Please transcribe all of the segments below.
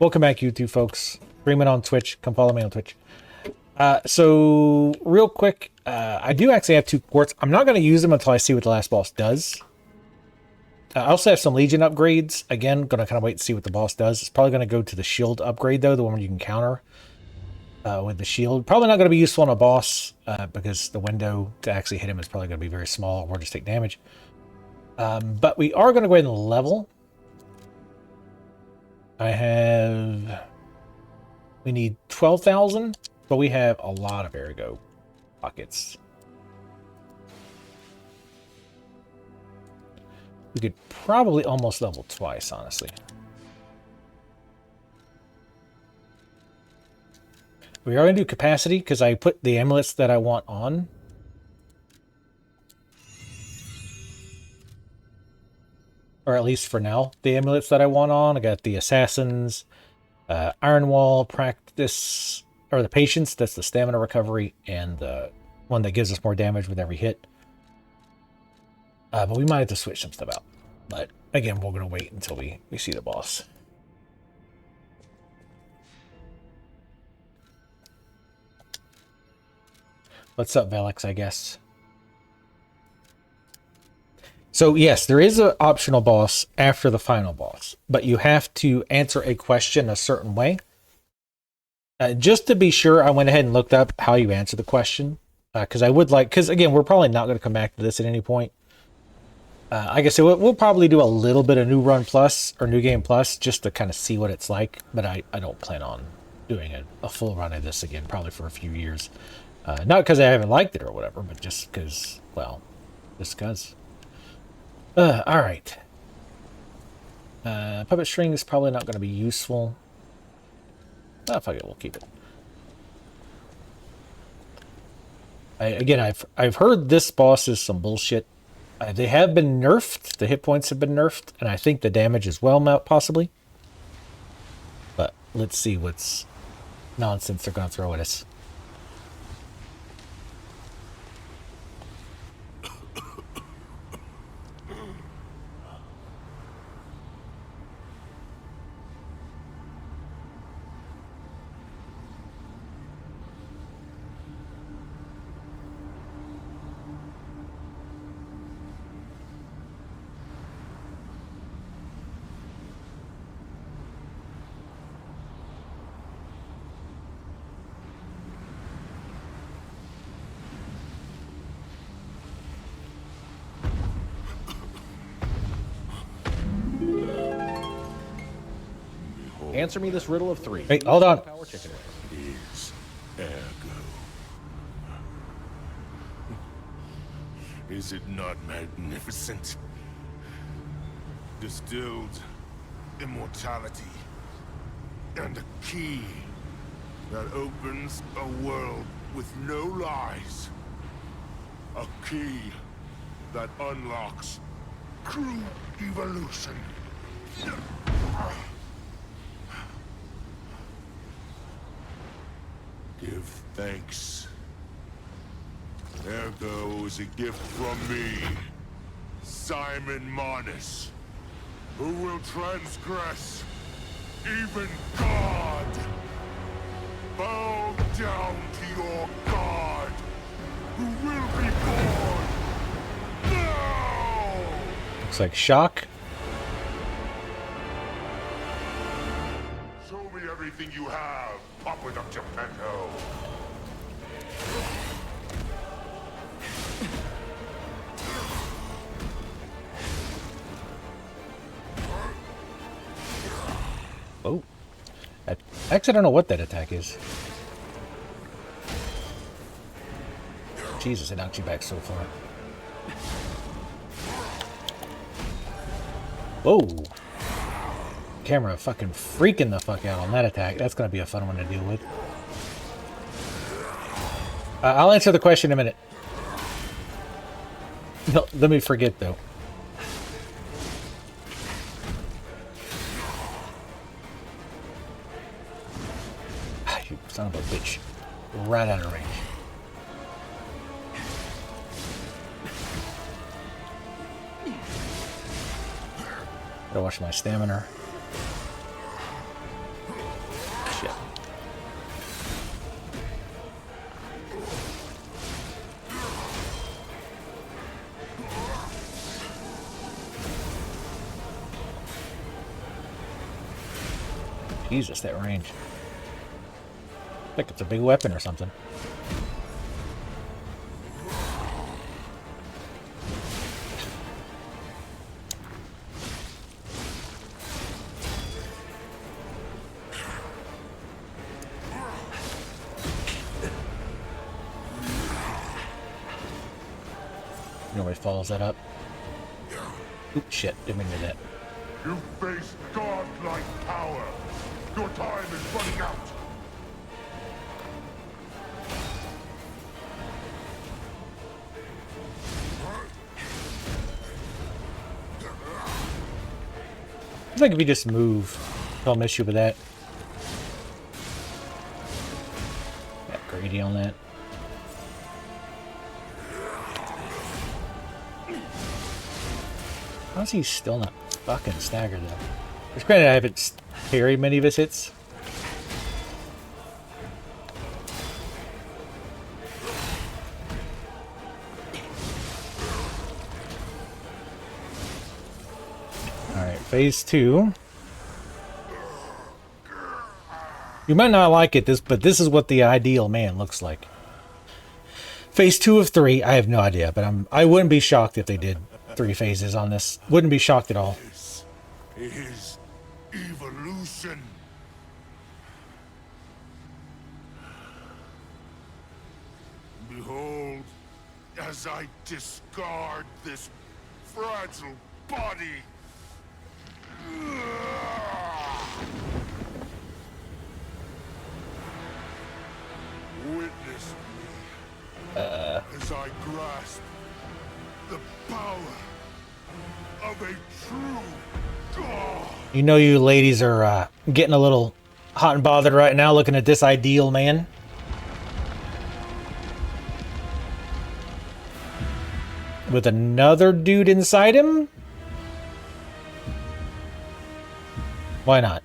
Welcome back, YouTube folks. Streaming on Twitch. Come follow me on Twitch. So real quick, I do actually have 2 quartz. I'm not going to use them until I see what the last boss does. I also have some Legion upgrades. Again, going to kind of wait to see what the boss does. It's probably going to go to the shield upgrade, though, the one where you can counter with the shield. Probably not going to be useful on a boss because the window to actually hit him is probably going to be very small or just take damage. But we are going to go ahead and level. We need 12,000, but we have a lot of ergo pockets. We could probably almost level twice, honestly. We are going to do capacity because I put the amulets that I want on. Or at least for now, the amulets that I want on. I got the assassins, iron wall, practice, or the patience, that's the stamina recovery, and the one that gives us more damage with every hit. But we might have to switch some stuff out. But again, we're going to wait until we see the boss. What's up, Velix, I guess? So yes, there is an optional boss after the final boss, but you have to answer a question a certain way. Just to be sure, I went ahead and looked up how you answer the question, because again, we're probably not going to come back to this at any point. Like I said, we'll probably do a little bit of New Run Plus or New Game Plus just to kind of see what it's like, but I don't plan on doing a full run of this again, probably for a few years. Not because I haven't liked it or whatever, but just because, well, just because. Alright. Puppet string is probably not going to be useful. Oh, fuck it, we'll keep it. Again, I've heard this boss is some bullshit. They have been nerfed. The hit points have been nerfed, and I think the damage as well, possibly. But let's see what's nonsense they're going to throw at us. Answer me this riddle of 3. Hey, hold on. Power chicken Is ergo. Is it not magnificent? Distilled immortality and a key that opens a world with no lies. A key that unlocks true evolution. Give thanks. Ergo is a gift from me, Simon Marnus, who will transgress even God. Bow down to your God, who will be born now! Looks like shock. Show me everything you have, Papa of Geppetto. Oh. Actually, I don't know what that attack is. Jesus, it knocked you back so far. Whoa. Camera fucking freaking the fuck out on that attack. That's going to be a fun one to deal with. I'll answer the question in a minute. No, let me forget, though. You son of a bitch. Right out of range. Gotta watch my stamina. Jesus, that range. I think it's a big weapon or something. Nobody follows that up. Oops, shit, didn't mean to do that. You face godlike power. Your time is running out. I think if you just move, I'll miss you with that. Got greedy on that. How's he still not fucking staggered though? It's granted I haven't parried many of his hits. Alright, phase 2. You might not like it, but this is what the ideal man looks like. Phase 2 of 3, I have no idea, but I wouldn't be shocked if they did 3 phases on this. Wouldn't be shocked at all. This is evolution. Behold, as I discard this fragile body. Witness me as I grasp the power of a true god. You know you ladies are getting a little hot and bothered right now looking at this ideal man. With another dude inside him? Why not?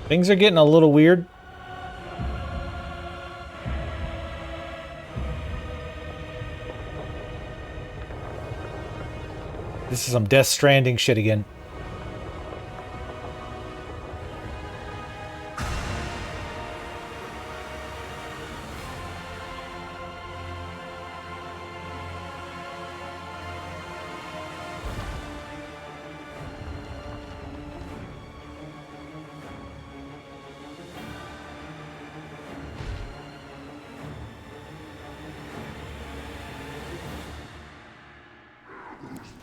Things are getting a little weird. This is some Death Stranding shit again.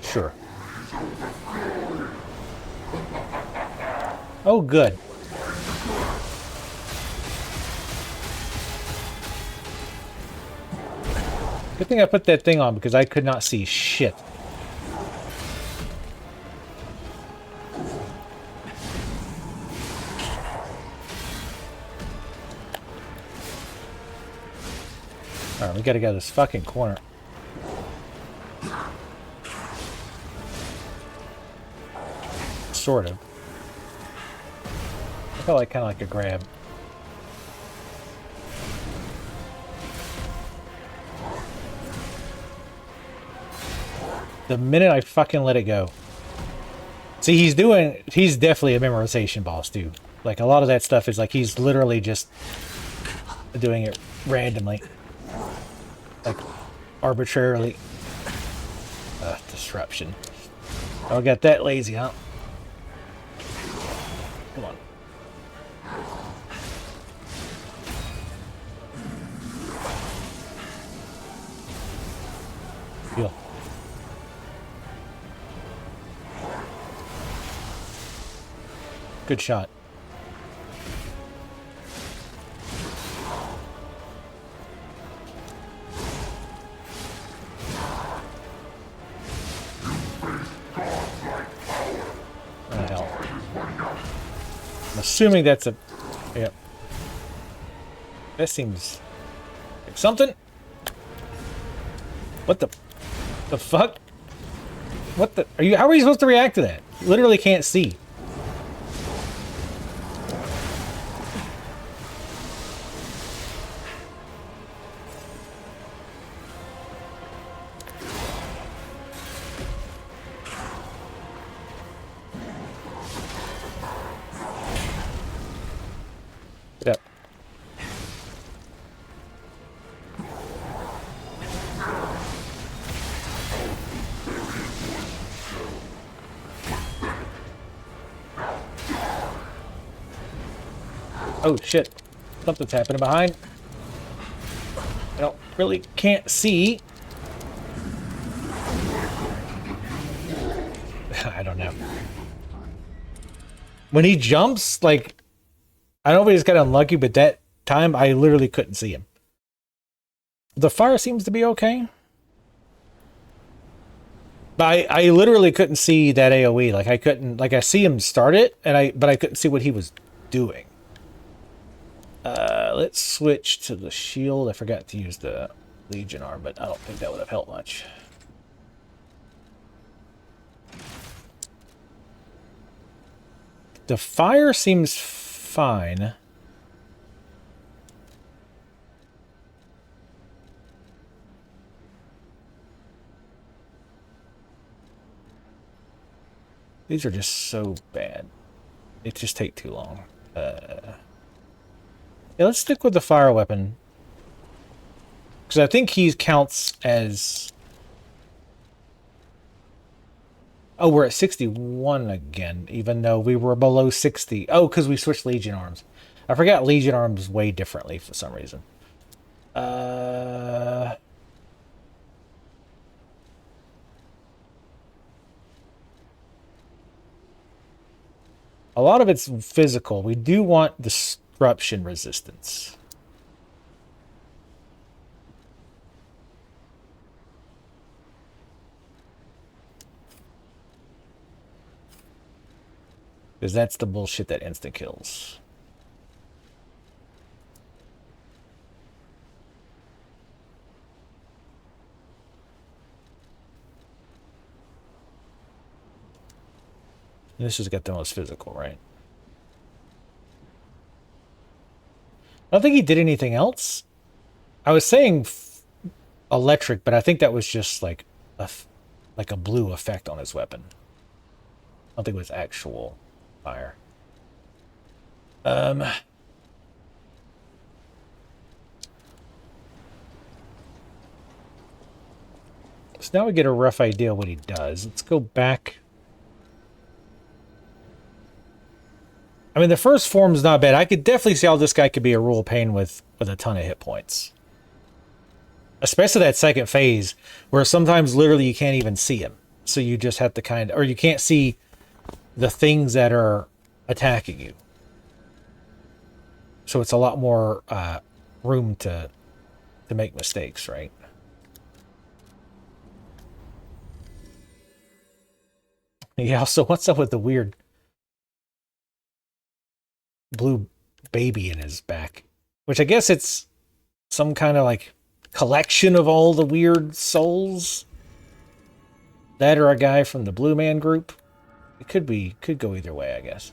Sure. Oh, good. Good thing I put that thing on because I could not see shit. Alright, we gotta get out of this fucking corner. Sort of. I felt like kind of like a grab. The minute I fucking let it go. See, he's definitely a memorization boss, too. Like, a lot of that stuff is like he's literally just doing it randomly. Like, arbitrarily. Disruption. Oh, got that lazy, huh? Come on. Heal. Good shot. I'm assuming that's a... Yep. That seems like something. What the fuck? What the are you how are you supposed to react to that? Literally can't see. Yep. Oh shit. Something's happening behind. I don't really can't see. I don't know. When he jumps, like I don't know if he just got unlucky, but that time I literally couldn't see him. The fire seems to be okay. But I literally couldn't see that AoE. Like I couldn't like I see him start it but I couldn't see what he was doing. Let's switch to the shield. I forgot to use the Legion arm, but I don't think that would have helped much. The fire seems fine. These are just so bad. They just take too long. Yeah, let's stick with the fire weapon. Because I think he counts as... Oh, we're at 61 again, even though we were below 60. Oh, because we switched Legion arms. I forgot Legion arms way differently for some reason. A lot of it's physical. We do want disruption resistance. Because that's the bullshit that instant kills. This has got the most physical, right? I don't think he did anything else. I was saying electric, but I think that was just like a blue effect on his weapon. I don't think it was actual fire. So now we get a rough idea of what he does. Let's go back. I mean, the first form's not bad. I could definitely see how this guy could be a real pain with a ton of hit points. Especially that second phase, where sometimes literally you can't even see him. So you just have to kind of... Or you can't see the things that are attacking you. So it's a lot more room to make mistakes, right? Yeah, so what's up with the weird blue baby in his back? Which I guess it's some kind of like collection of all the weird souls. That or a guy from the Blue Man group. It could go either way, I guess.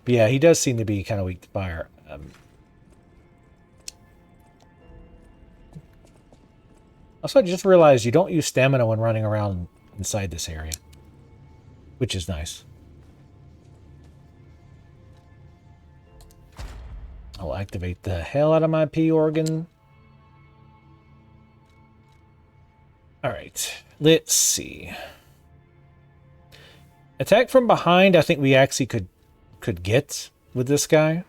But yeah, he does seem to be kind of weak to fire. Also, I just realized you don't use stamina when running around inside this area, which is nice. I'll activate the hell out of my P organ. All right, let's see. Attack from behind, I think we actually could get with this guy.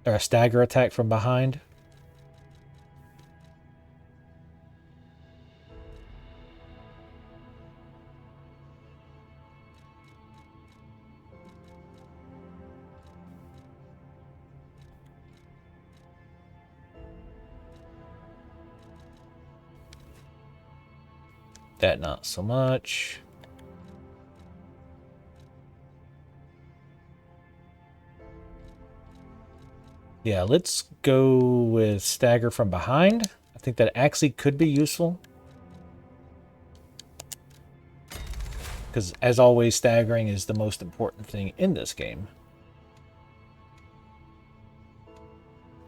Or a stagger attack from behind. That not so much. Yeah, let's go with stagger from behind. I think that actually could be useful. Because, as always, staggering is the most important thing in this game.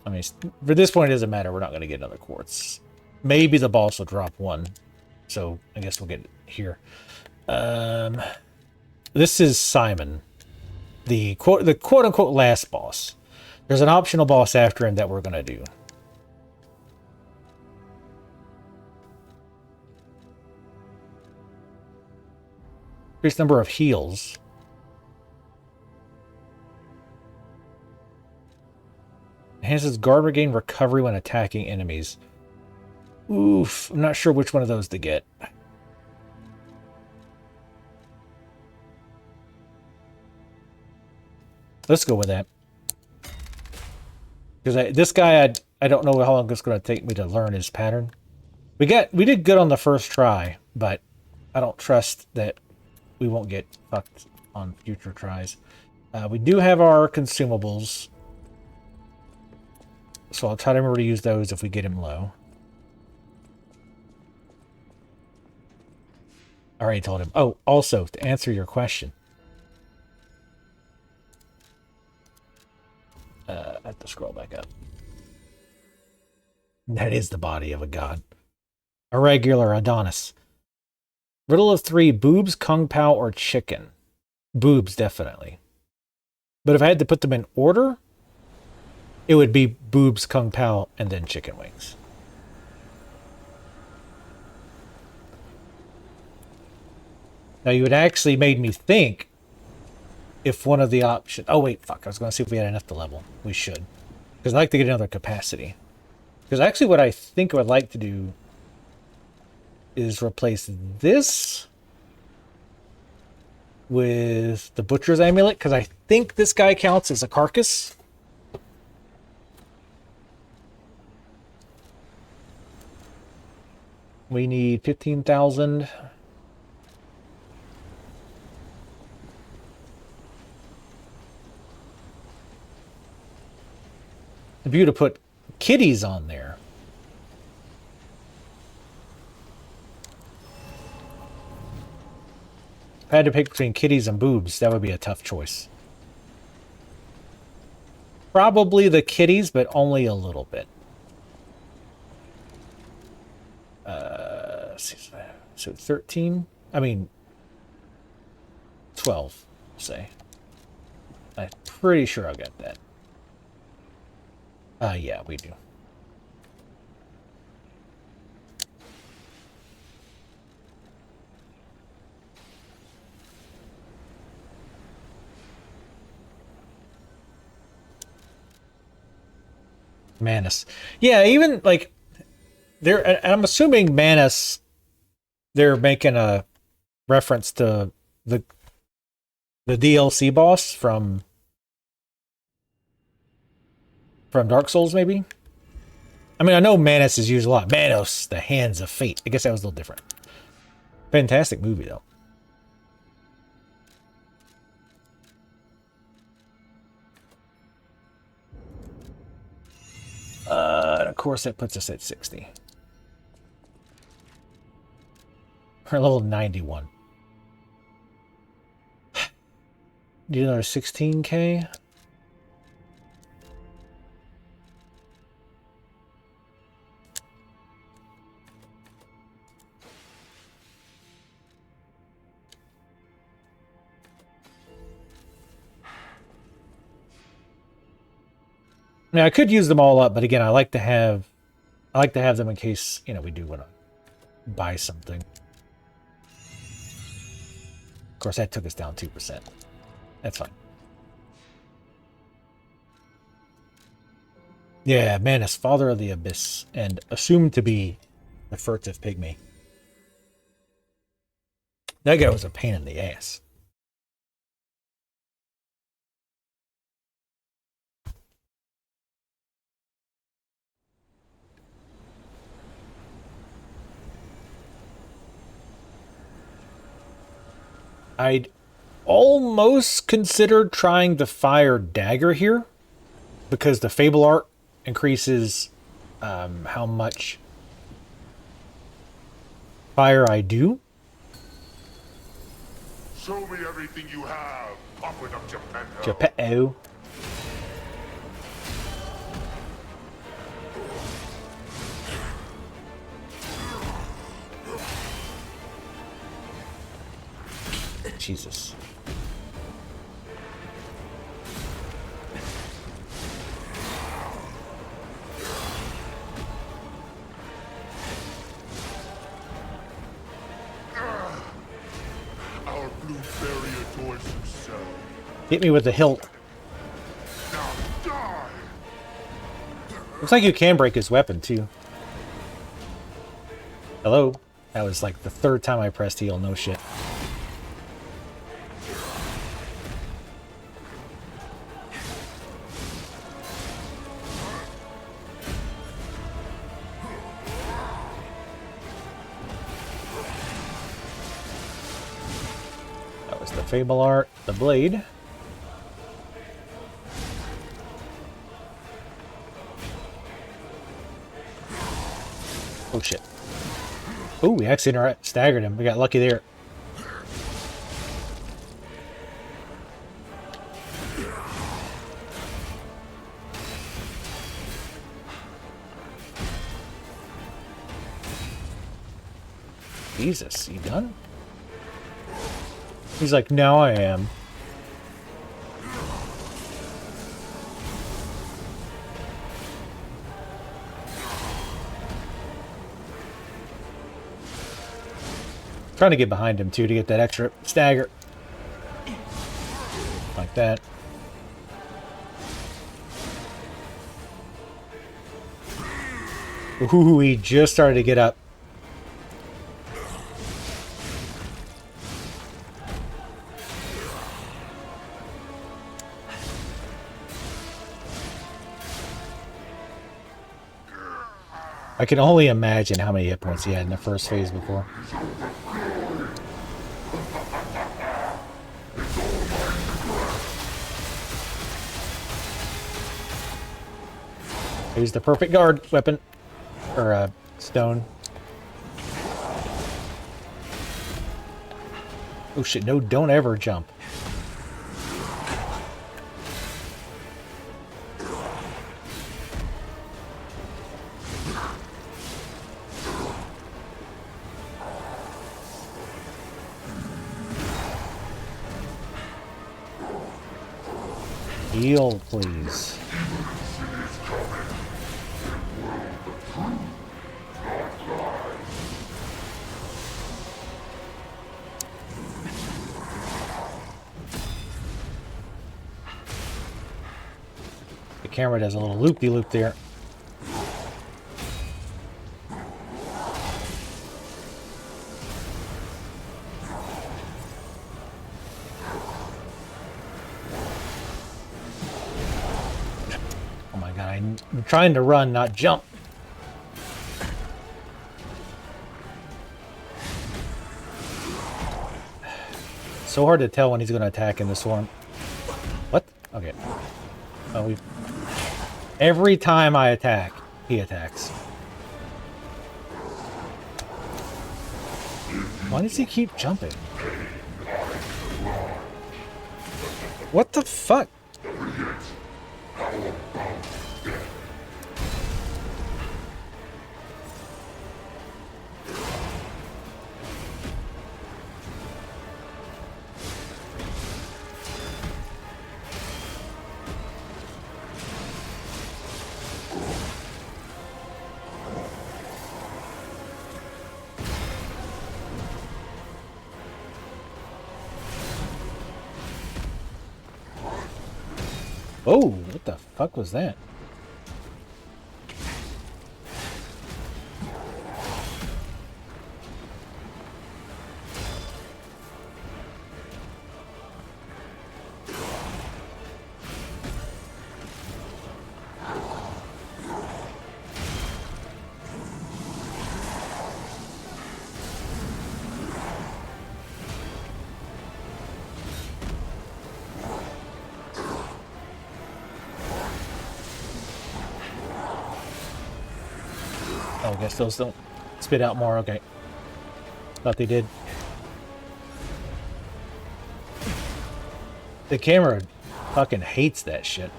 I mean, for this point, it doesn't matter. We're not going to get another quartz. Maybe the boss will drop one. So, I guess we'll get it here. This is Simon. The quote-unquote last boss. There's an optional boss after him that we're going to do. Increased number of heals. Enhances guard regain recovery when attacking enemies. Oof, I'm not sure which one of those to get. Let's go with that. Because this guy, I don't know how long it's going to take me to learn his pattern. We did good on the first try, but I don't trust that we won't get fucked on future tries. We do have our consumables. So I'll try to remember to use those if we get him low. I already told him. Oh, also, to answer your question. I have to scroll back up. That is the body of a god. A regular Adonis. Riddle of 3, boobs, kung pao, or chicken? Boobs, definitely. But if I had to put them in order, it would be boobs, kung pao, and then chicken wings. Now, you had actually made me think if one of the options... Oh, wait, fuck. I was going to see if we had enough to level. We should. Because I'd like to get another capacity. Because actually what I think I would like to do is replace this with the Butcher's Amulet, because I think this guy counts as a carcass. We need 15,000. It'd be good to put kitties on there. If I had to pick between kitties and boobs, that would be a tough choice. Probably the kitties, but only a little bit. So 13? I mean, 12, say. I'm pretty sure I'll get that. Yeah, we do. Manus. Yeah, even like they're I'm assuming Manus, they're making a reference to the DLC boss from Dark Souls, maybe? I mean, I know Manus is used a lot. Manos, the hands of fate. I guess that was a little different. Fantastic movie, though. And of course, that puts us at 60. We're level 91. Need another 16k? Now I could use them all up, but again, I like to have them in case, you know, we do want to buy something. Of course, that took us down 2%. That's fine. Yeah, Manus, Father of the Abyss, and assumed to be the furtive pygmy. That guy was a pain in the ass. I'd almost considered trying the fire dagger here. because the Fable art increases how much fire I do. Show me everything you have. Open up Geppetto. Geppetto. Jesus. Our blue barrier towards himself. Hit me with the hilt. Now die! Looks like you can break his weapon, too. Hello? That was like the third time I pressed heal, no shit. That was the Fable art, the blade. Oh shit. Oh, we actually staggered him. We got lucky there. Jesus, you done? He's like, no, I am. Trying to get behind him too to get that extra stagger. Like that. Ooh, he just started to get up. I can only imagine how many hit points he had in the first phase before. He's the perfect guard weapon. Or, stone. Oh shit, no, don't ever jump. Heal, please. The camera does a little loop-de-loop there. I'm trying to run, not jump. So hard to tell when he's going to attack in the swarm. What? Okay. Oh, every time I attack, he attacks. Why does he keep jumping? What the fuck? Oh, what the fuck was that? Oh, I guess those don't spit out more. Okay. Thought they did. The camera fucking hates that shit.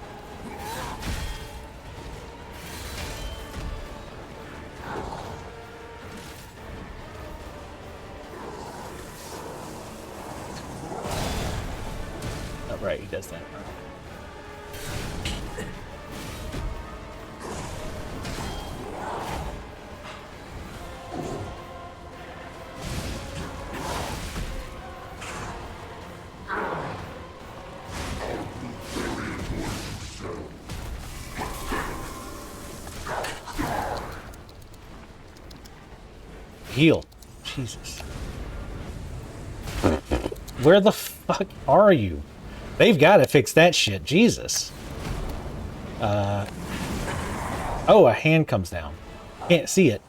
Oh, right, he does that. Heal. Jesus. Where the fuck are you? They've got to fix that shit. Jesus. Oh, a hand comes down. Can't see it.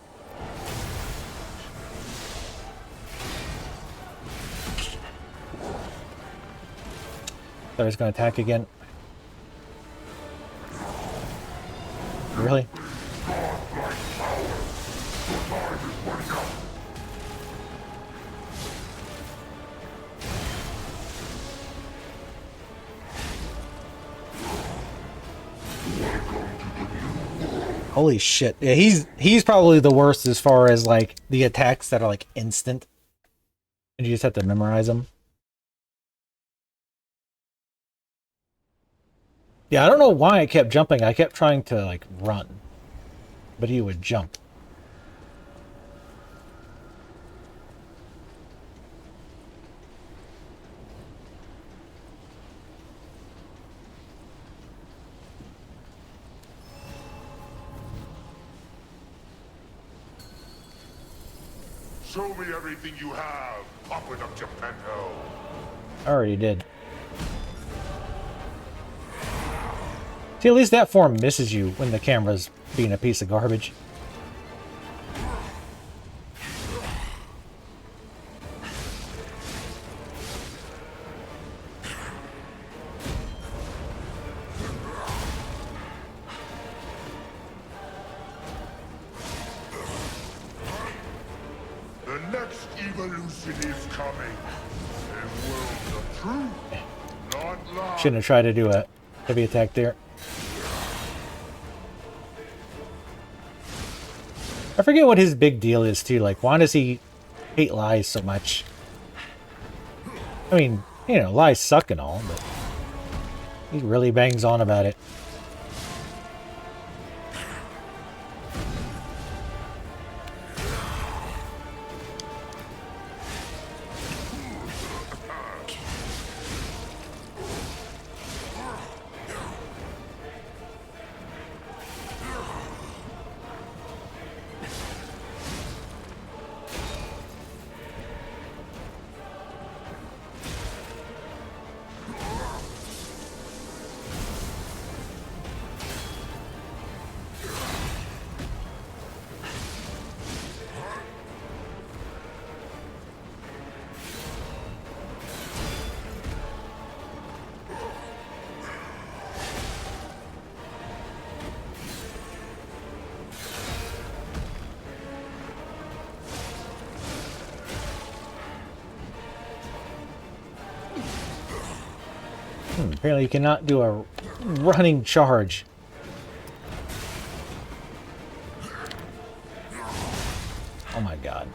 Thought I was going to attack again. Really? Holy shit. Yeah, he's probably the worst as far as like the attacks that are like instant. And you just have to memorize them. Yeah, I don't know why I kept jumping. I kept trying to like run. But he would jump. Show me everything you have, Pop it up Geppetto. I already did. See, at least that form misses you when the camera's being a piece of garbage. The next evolution is coming. A world of truth, not lies. Shouldn't have tried to do a heavy attack there. I forget what his big deal is too. Like, why does he hate lies so much? I mean, you know, lies suck and all, but he really bangs on about it. Apparently you cannot do a running charge. Oh my god.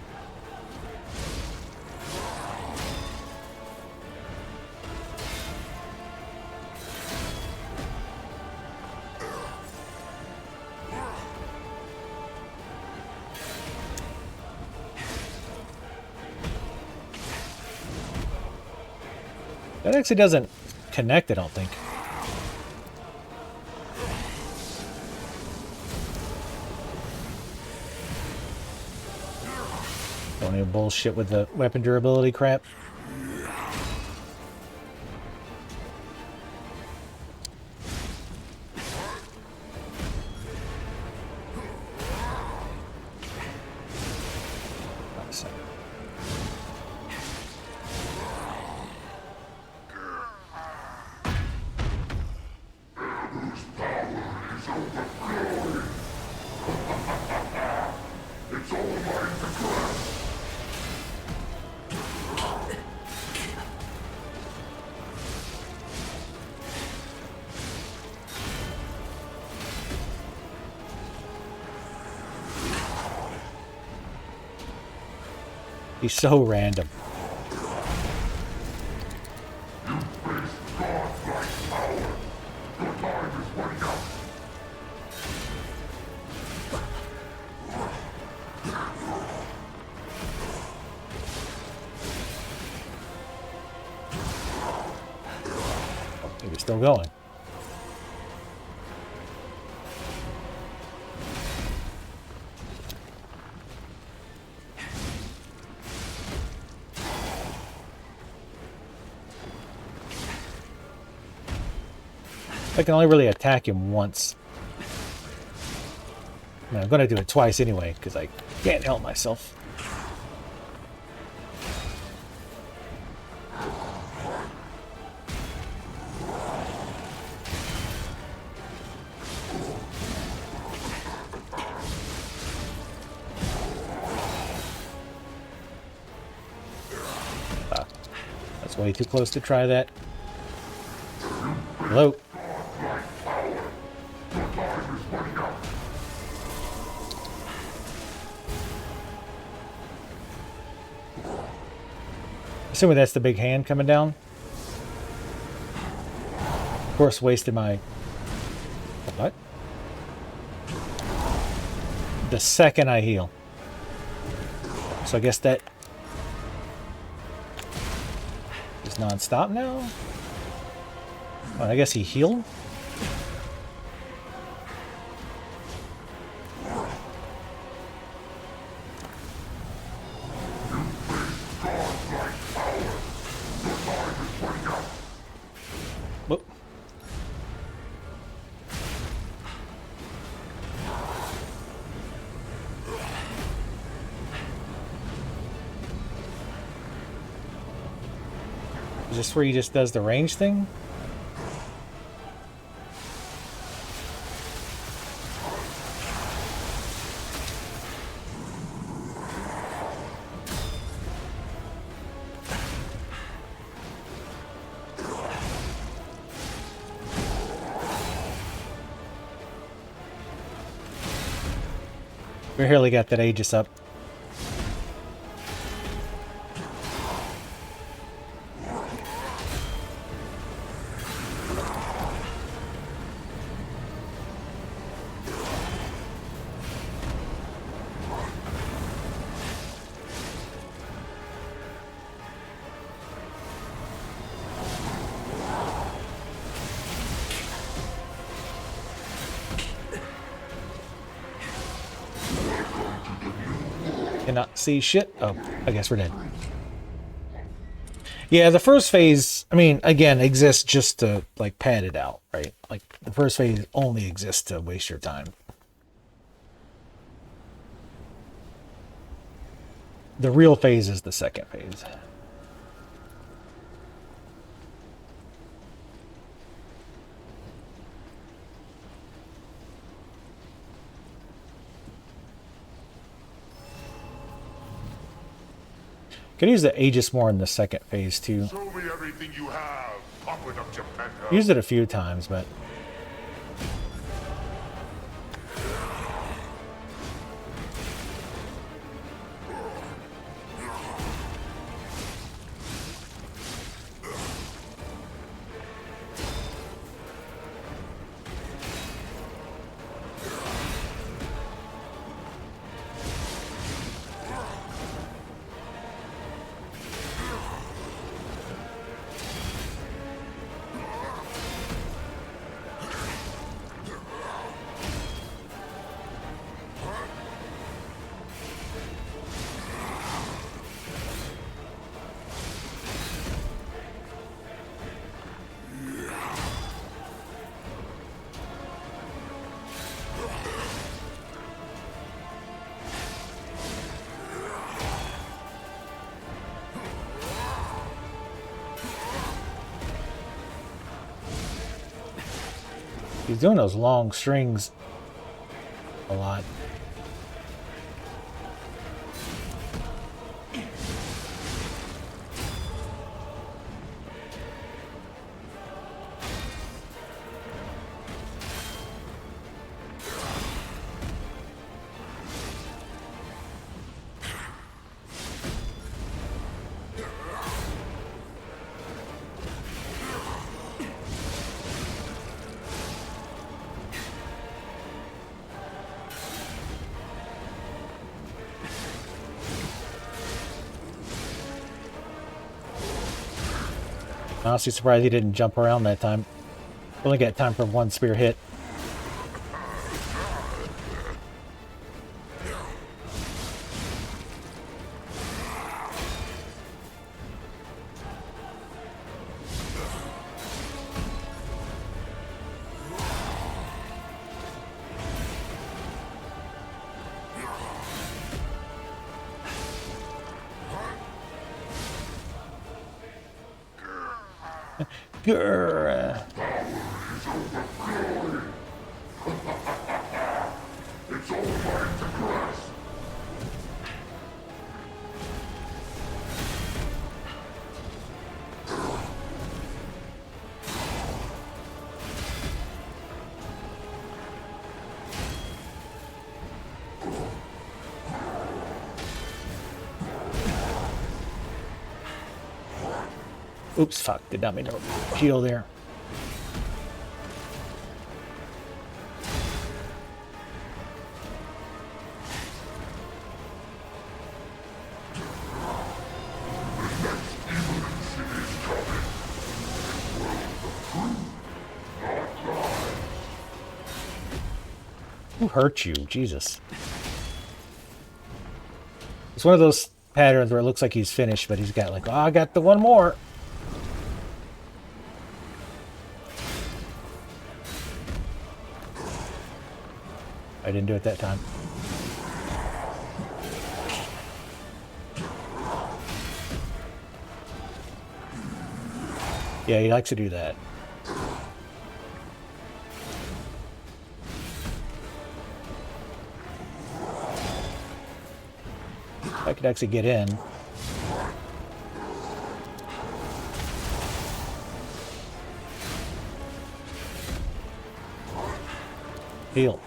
That actually doesn't connect, I don't think. Don't need bullshit with the weapon durability crap. He's so random. Maybe still going. I can only really attack him once. I mean, I'm going to do it twice anyway, because I can't help myself. That's way too close to try that. Hello? Assuming that's the big hand coming down. Of course, wasted my... What? The second I heal. So I guess that... is non-stop now? Oh, I guess he healed? Whoop. Is this where he just does the range thing? We barely got that Aegis up. Cannot see shit. Oh, I guess we're dead. Yeah, the first phase, I mean, again, exists just to, like, pad it out, right? Like, the first phase only exists to waste your time. The real phase is the second phase. Could use the Aegis more in the second phase too. Show me everything you have. Pop it up, Japan. Used it a few times, but he's doing those long strings a lot. Honestly surprised he didn't jump around that time. Only got time for one spear hit. Grr. It's all mine to grasp. Oops, fuck. Did not mean to heal there. Who hurt you? Jesus. It's one of those patterns where it looks like he's finished, but he's got like, oh, I got the one more. I didn't do it that time. Yeah, he likes to do that. I could actually get in. Heal.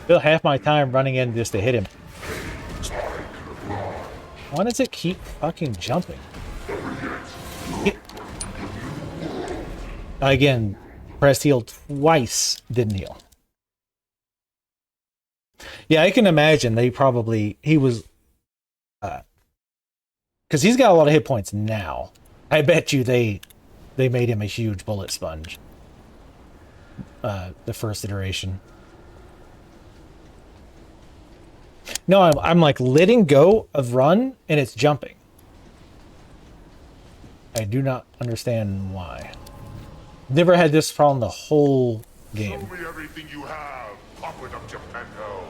Still half my time running in just to hit him. Why does it keep fucking jumping? Again, pressed heal twice, didn't heal. Yeah, I can imagine he was, because he's got a lot of hit points now. I bet you they made him a huge bullet sponge. The first iteration. No, I'm like letting go of run and it's jumping. I do not understand why. Never had this problem the whole game. Show me everything you have. Pop it up, Geppetto.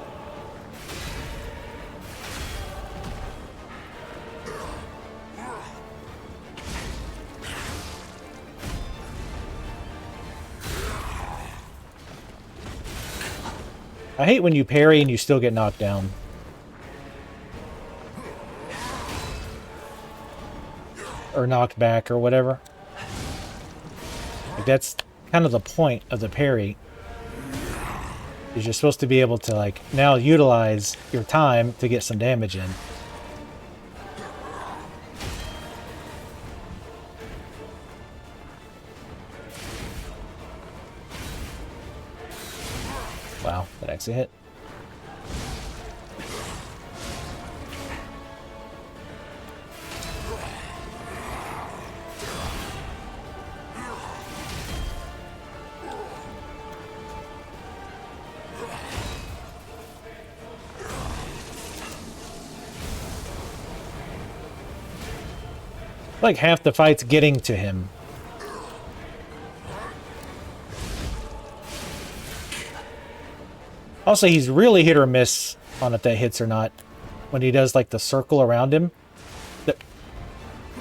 I hate when you parry and you still get knocked down. Or knocked back or whatever. Like that's kind of the point of the parry. Is you're supposed to be able to like now utilize your time to get some damage in. Wow, that actually hit. Like half the fight's getting to him. Also, he's really hit or miss on if that hits or not. When he does like the circle around him.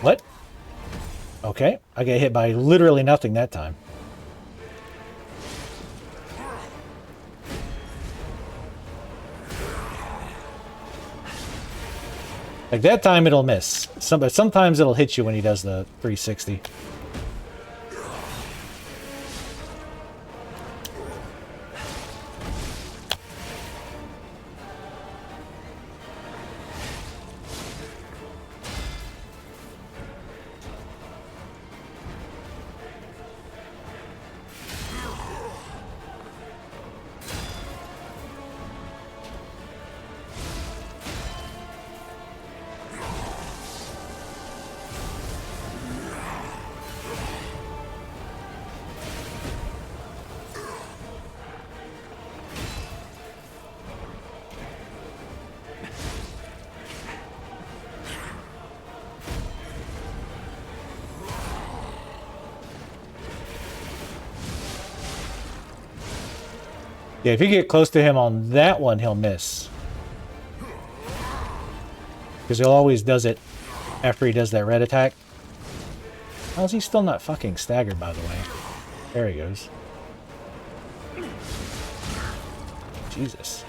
What? Okay, I got hit by literally nothing that time. Like that time it'll miss. But sometimes it'll hit you when he does the 360. Yeah, if you get close to him on that one, he'll miss. Because he always does it after he does that red attack. How's he still not fucking staggered, by the way? There he goes. Jesus.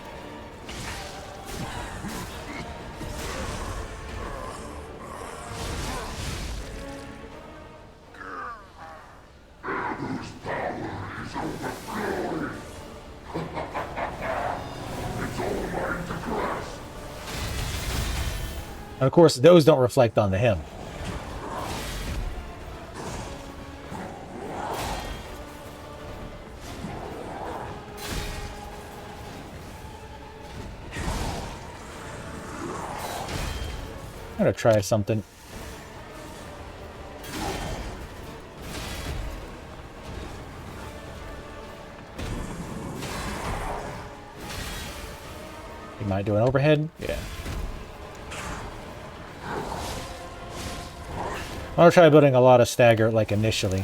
And of course, those don't reflect onto him. I'm gonna try something. You might do an overhead? Yeah. I'm gonna try building a lot of stagger, like, initially.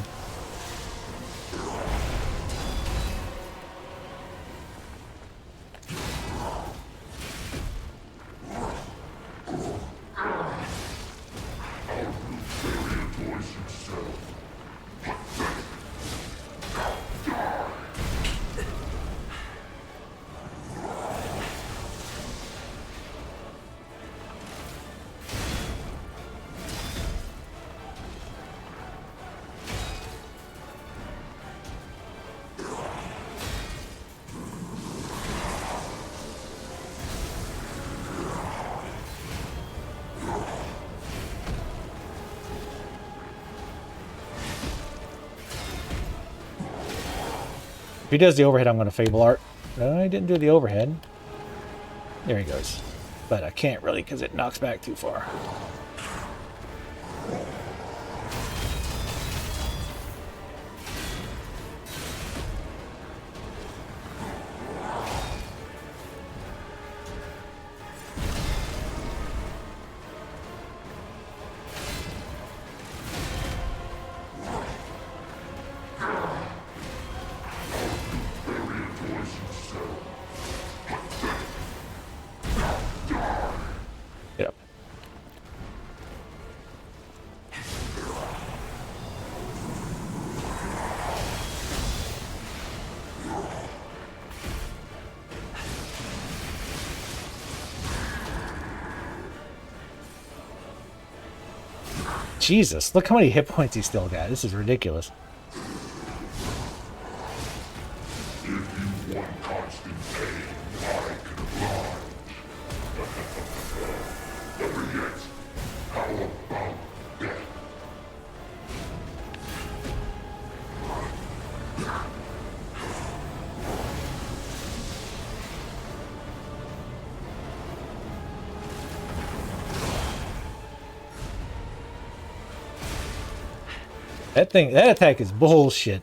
If he does the overhead, I'm going to Fable Art. No, I didn't do the overhead. There he goes. But I can't really because it knocks back too far. Get up. Jesus, look how many hit points he still got. This is ridiculous. That attack is bullshit.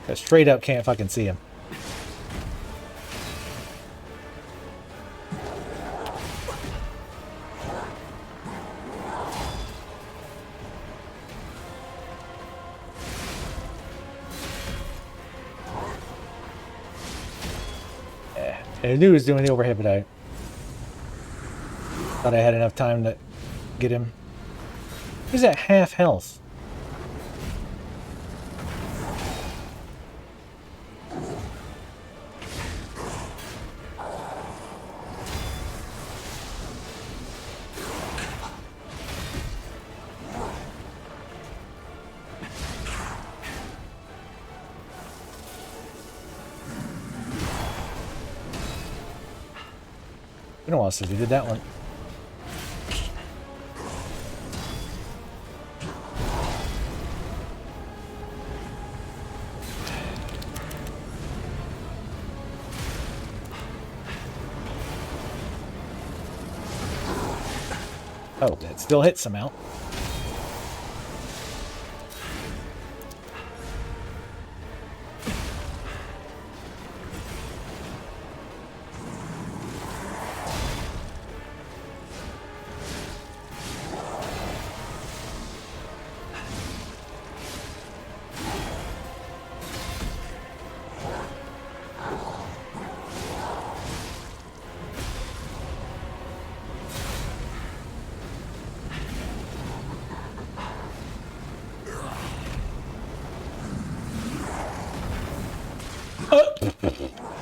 I straight up can't fucking see him. I knew he was doing the overhead, but I thought I had enough time to get him. He's at half health. Been a while since we did that one. Oh, that still hits somehow.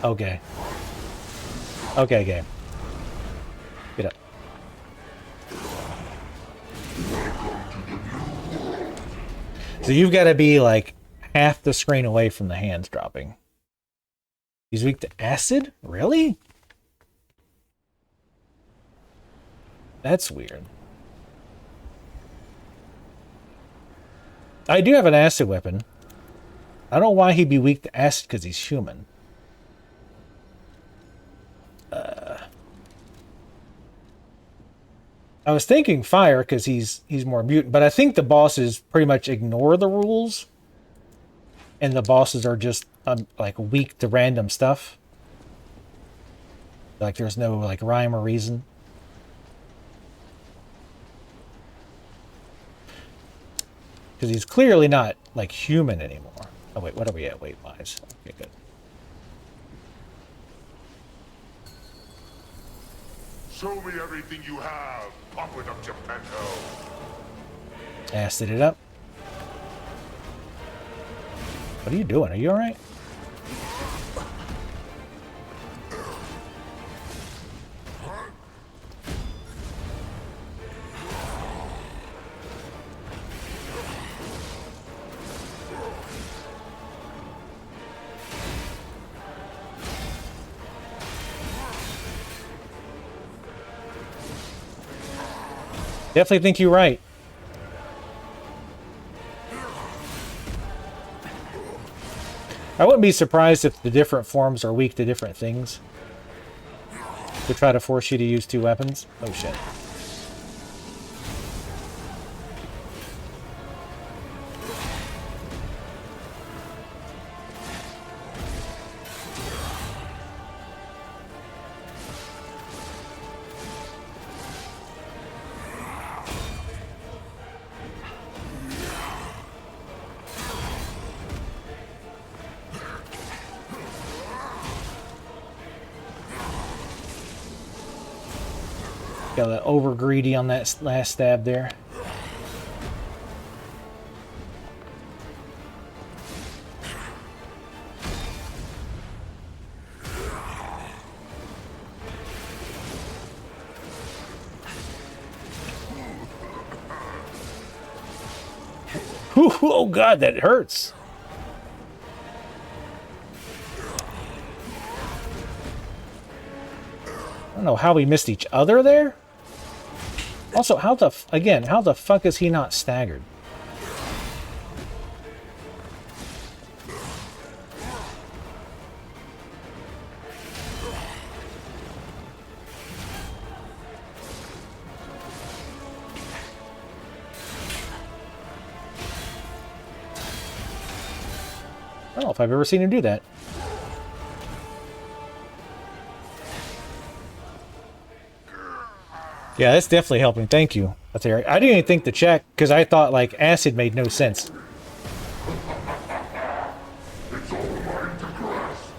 Okay. Okay, game. Get up. So you've got to be like half the screen away from the hands dropping. He's weak to acid? Really? That's weird. I do have an acid weapon. I don't know why he'd be weak to acid because he's human. I was thinking fire because he's more mutant, but I think the bosses pretty much ignore the rules, and the bosses are just like weak to random stuff. Like there's no like rhyme or reason. Because he's clearly not like human anymore. Oh wait, what are we at weight wise? Okay, good. Show me everything you have. Pop it up, Geppetto. Acid it up. What are you doing? Are you alright? Definitely think you're right. I wouldn't be surprised if the different forms are weak to different things. To try to force you to use two weapons. Oh shit. Got that over greedy on that last stab there. Oh god, that hurts. I don't know how we missed each other there. Also, how the fuck is he not staggered? I don't know if I've ever seen him do that. Yeah, that's definitely helping. Thank you. I didn't even think to check because I thought like acid made no sense. It's all mine to grasp.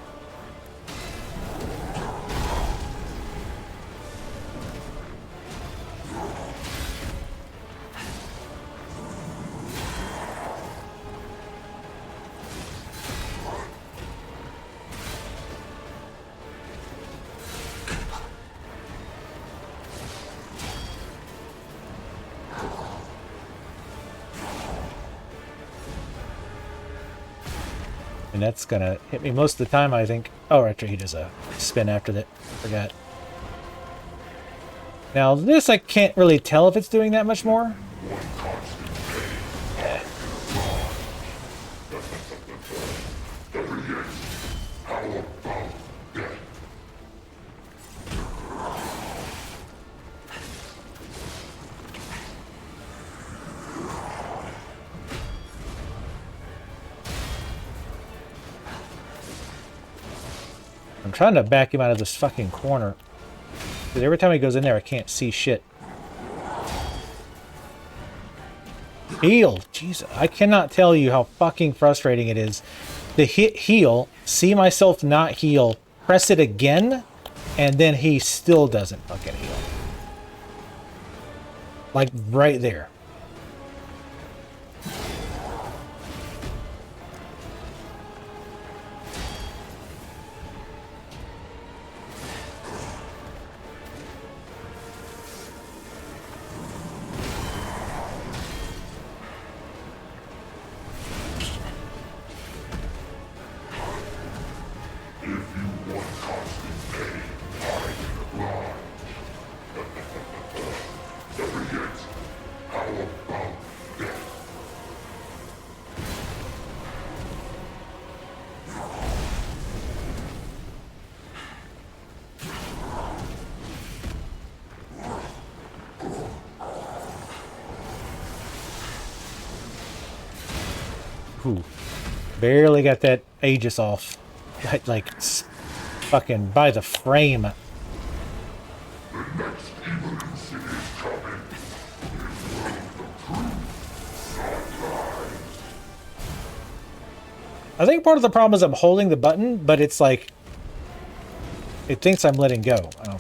And that's gonna hit me most of the time, I think. Oh, actually, he does a spin after that. Forgot. Now, this I can't really tell if it's doing that much more. Yeah. I'm trying to back him out of this fucking corner. Because every time he goes in there, I can't see shit. Heal! Jesus, I cannot tell you how fucking frustrating it is to hit heal, see myself not heal, press it again, and then he still doesn't fucking heal. Like, right there. Ooh. Barely got that Aegis off. Like, fucking by the frame. I think part of the problem is I'm holding the button, but it's like... It thinks I'm letting go. I don't know.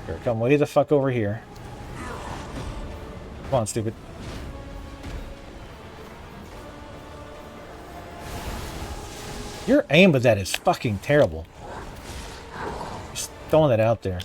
Here, come way the fuck over here. Come on, stupid. Your aim with that is fucking terrible. Just throwing that out there.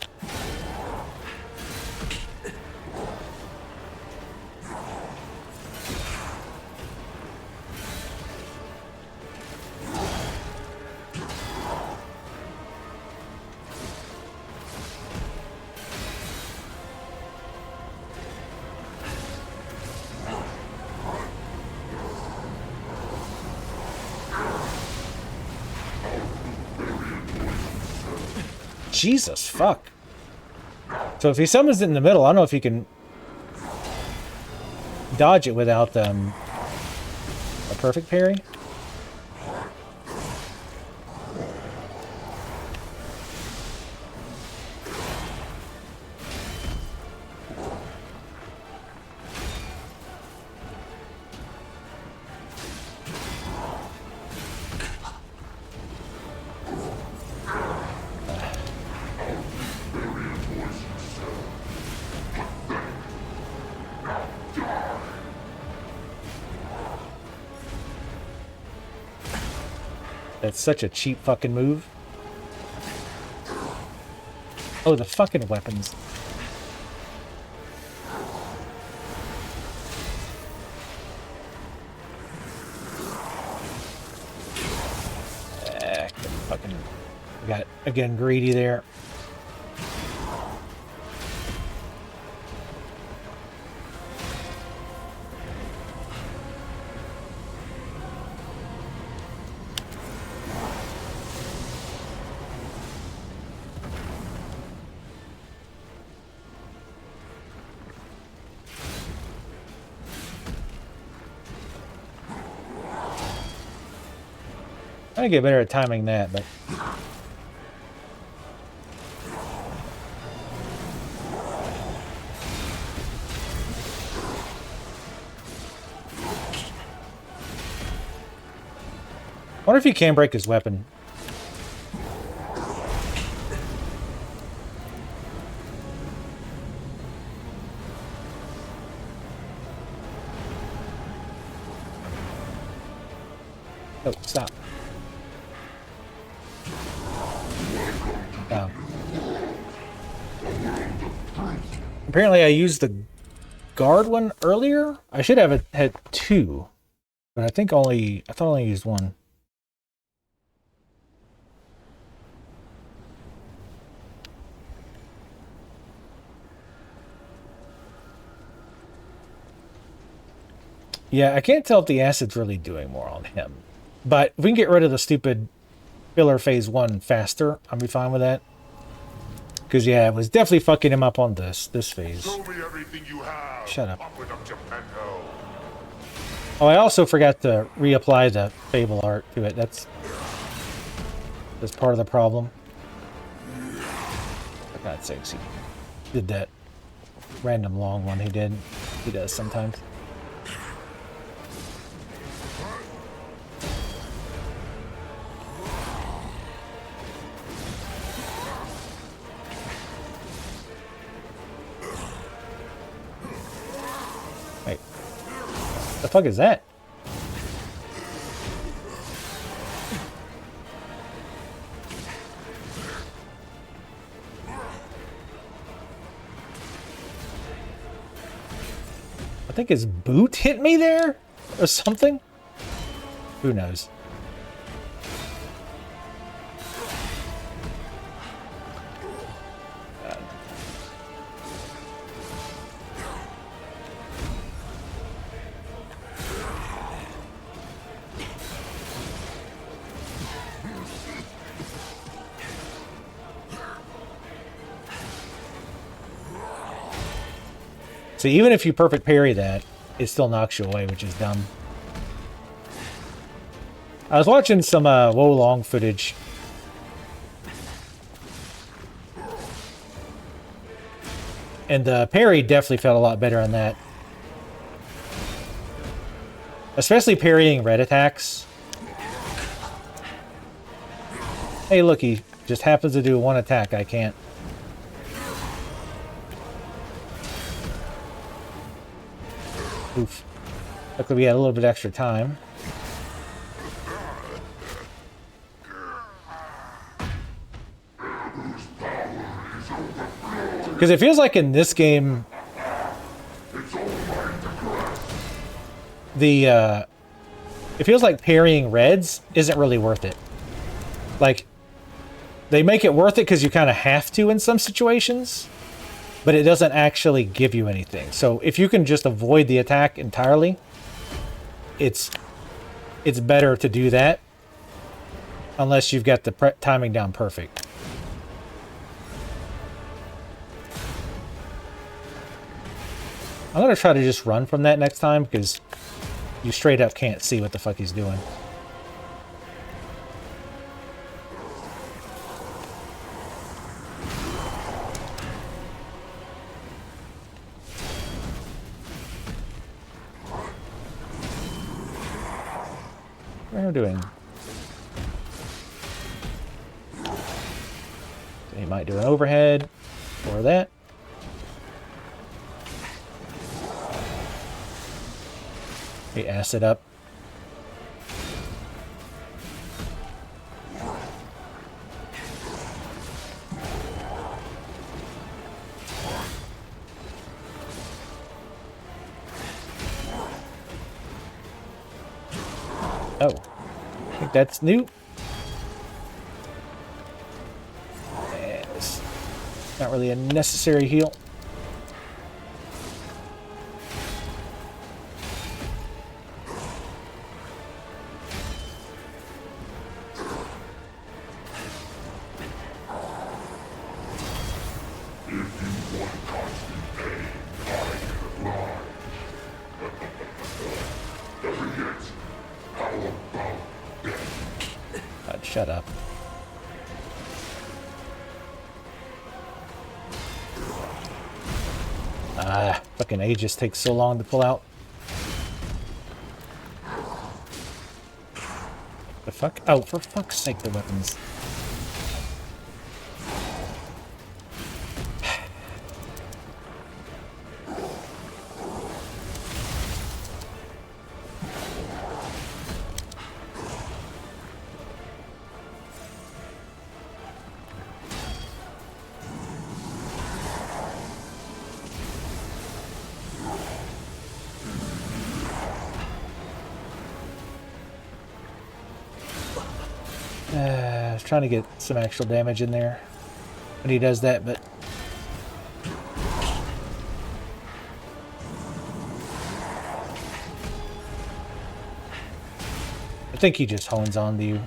Jesus, fuck. So if he summons it in the middle, I don't know if he can dodge it without a perfect parry. That's such a cheap fucking move. Oh, the fucking weapons. Fucking got again greedy there. I get better at timing that, but I wonder if he can break his weapon. Oh, stop. Oh. Apparently I used the guard one earlier. I should have had two, but I thought I only used one. Yeah, I can't tell if the acid's really doing more on him. But if we can get rid of the stupid filler phase 1 faster, I'll be fine with that. Because, yeah, it was definitely fucking him up on this phase. Show me everything you have. Shut up. Pump it up to Pinocchio. Oh, I also forgot to reapply the Fable art to it. That's part of the problem. For God's sakes, he did that random long one he did. He does sometimes. Wait. The fuck is that? I think his boot hit me there or something. Who knows? So even if you perfect parry that, it still knocks you away, which is dumb. I was watching some Wolong footage. And parry definitely felt a lot better on that. Especially parrying red attacks. Hey, look, he just happens to do one attack. I can't. Oof. Luckily we had a little bit extra time. Because it feels like in this game, it feels like parrying reds isn't really worth it. Like, they make it worth it because you kind of have to in some situations, but it doesn't actually give you anything. So if you can just avoid the attack entirely, it's better to do that, unless you've got the timing down perfect. I'm going to try to just run from that next time, because you straight up can't see what the fuck he's doing. What am I doing? He might do an overhead or that. He acid up. Oh, I think that's new. It's not really a necessary heal. Shut up. Ah, fucking Aegis takes so long to pull out. The fuck? Oh, for fuck's sake, the weapons. I was trying to get some actual damage in there when he does that, but I think he just hones on to you.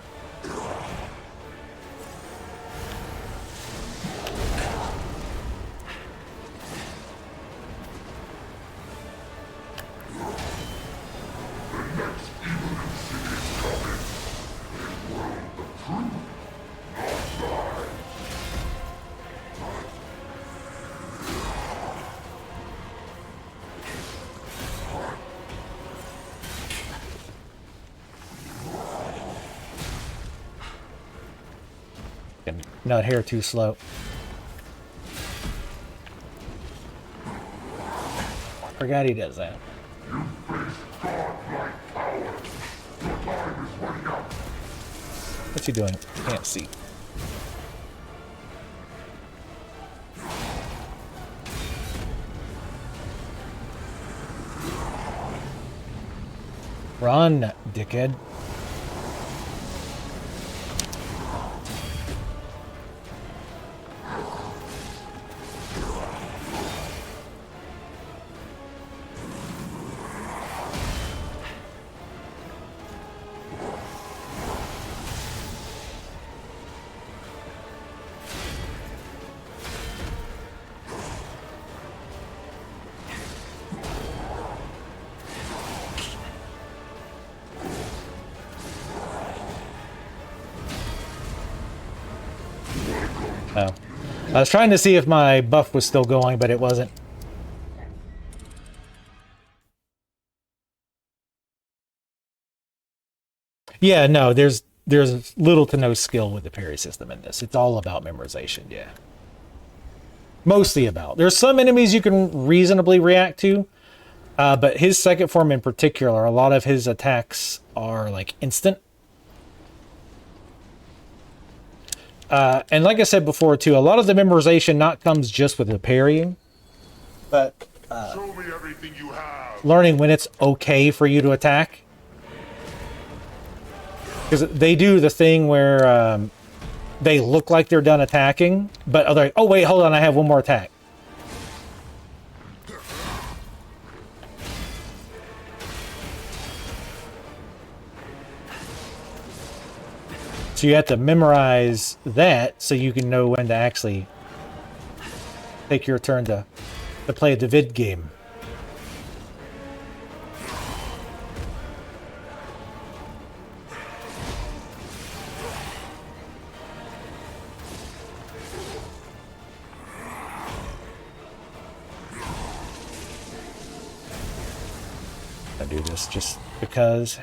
Not here too slow. Forgot he does that. What's he doing? Can't see. Run, dickhead. Oh. I was trying to see if my buff was still going, but it wasn't. Yeah, no, there's little to no skill with the parry system in this. It's all about memorization, yeah. Mostly about. There's some enemies you can reasonably react to, but his second form in particular, a lot of his attacks are like instant. And like I said before too, a lot of the memorization not comes just with the parrying, but Show me everything you have. learning when it's okay for you to attack. Because they do the thing where they look like they're done attacking, but they're like, oh wait, hold on, I have one more attack. So you have to memorize that so you can know when to actually take your turn to play the vid game. I do this just because.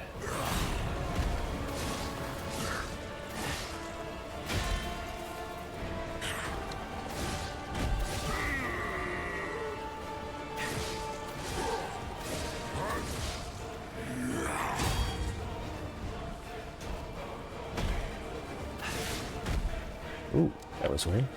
Ooh, that was weird.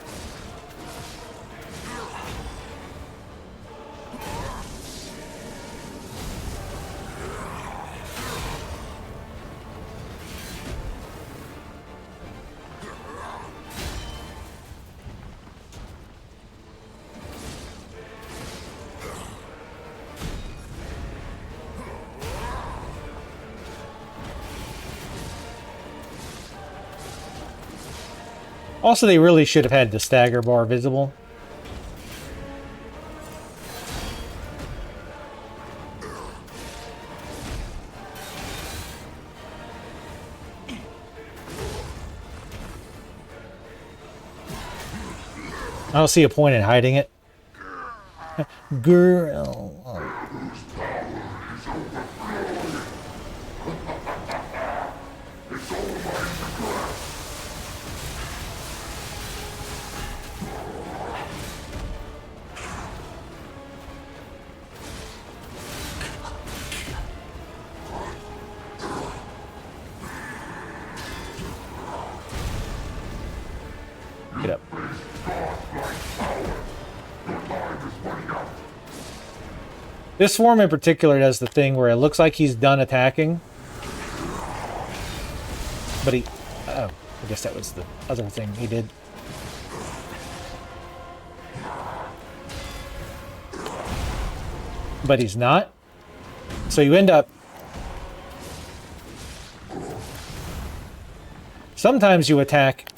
Also, they really should have had the stagger bar visible. I don't see a point in hiding it. Girl. Get up. This form in particular does the thing where it looks like he's done attacking. But he... Oh, I guess that was the other thing he did. But he's not. So you end up... Sometimes you attack...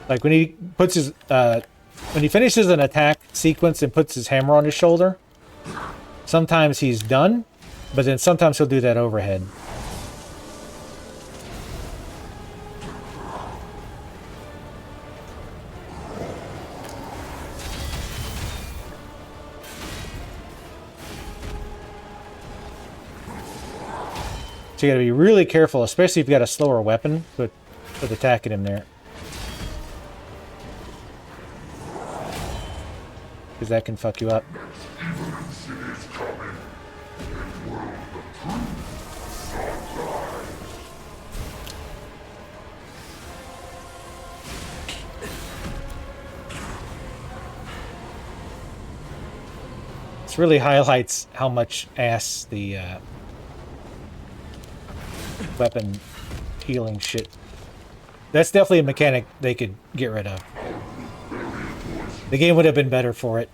Like when he puts his, when he finishes an attack sequence and puts his hammer on his shoulder, sometimes he's done, but then sometimes he'll do that overhead. So you gotta be really careful, especially if you got a slower weapon, with attacking him there. Because that can fuck you up. This really highlights how much ass the weapon healing shit. That's definitely a mechanic they could get rid of. The game would have been better for it.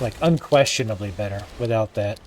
like unquestionably better without that.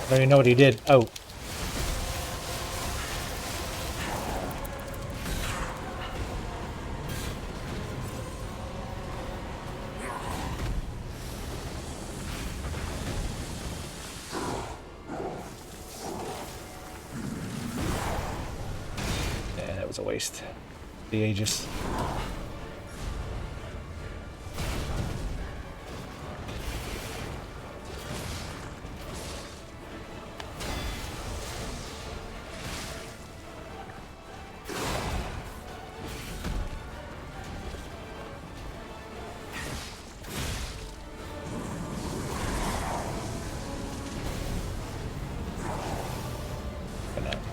I don't even know what he did. Oh. Yeah, that was a waste. The Aegis.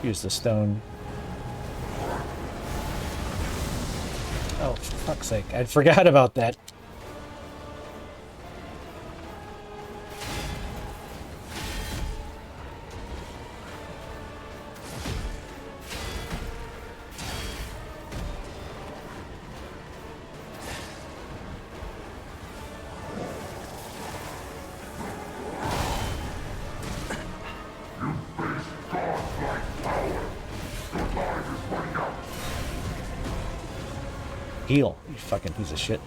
Use the stone. Oh, for fuck's sake. I forgot about that. Heal, you fucking piece of shit.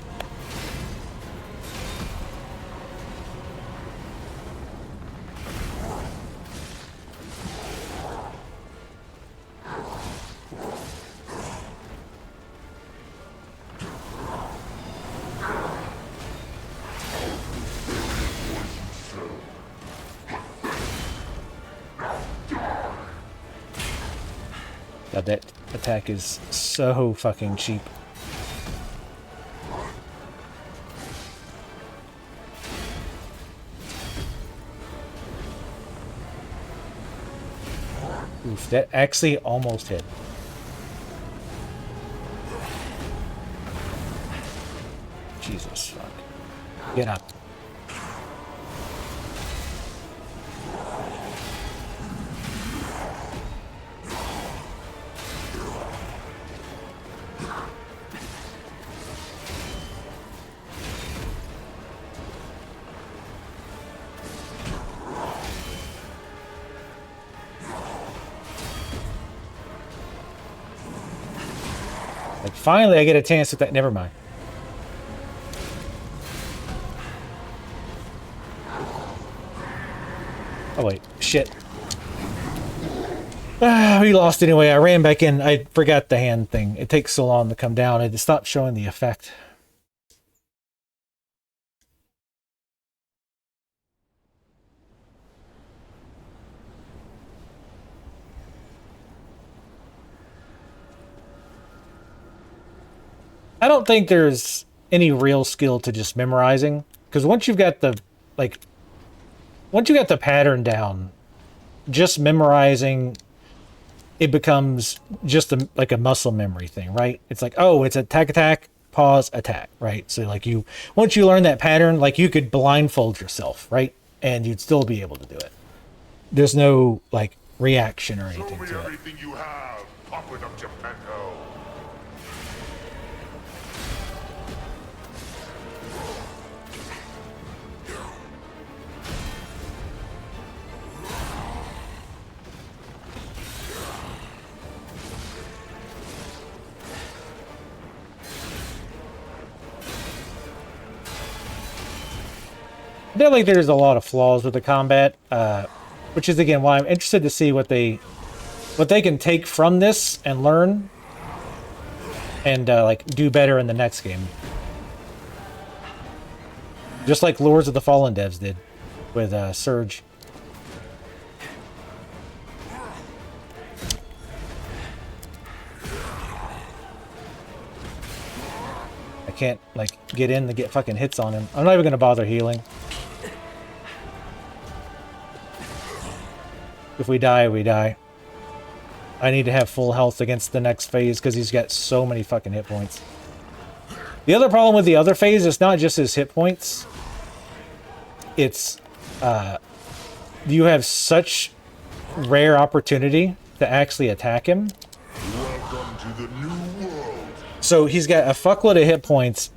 God, that attack is so fucking cheap. Oof, that actually almost hit. Jesus fuck. Get up. Like, finally I get a chance at that. Never mind. Oh wait, shit. Ah, we lost anyway. I ran back in. I forgot the hand thing. It takes so long to come down. It stopped showing the effect. I don't think there's any real skill to just memorizing, because once you've got the pattern down, just memorizing it becomes just like a muscle memory thing, right? It's like, oh, it's attack, pause, attack, right? So like once you learn that pattern, like you could blindfold yourself, right? And you'd still be able to do it. There's no like reaction or anything Show me to it. everything you have. Pop it up, Geppetto. I feel like there's a lot of flaws with the combat, which is again why I'm interested to see what they can take from this and learn, and like do better in the next game. Just like Lords of the Fallen devs did. with Surge. I can't, like, get in to get fucking hits on him. I'm not even gonna bother healing. If we die, we die. I need to have full health against the next phase because he's got so many fucking hit points. The other problem with the other phase is not just his hit points. It's, you have such rare opportunity to actually attack him. Welcome to the new world. So he's got a fuckload of hit points,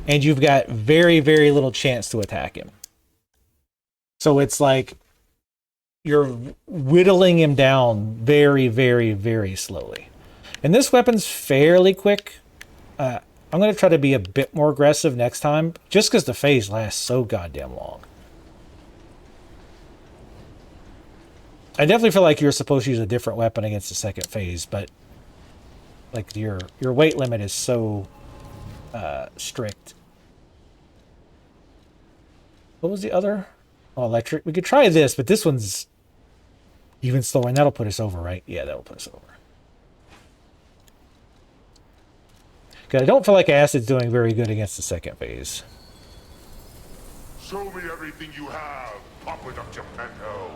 and you've got very, very little chance to attack him. So it's like you're whittling him down very, very, very slowly. And this weapon's fairly quick. I'm going to try to be a bit more aggressive next time, just because the phase lasts so goddamn long. I definitely feel like you're supposed to use a different weapon against the second phase, but like your weight limit is so strict. What was the other? Oh, electric. We could try this, but this one's even slower, and that'll put us over, right? Yeah, that'll put us over. Because I don't feel like Acid's doing very good against the second phase. Show me everything you have, Upper Dr. Geppetto.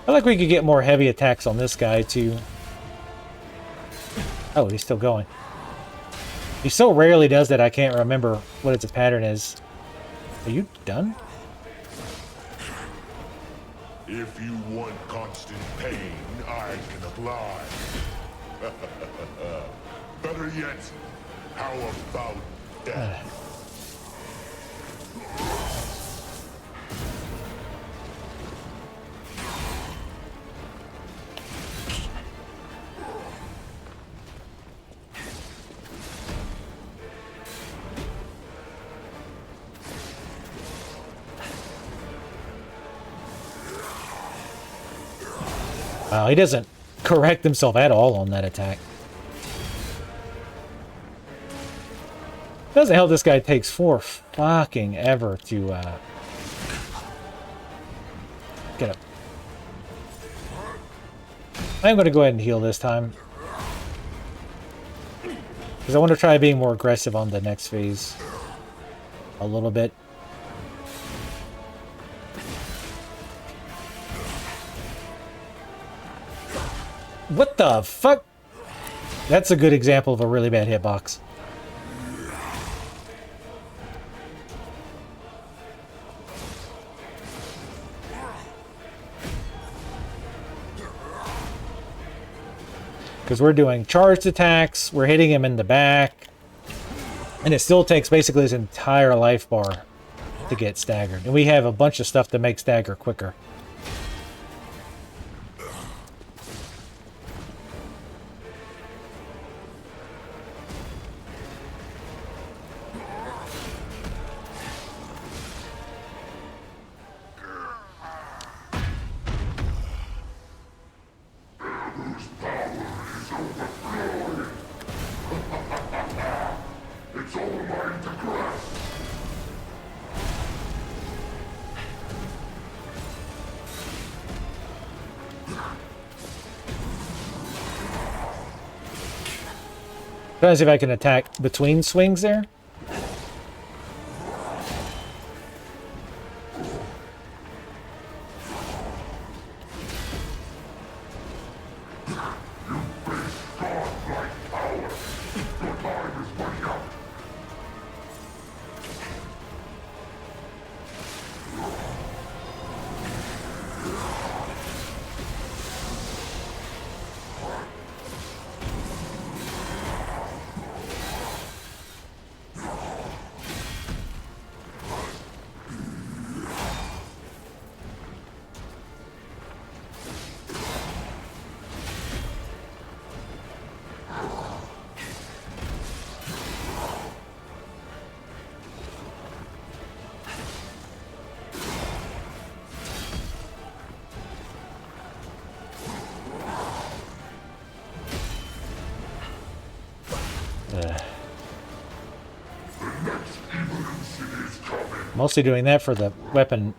I feel like we could get more heavy attacks on this guy, too. Oh, he's still going. He so rarely does that I can't remember what its pattern is. Are you done? If you want constant pain, I can apply. Better yet, how about death? Wow, he doesn't correct himself at all on that attack. Doesn't help this guy takes for fucking ever to get up. I'm going to go ahead and heal this time. Because I want to try being more aggressive on the next phase. A little bit. What the fuck? That's a good example of a really bad hitbox. Because we're doing charged attacks, we're hitting him in the back, and it still takes basically his entire life bar to get staggered. And we have a bunch of stuff to make stagger quicker. It's all mine to grasp. Trying to see if I can attack between swings there. Mostly doing that for the weapon.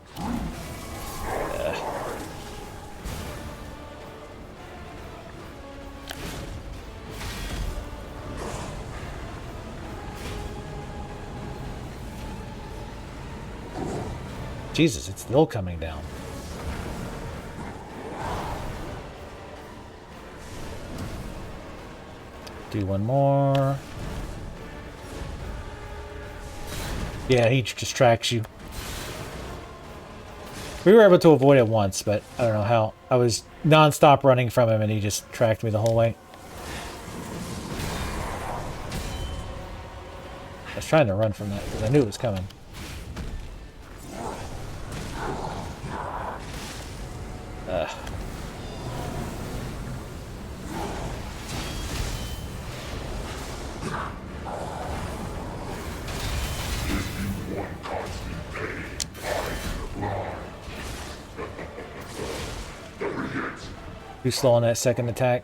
Jesus, it's still coming down. Do one more. Yeah, he just tracks you. We were able to avoid it once, but I don't know how. I was non-stop running from him and he just tracked me the whole way. I was trying to run from that because I knew it was coming. Too slow on that second attack.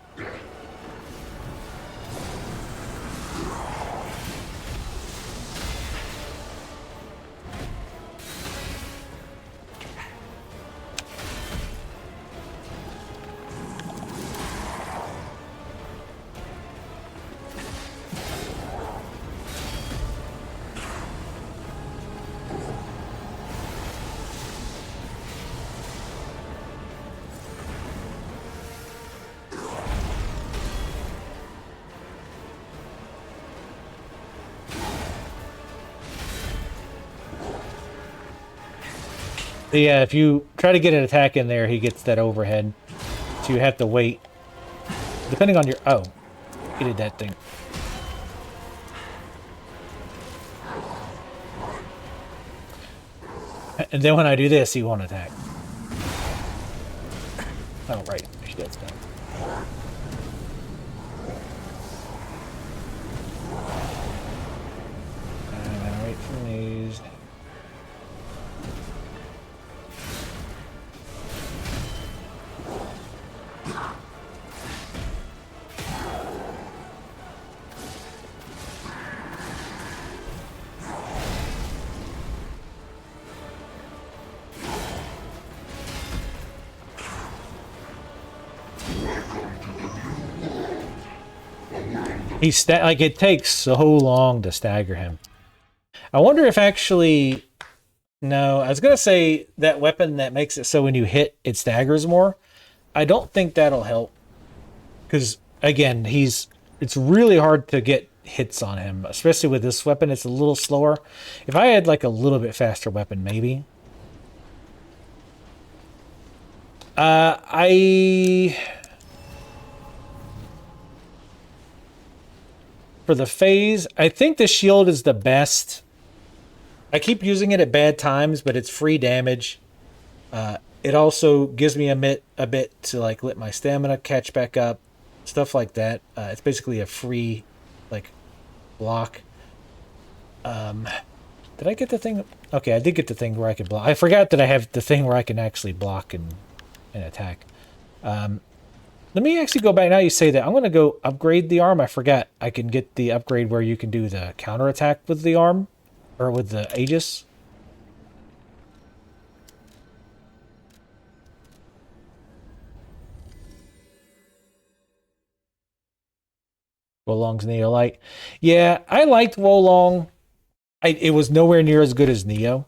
Yeah, if you try to get an attack in there, he gets that overhead. So you have to wait. Depending on your... Oh, he did that thing. And then when I do this, he won't attack. Oh, right. She does that. I'm gonna wait for these. He's like, it takes so long to stagger him. I wonder if actually... No, I was going to say that weapon that makes it so when you hit, it staggers more. I don't think that'll help. Because, again, it's really hard to get hits on him. Especially with this weapon, it's a little slower. If I had, like, a little bit faster weapon, maybe. For the phase, I think the shield is the best. I keep using it at bad times, but it's free damage. It also gives me a bit to like let my stamina catch back up, stuff like that. It's basically a free like block. Did I get the thing? Okay, I did get the thing where I can block. I forgot that I have the thing where I can actually block and attack. Let me actually go back. Now you say that. I'm going to go upgrade the arm. I forgot. I can get the upgrade where you can do the counterattack with the arm. Or with the Aegis. Wolong's Neo Light. Yeah, I liked Wolong. It was nowhere near as good as Neo.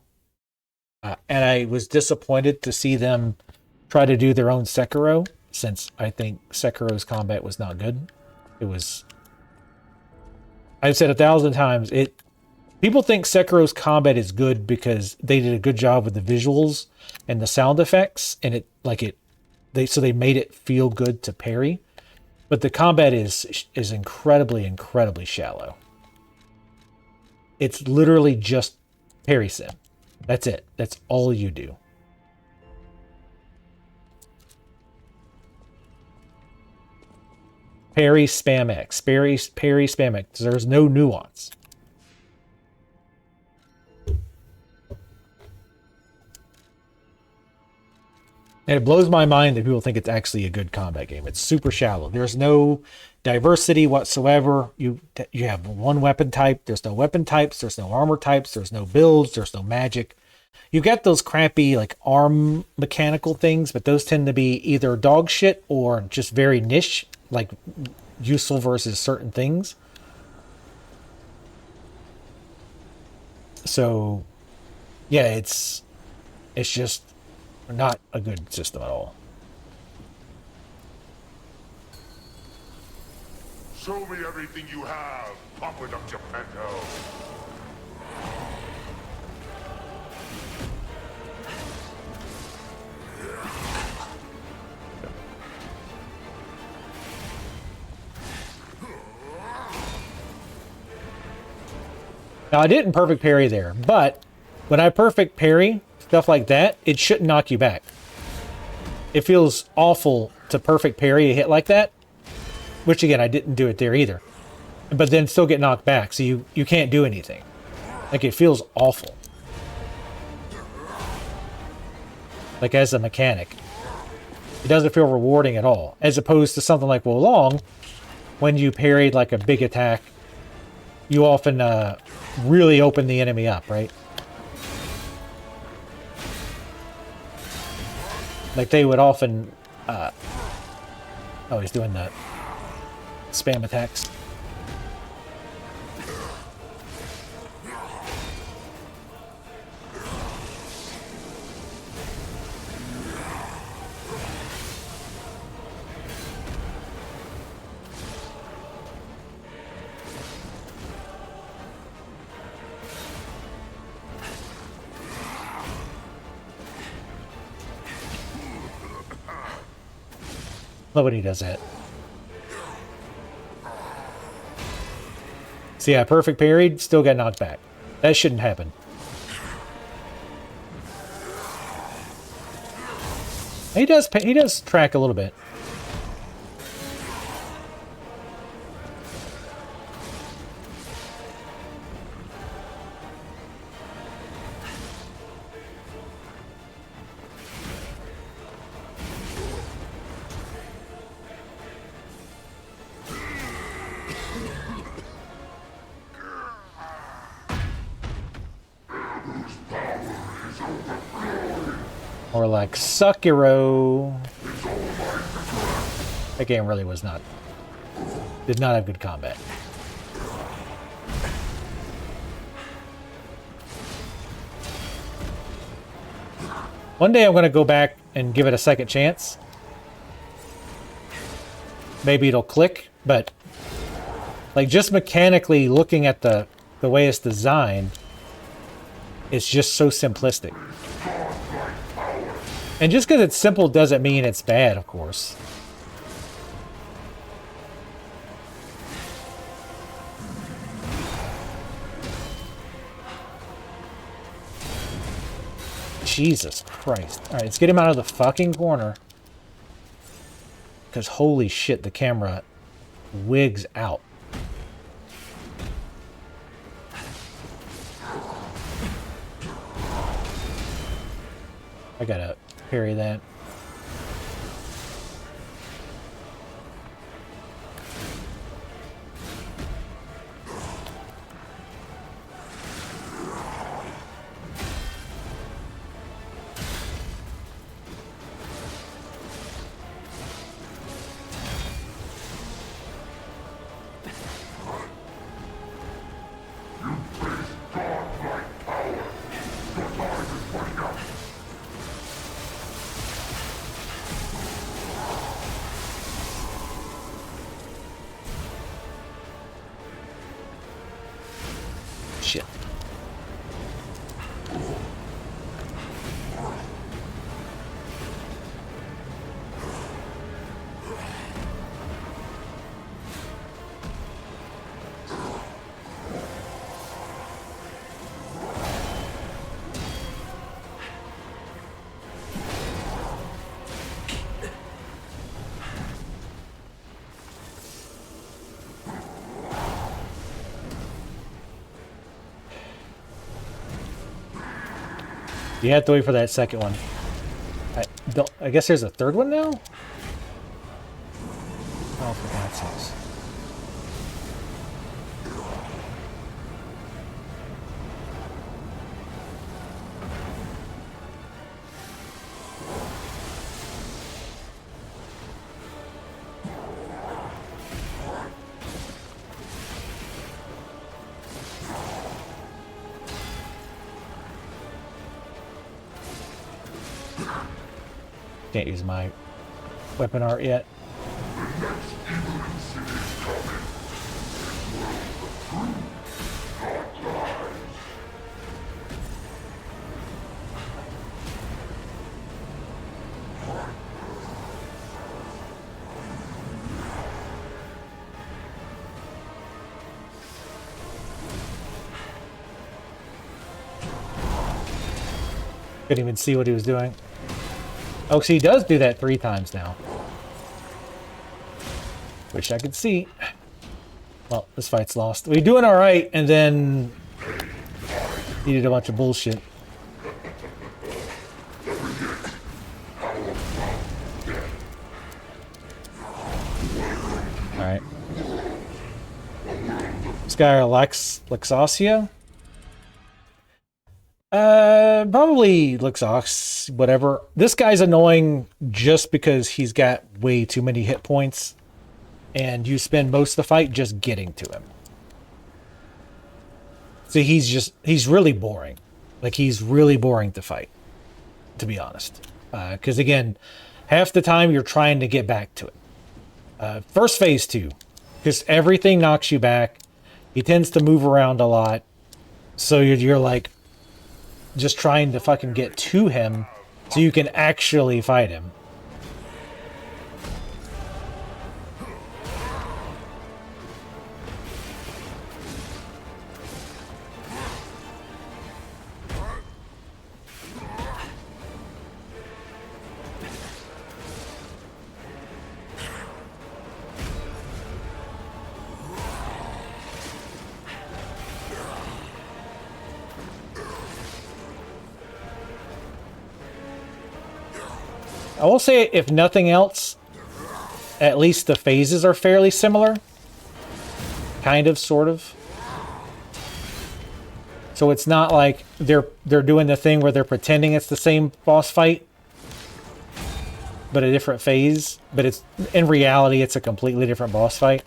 And I was disappointed to see them try to do their own Sekiro. Since I think Sekiro's combat was not good. It was... I've said 1,000 times, people think Sekiro's combat is good because they did a good job with the visuals and the sound effects, and so they made it feel good to parry. But the combat is incredibly shallow. It's literally just parry sim. That's it. That's all you do. Parry, spam X. Parry, spam X. There's no nuance. And it blows my mind that people think it's actually a good combat game. It's super shallow. There's no diversity whatsoever. You have one weapon type. There's no weapon types. There's no armor types. There's no builds. There's no magic. You get those crappy like arm mechanical things, but those tend to be either dog shit or just very niche, like useful versus certain things. So, yeah, it's just not a good system at all. Show me everything you have, Papa of Geppetto. Now, I didn't perfect parry there, but when I perfect parry, stuff like that, it shouldn't knock you back. It feels awful to perfect parry a hit like that, which again, I didn't do it there either. But then still get knocked back, so you can't do anything. Like, it feels awful. Like, as a mechanic. It doesn't feel rewarding at all. As opposed to something like Wolong, when you parried like a big attack, you often really open the enemy up, right? Like they would often... oh, he's doing the spam attacks. Love when he does that. See, I perfect parried, still got knocked back. That shouldn't happen. He does track a little bit. Or like Sekiro. That game really was not... did not have good combat. One day I'm going to go back and give it a second chance. Maybe it'll click, but... like, just mechanically looking at the way it's designed, it's just so simplistic. And just because it's simple doesn't mean it's bad, of course. Jesus Christ. Alright, let's get him out of the fucking corner. Because holy shit, the camera wigs out. I gotta parry that. Shit. You have to wait for that second one. don't. I guess there's a third one now. Oh, for God's sakes! Can't use my weapon art yet. Couldn't even see what he was doing. Oh, so he does do that 3 times now. Wish I could see. Well, this fight's lost. We're doing alright, and then he did a bunch of bullshit. Alright. This guy, Lexasia? Probably Luxox, whatever. This guy's annoying just because he's got way too many hit points, and you spend most of the fight just getting to him. See, he's really boring. Like, he's really boring to fight, to be honest. Because, again, half the time you're trying to get back to it. First phase 2, because everything knocks you back. He tends to move around a lot, so you're like, just trying to fucking get to him so you can actually fight him. I will say, if nothing else, at least the phases are fairly similar. Kind of, sort of. So it's not like they're doing the thing where they're pretending it's the same boss fight, but a different phase. But it's, in reality, it's a completely different boss fight.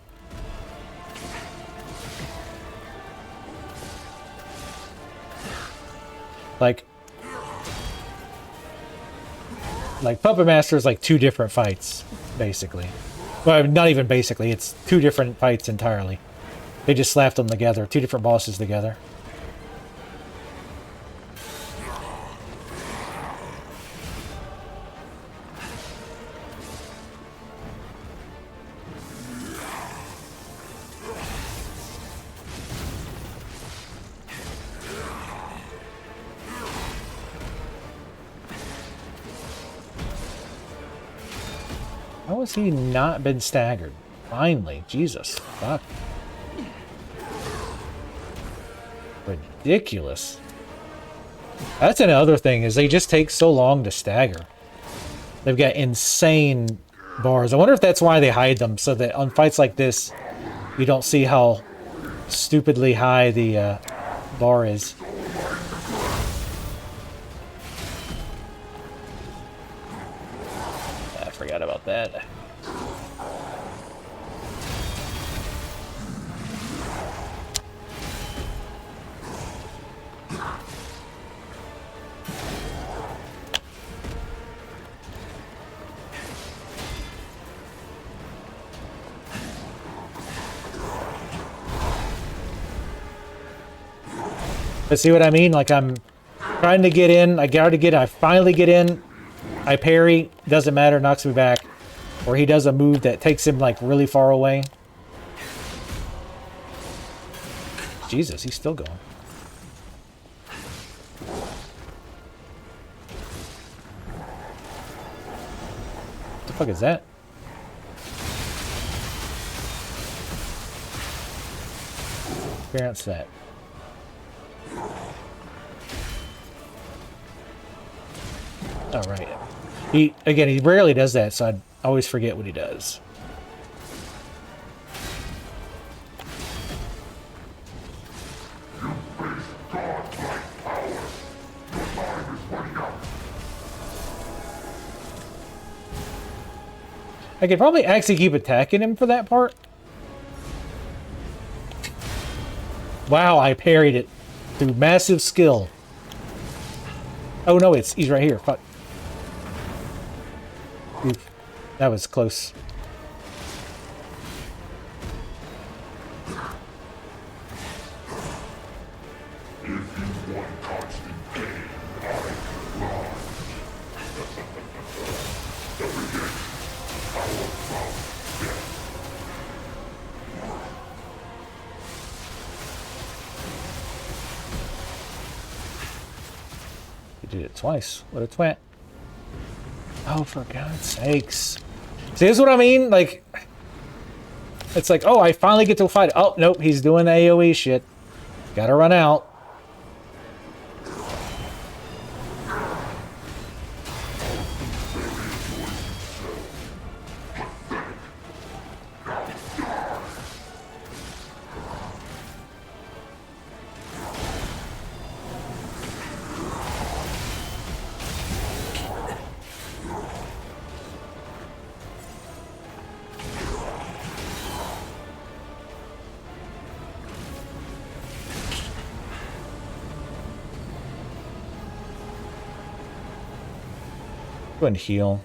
Like Puppet Master is like 2 different fights, basically. Well, not even basically, it's 2 different fights entirely. They just slapped them together, 2 different bosses together. How has he not been staggered? Finally, Jesus, fuck. Ridiculous. That's another thing, is they just take so long to stagger. They've got insane bars. I wonder if that's why they hide them, so that on fights like this, you don't see how stupidly high the bar is. I forgot about that. But see what I mean? Like, I'm trying to get in, I finally get in, I parry, doesn't matter, knocks me back. Or he does a move that takes him, like, really far away. Jesus, he's still going. What the fuck is that? Experience that. All right. He rarely does that, so I always forget what he does. I could probably actually keep attacking him for that part. Wow, I parried it through massive skill. Oh no, he's right here. Fuck. Oof. That was close. Did it twice. What a twat. Oh, for God's sakes. See, this is what I mean? Like, it's like, oh, I finally get to fight. Oh, nope, he's doing AoE shit. Gotta run out. Go ahead and heal.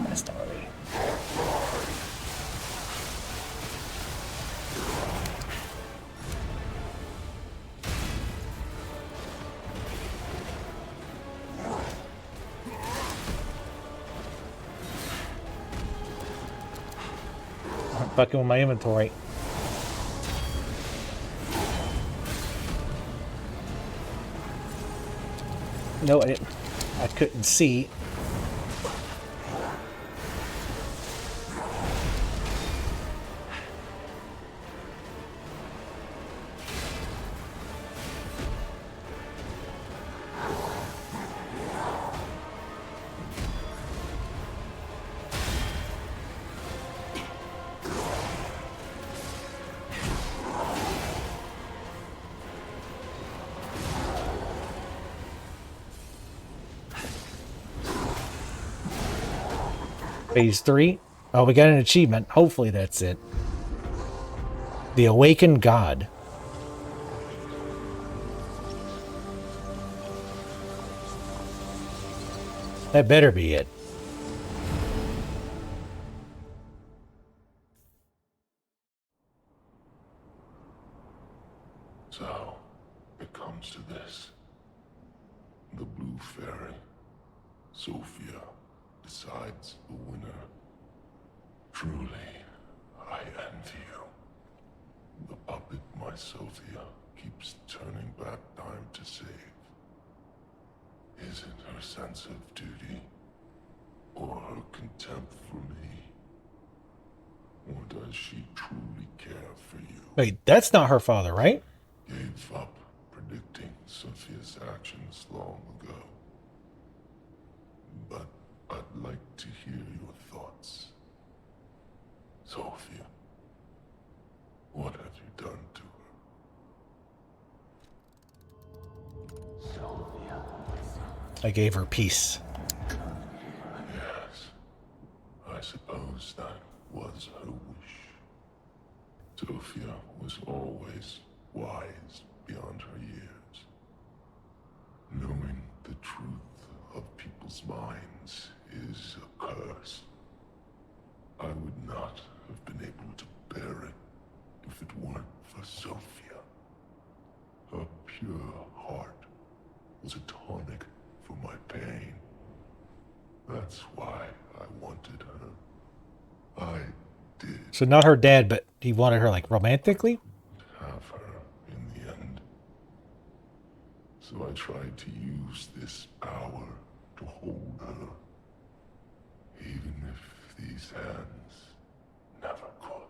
That's not really. I'm fucking with my inventory. No, I didn't. I couldn't see. Phase 3. Oh, we got an achievement. Hopefully that's it. The Awakened God. That better be it. So, it comes to this. The Blue Fairy, Sophia, decides the winner. Truly, I envy you. The puppet my Sophia keeps turning back time to save. Is it her sense of duty, or her contempt for me? Or does she truly care for you? Wait, that's not her father, right? Gave up predicting Sophia's actions long ago. But I'd like to hear your thoughts. Sophia, what have you done to her? Sophia. I gave her peace. Yes, I suppose that was her wish. Sophia was always wise beyond her years. Knowing the truth of people's minds is a curse. I would not have been able to bear it if it weren't for Sophia. Her pure heart was a tonic for my pain. That's why I wanted her. I did So not her dad, but he wanted her like romantically? have her in the end. So I tried to use this power to hold her. Even if these hands never could.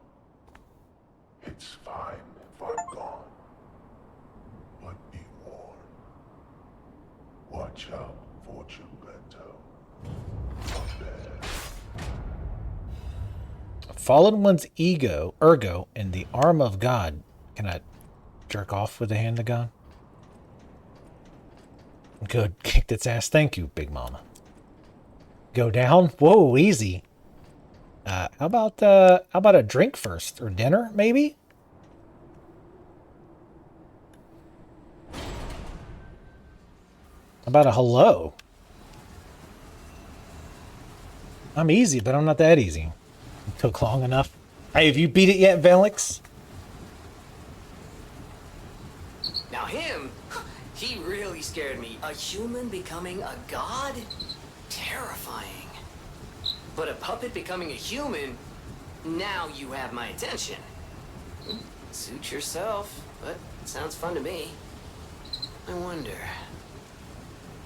It's fine if I'm gone. But be warned. Watch out for Gepetto. A fallen one's ego, ergo, and the arm of God. Can I jerk off with the hand of God? Good. Kicked its ass. Thank you, Big Mama. Go down. Whoa, easy. How about a drink first? Or dinner, maybe? How about a hello? I'm easy, but I'm not that easy. It took long enough. Hey, have you beat it yet, Velix? Now him, he really scared me. A human becoming a god? Terrifying. But a puppet becoming a human? Now you have my attention. Suit yourself, but it sounds fun to me. I wonder,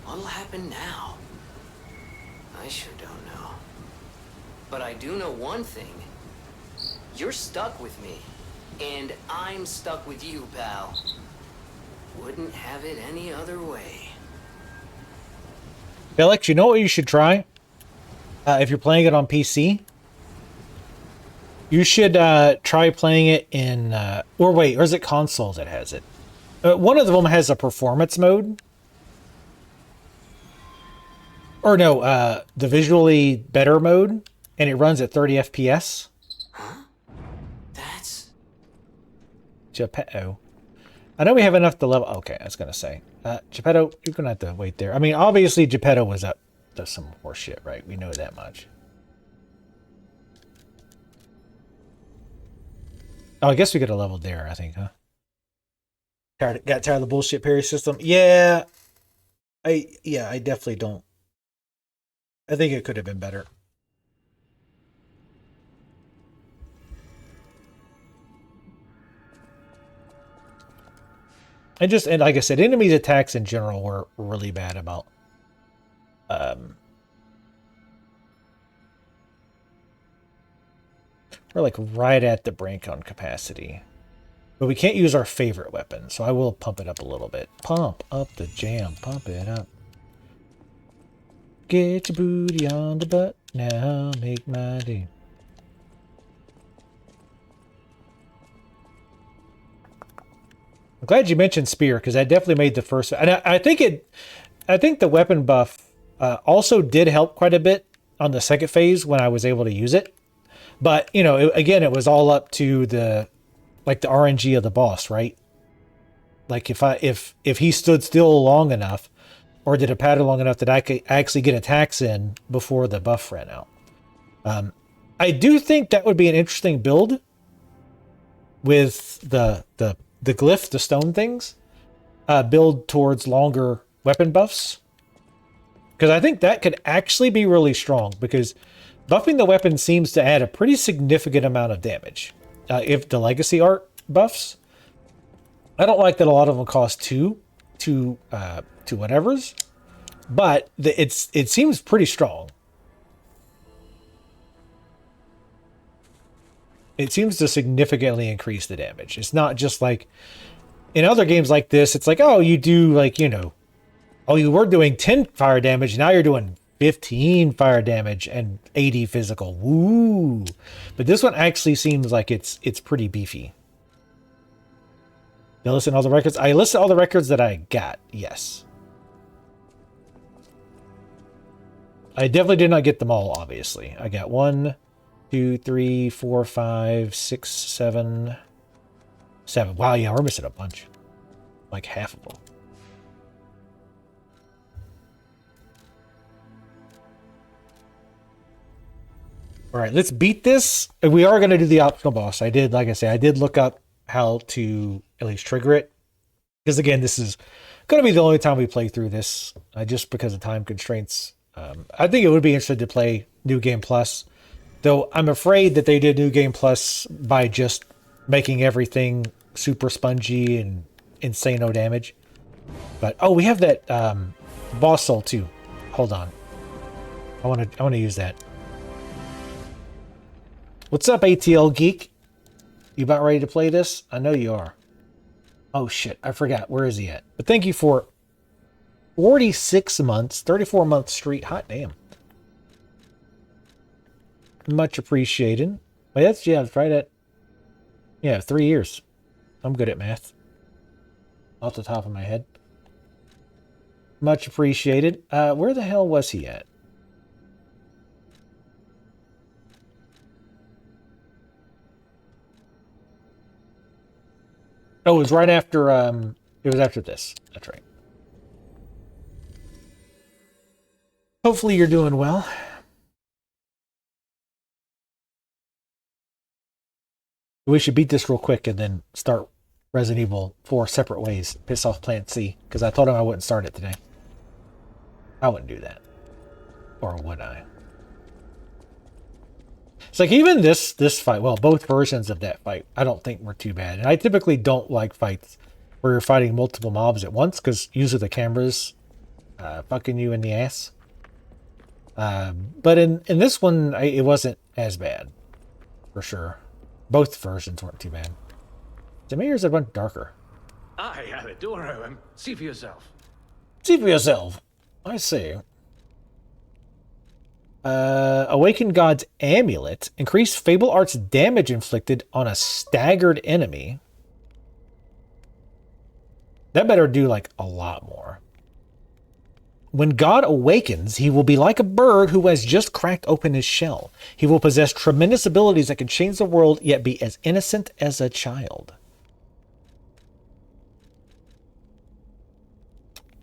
what'll happen now? I sure don't know. But I do know one thing. You're stuck with me, and I'm stuck with you, pal. Wouldn't have it any other way. Velix, you know what you should try? If you're playing it on PC, you should try playing it in... or is it console that has it? One of them has a performance mode. Or no, the visually better mode, and it runs at 30 FPS. Huh? That's... Gepetto. I know we have enough to level... Okay, I was going to say. Gepetto, you're going to have to wait there. I mean, obviously Gepetto was up to some horse shit, right? We know that much. Oh, I guess we could have leveled there, I think, huh? Got tired of the bullshit parry system? Yeah. I definitely don't. I think it could have been better. And like I said, enemies' attacks in general were really bad about we're like right at the brink on capacity. But we can't use our favorite weapon, so I will pump it up a little bit. Pump up the jam, pump it up. Get your booty on the butt now, make my day. I'm glad you mentioned spear, because I definitely made the first. And I think the weapon buff also did help quite a bit on the second phase when I was able to use it. But you know, again, it was all up to the RNG of the boss, right? Like if he stood still long enough, or did a pattern long enough that I could actually get attacks in before the buff ran out. I do think that would be an interesting build with the glyph, the stone things, build towards longer weapon buffs. Because I think that could actually be really strong, because buffing the weapon seems to add a pretty significant amount of damage. If the legacy art buffs, I don't like that a lot of them cost two whatevers, but it seems pretty strong. It seems to significantly increase the damage. It's not just like in other games like this, it's like, oh, you do like, you know, oh, you were doing 10 fire damage, now you're doing 15 fire damage and 80 physical. Woo! But this one actually seems like it's pretty beefy. You listen to all the records? I listen to all the records that I got, yes. I definitely did not get them all, obviously. I got 1, 2, 3, 4, 5, 6, 7. Wow, yeah, we're missing a bunch. Like half of them. All right, let's beat this. We are going to do the optional boss. I did, like I said, I did look up how to at least trigger it. Because again, this is going to be the only time we play through this, just because of time constraints. I think it would be interesting to play New Game Plus, though I'm afraid that they did New Game Plus by just making everything super spongy and insane no damage. But oh, we have that boss soul too. Hold on, I want to use that. What's up, ATL Geek? You about ready to play this? I know you are. Oh shit, I forgot. Where is he at? But thank you for 46 months, 34 month streak. Hot damn. Much appreciated. Wait, that's, yeah, that's right at, yeah, 3 years. I'm good at math. Off the top of my head. Much appreciated. Where the hell was he at? Oh, it was right after, it was after this. That's right. Hopefully you're doing well. We should beat this real quick and then start Resident Evil 4 separate ways. Piss off Plant C, because I told him I wouldn't start it today. I wouldn't do that. Or would I? It's like even this fight, well, both versions of that fight, I don't think were too bad. And I typically don't like fights where you're fighting multiple mobs at once, because usually the camera's fucking you in the ass. But in this one, it wasn't as bad, for sure. Both versions weren't too bad. The mayor's a bunch darker. I have a door open. See for yourself. See for yourself. I see. Awaken God's Amulet. Increase Fable Art's damage inflicted on a staggered enemy. That better do, like, a lot more. When God awakens, he will be like a bird who has just cracked open his shell. He will possess tremendous abilities that can change the world, yet be as innocent as a child.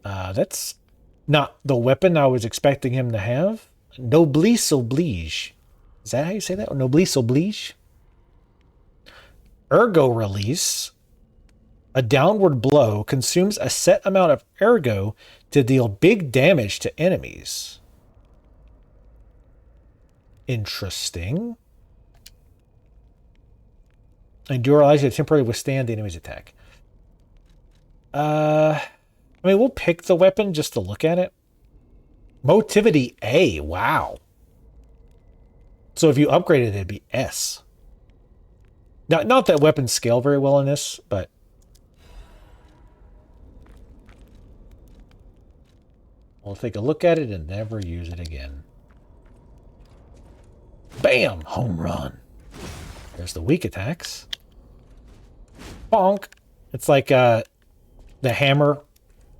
That's not the weapon I was expecting him to have. Noblesse oblige. Is that how you say that? Or noblesse oblige? Ergo release. A downward blow consumes a set amount of ergo to deal big damage to enemies. Interesting. Endure allows you to temporarily withstand the enemy's attack. I mean, we'll pick the weapon just to look at it. Motivity A. Wow. So if you upgrade it, it'd be S. Not that weapons scale very well in this, but we'll take a look at it and never use it again. Bam! Home run. There's the weak attacks. Bonk. It's like the hammer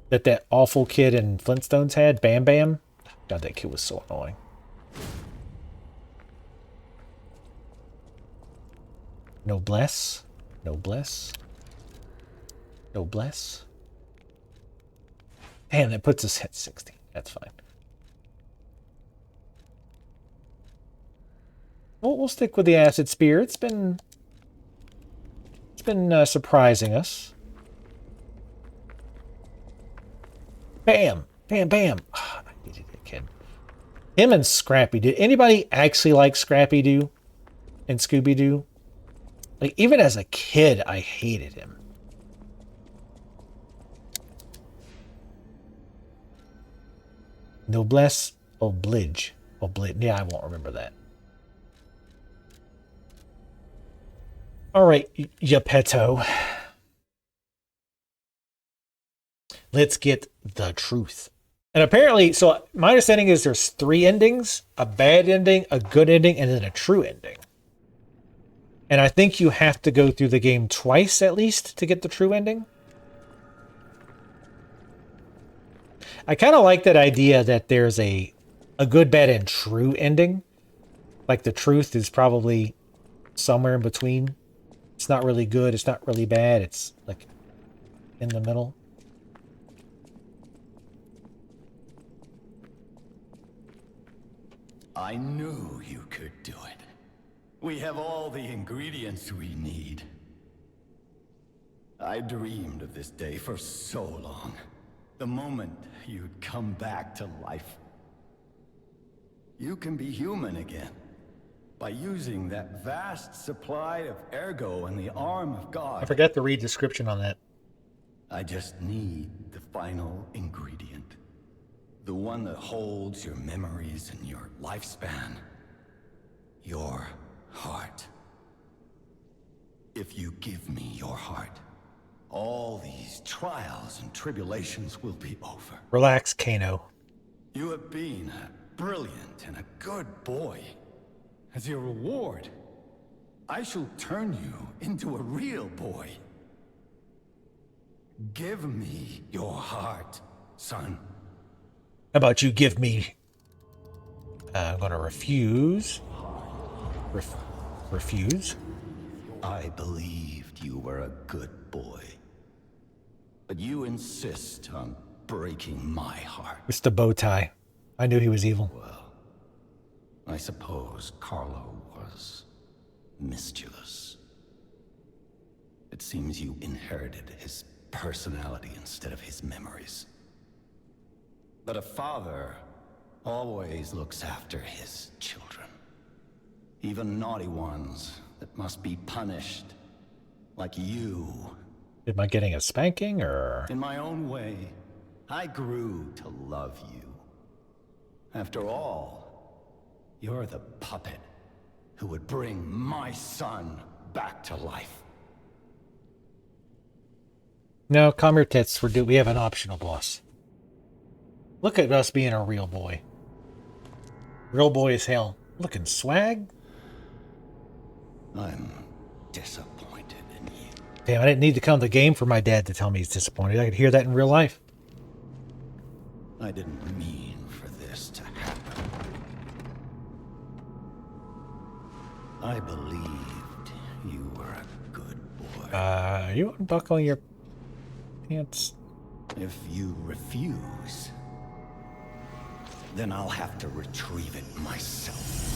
that awful kid in Flintstones had. Bam Bam. God, that kid was so annoying. Noblesse. Noblesse. Noblesse. Damn, that puts us at 60. That's fine. We'll stick with the acid spear. It's been surprising us. Bam, bam, bam. I hated that kid. Him and Scrappy. Did anybody actually like Scrappy Doo and Scooby Doo? Like, even as a kid, I hated him. Noblesse oblige. Yeah, I won't remember that. All right, Geppetto. Let's get the truth. And apparently, so my understanding is there's 3 endings: a bad ending, a good ending, and then a true ending. And I think you have to go through the game twice at least to get the true ending. I kind of like that idea that there's a good, bad, and true ending. Like the truth is probably somewhere in between. It's not really good, it's not really bad, it's like in the middle. I knew you could do it. We have all the ingredients we need. I dreamed of this day for so long. The moment you'd come back to life. You can be human again. By using that vast supply of ergo in the arm of God. I forgot to read description on that. I just need the final ingredient. The one that holds your memories and your lifespan. Your heart. If you give me your heart, all these trials and tribulations will be over. Relax, Kano. You have been a brilliant and a good boy. As your reward, I shall turn you into a real boy. Give me your heart, son. How about you give me... I'm gonna refuse. Refuse? I believed you were a good boy. But you insist on breaking my heart. It's the bow tie. I knew he was evil. Well, I suppose Carlo was mischievous. It seems you inherited his personality instead of his memories. But a father always looks after his children. Even naughty ones that must be punished. Like you. Am I getting a spanking, or...? In my own way, I grew to love you. After all, you're the puppet who would bring my son back to life. No, calm your tits. We have an optional boss. Look at us being a real boy. Real boy as hell. Looking swag. I'm disappointed in you. Damn, I didn't need to come to the game for my dad to tell me he's disappointed. I could hear that in real life. I didn't mean for this to happen. I believed you were a good boy. Are you unbuckling your pants? If you refuse, then I'll have to retrieve it myself.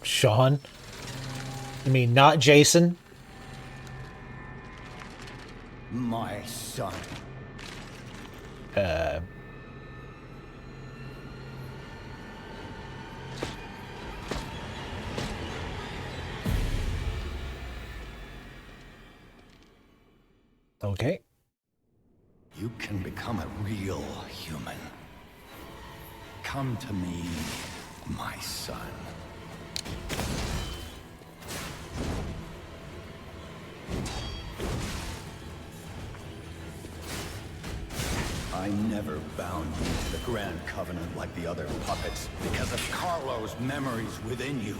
Sean? You mean not Jason? My son. Okay. You can become a real human. Come to me, my son. I never bound you to the Grand Covenant like the other puppets because of Carlo's memories within you.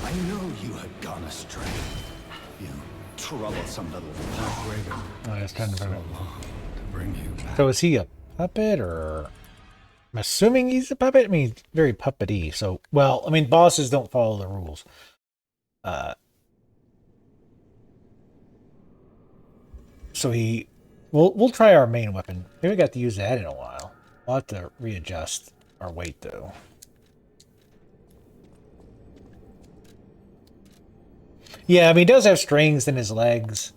I knew you had gone astray. You troublesome little heartbreaker. Oh, it's kind of So long to bring you back. So is he a puppet, or... I'm assuming he's a puppet? I mean, very puppety. So, well, I mean, bosses don't follow the rules. So we'll try our main weapon. We haven't got to use that in a while. We'll have to readjust our weight, though. Yeah, I mean, he does have strings in his legs.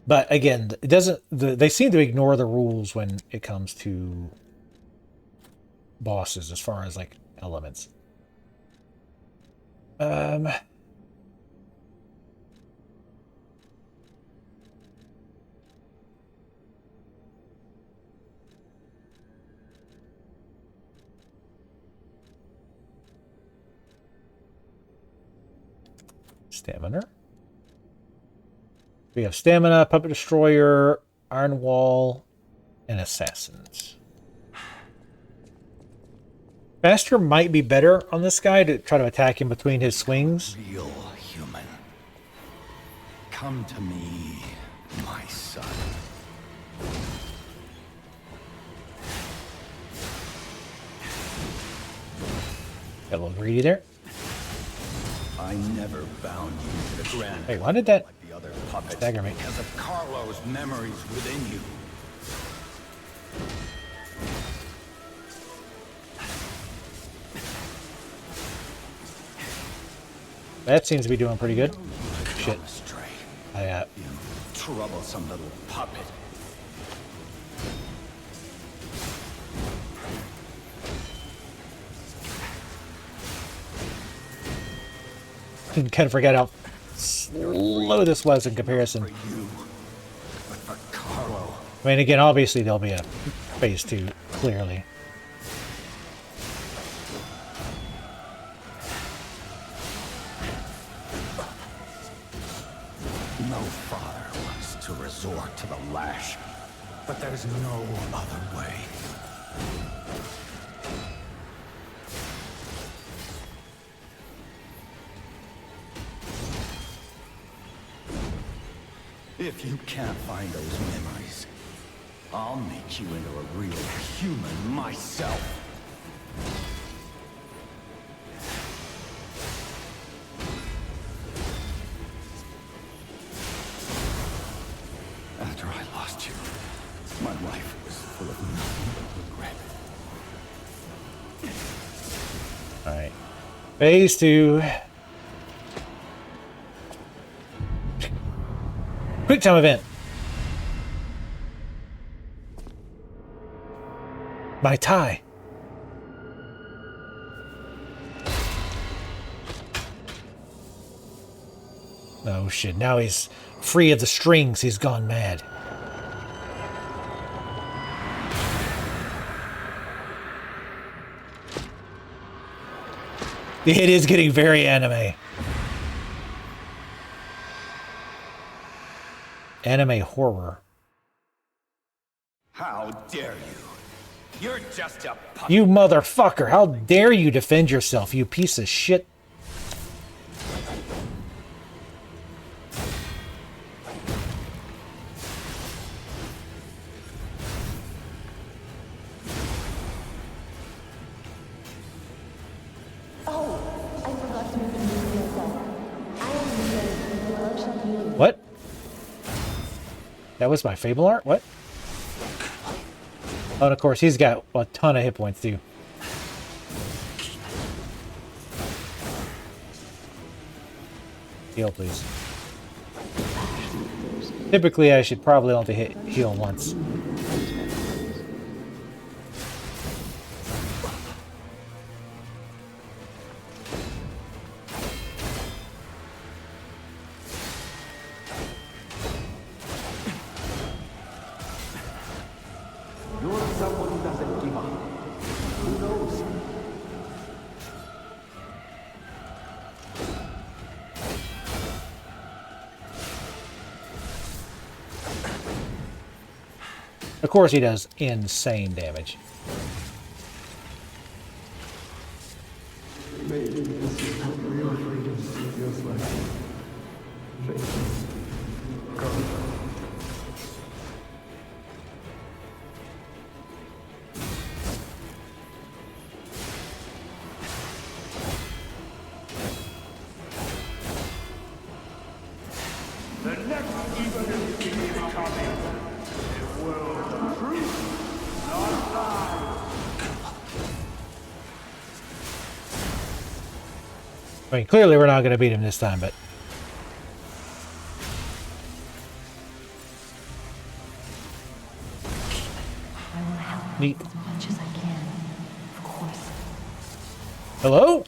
But again, it doesn't. They seem to ignore the rules when it comes to bosses, as far as like elements. Stamina. We have stamina, puppet destroyer, iron wall, and assassins. Faster might be better on this guy to try to attack him between his swings. Real human. Come to me, my son. Got a little greedy there. I never bound you to the granite Hey, why did that like the other puppets stagger me? because of Carlo's memories within you. That seems to be doing pretty good. Shit. Astray. I, You troublesome little puppet. kind of forget how slow this was in comparison. For you, but for Carlo. I mean, again, obviously there'll be a phase 2, clearly. No father wants to resort to the lash, but there's no other way. If you can't find those memories, I'll make you into a real human myself. After I lost you, my life was full of nothing but regret. Alright. Phase 2. Quick time event. My tie. Oh shit, now he's free of the strings, he's gone mad. It is getting very anime. Anime horror. How dare you? You're just a puppet. You motherfucker, how dare you defend yourself, you piece of shit. What? That was my Fable art? What? Oh, and of course, he's got a ton of hit points, too. Heal, please. Typically, I should probably only heal once. You're someone who doesn't give up. Who knows? Of course, he does insane damage. Maybe this is what real freedom feels like. Thank you. God. The next evolution is coming. The world of truth, not lies. I mean, clearly we're not going to beat him this time, but... I will help Neat. as much as I can. Of course. Hello?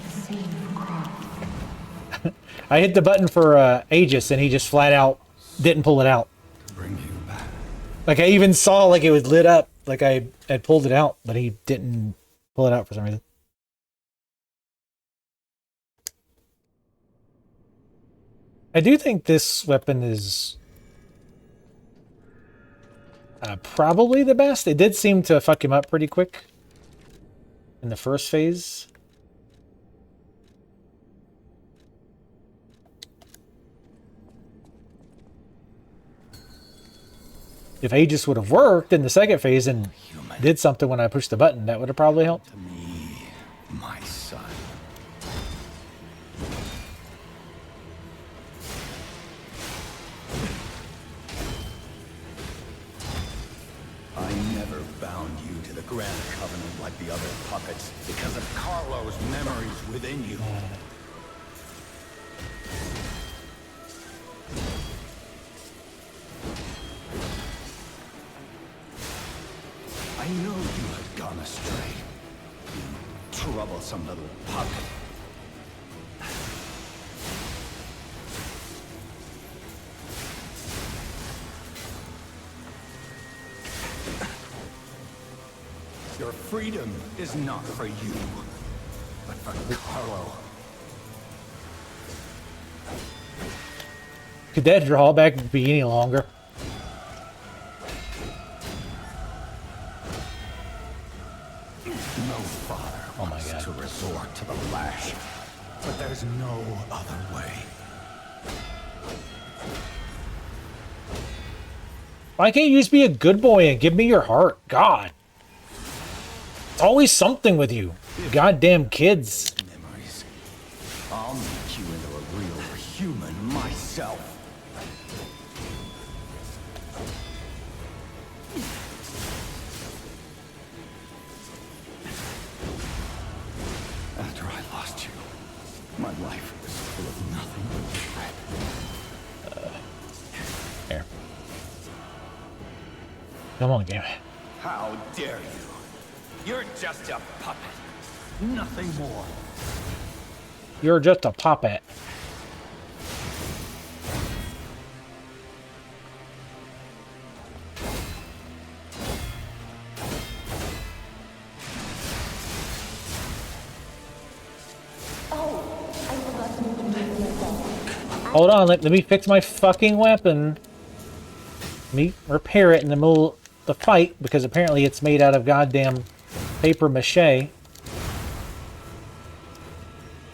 Save Croft. I hit the button for Aegis, and he just flat out didn't pull it out. Bring you back. Like, I even saw, like, it was lit up, like I had pulled it out, but he didn't pull it out for some reason. I do think this weapon is probably the best. It did seem to fuck him up pretty quick in the first phase. If Aegis would have worked in the second phase and did something when I pushed the button, that would have probably helped. To me, my son. I never bound you to the Grand Covenant like the other puppets because of Carlo's memories within you. I know you had gone astray, you troublesome little puppet. Your freedom is not for you, but for Carlo. Could that drawback be any longer? No father wants to resort to the lash, but there's no other way. Why can't you just be a good boy and give me your heart? God. It's always something with you. Goddamn kids. Memories. I'll make you into a real human myself. After I lost you, my life was full of nothing but regret. Here. Come on, game. How dare you? You're just a puppet. Nothing more. You're just a puppet. Hold on, let me fix my fucking weapon. Let me repair it in the middle of the fight, because apparently it's made out of goddamn paper mache.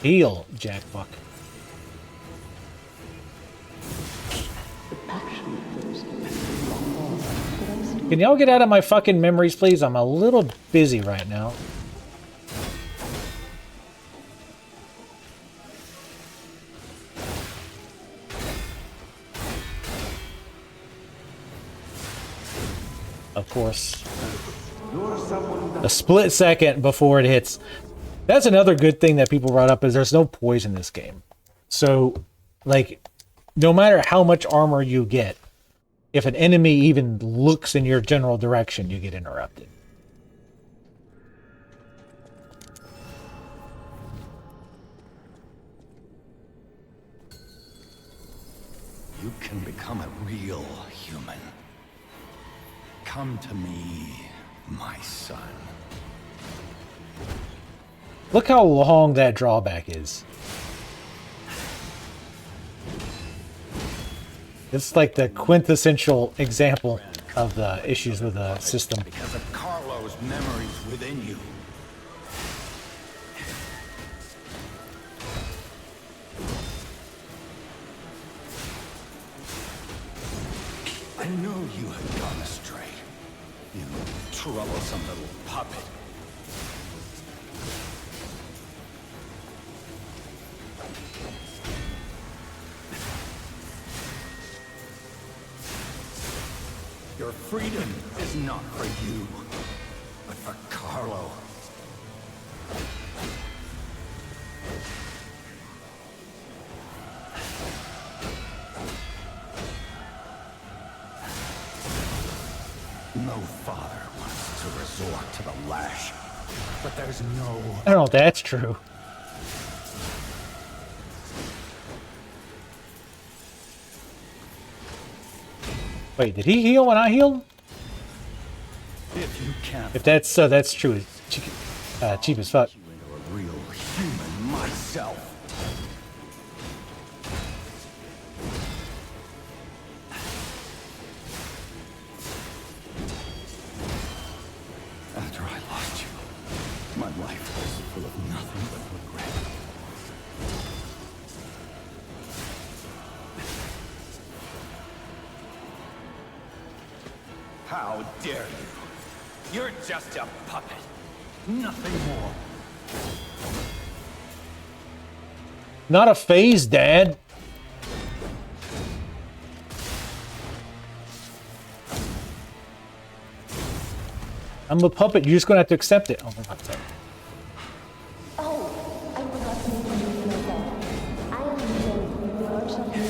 Heal, jackfuck. Can y'all get out of my fucking memories, please? I'm a little busy right now. Of course. A split second before it hits. That's another good thing that people brought up, is there's no poison in this game. So, like, no matter how much armor you get, if an enemy even looks in your general direction, you get interrupted. You can become a real human. Come to me, my son. Look how long that drawback is. It's like the quintessential example of the issues with the system. Because of Carlo's memories within you. I know you had gone astray. You troublesome little puppet. Your freedom is not for you, but for Carlo. No father wants to resort to the lash, but there's no... I don't know if that's true. Wait, did he heal when I healed? If you can't... If that's so, that's true. It's cheap as fuck. You into a real human myself. After I lost you, my life was full of nothing but regret. How dare you? You're just a puppet. Nothing more. Not a phase, Dad. I'm a puppet. You're just gonna have to accept it. Oh, for fuck's sake. Oh, I forgot to introduce myself. I am the Archangel.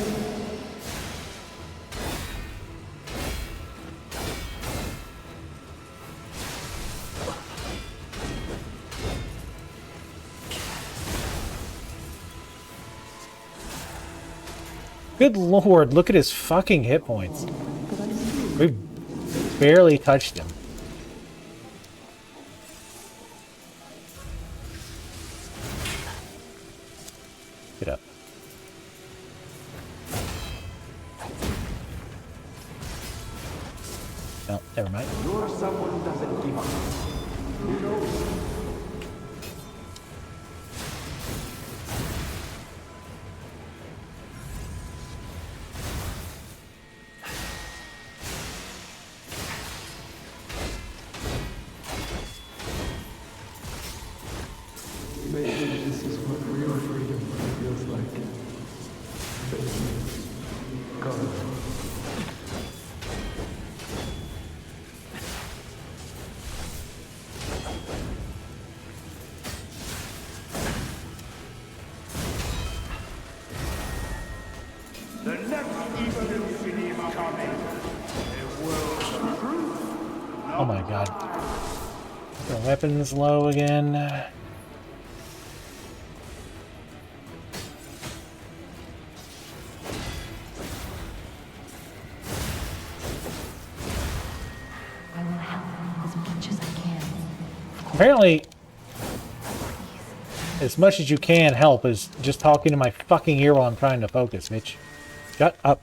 Good lord, look at his fucking hit points. We've barely touched him. Get up. No, never mind. You're someone who doesn't give up. Who knows? Maybe this is what real freedom feels like. Facing God. The next evolution is coming. A world of truth. Oh my god. The weapon's low again. I will help as much as I can. Apparently, as much as you can help is just talking to my fucking ear while I'm trying to focus, Mitch. Shut up.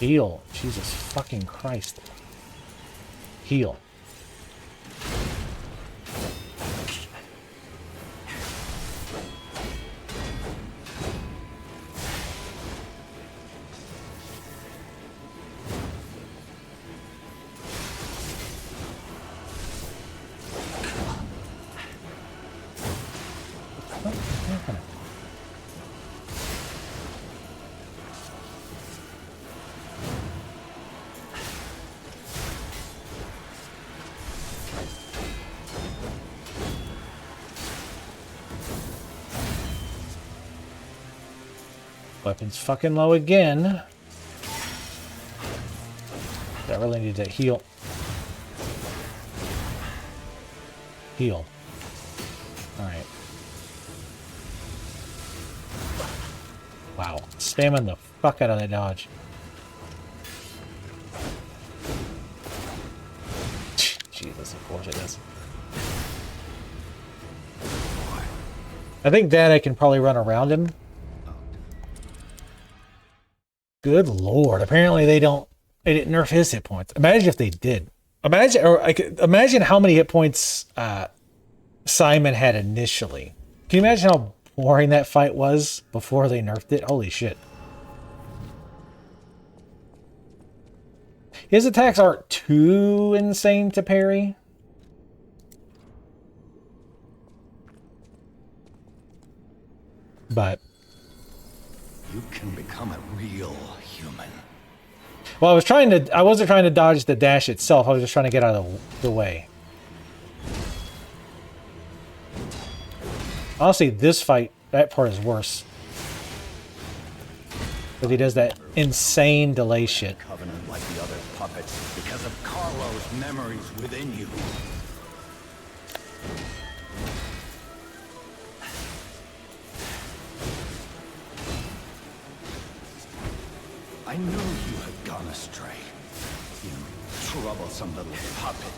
Heal. Jesus fucking Christ. Heal. Weapon's fucking low again. I really need to heal. Heal. Alright. Wow. Spamming the fuck out of that dodge. Jesus, of course it is. I think that I can probably run around him. Good lord. Apparently they didn't nerf his hit points. Imagine if they did. Imagine how many hit points Simon had initially. Can you imagine how boring that fight was before they nerfed it? Holy shit. His attacks aren't too insane to parry. But You can become a real human. well, I wasn't trying to dodge the dash itself. I was just trying to get out of the way. Honestly, this fight, that part is worse. Because he does that insane delay shit. Covenant like the other puppets because of Carlo's memories within you. I knew you had gone astray. You troublesome little puppet.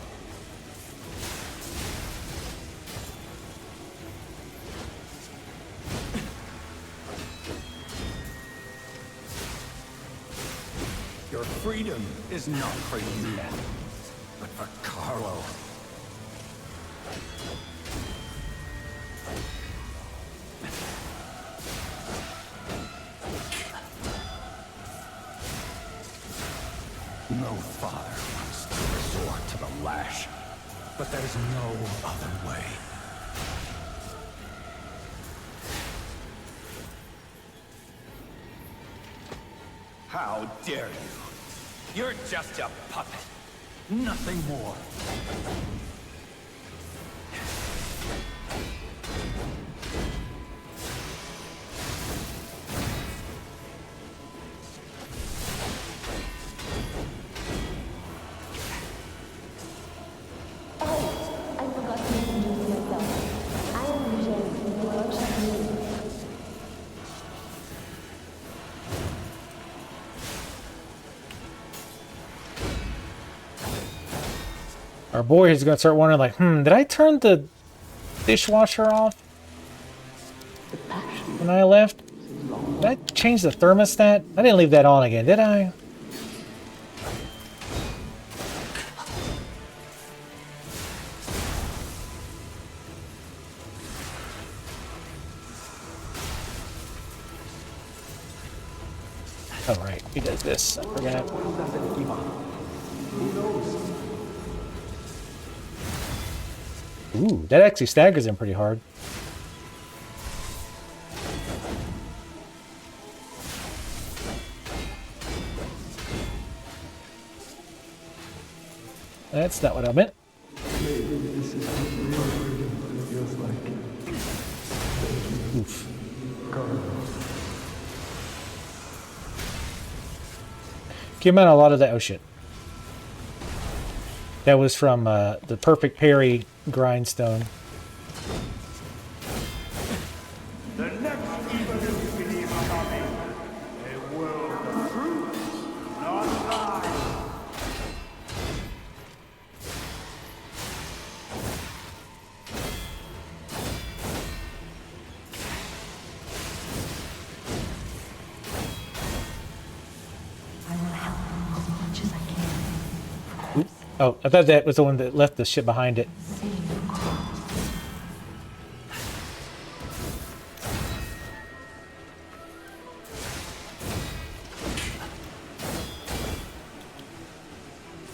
Your freedom is not for you, but for Carlo. There's no other way. How dare you? You're just a puppet. Nothing more. Oh, I forgot to introduce myself. I am Eugene, the workshop lead. Our boy is going to start wondering, like, did I turn the dishwasher off when I left? Did I change the thermostat? I didn't leave that on again, did I? Oh, right. He does this. I forgot. What doesn't give up? Who knows? Ooh, that actually staggers him pretty hard. That's not what I meant. Maybe this is what real freedom feels like. Oof. Came out a lot of that. Oh shit. That was from the Perfect Parry grindstone. The next evolution is coming. A world of truth, not lies. I will help them as much as I can. Oh, I thought that was the one that left the shit behind it.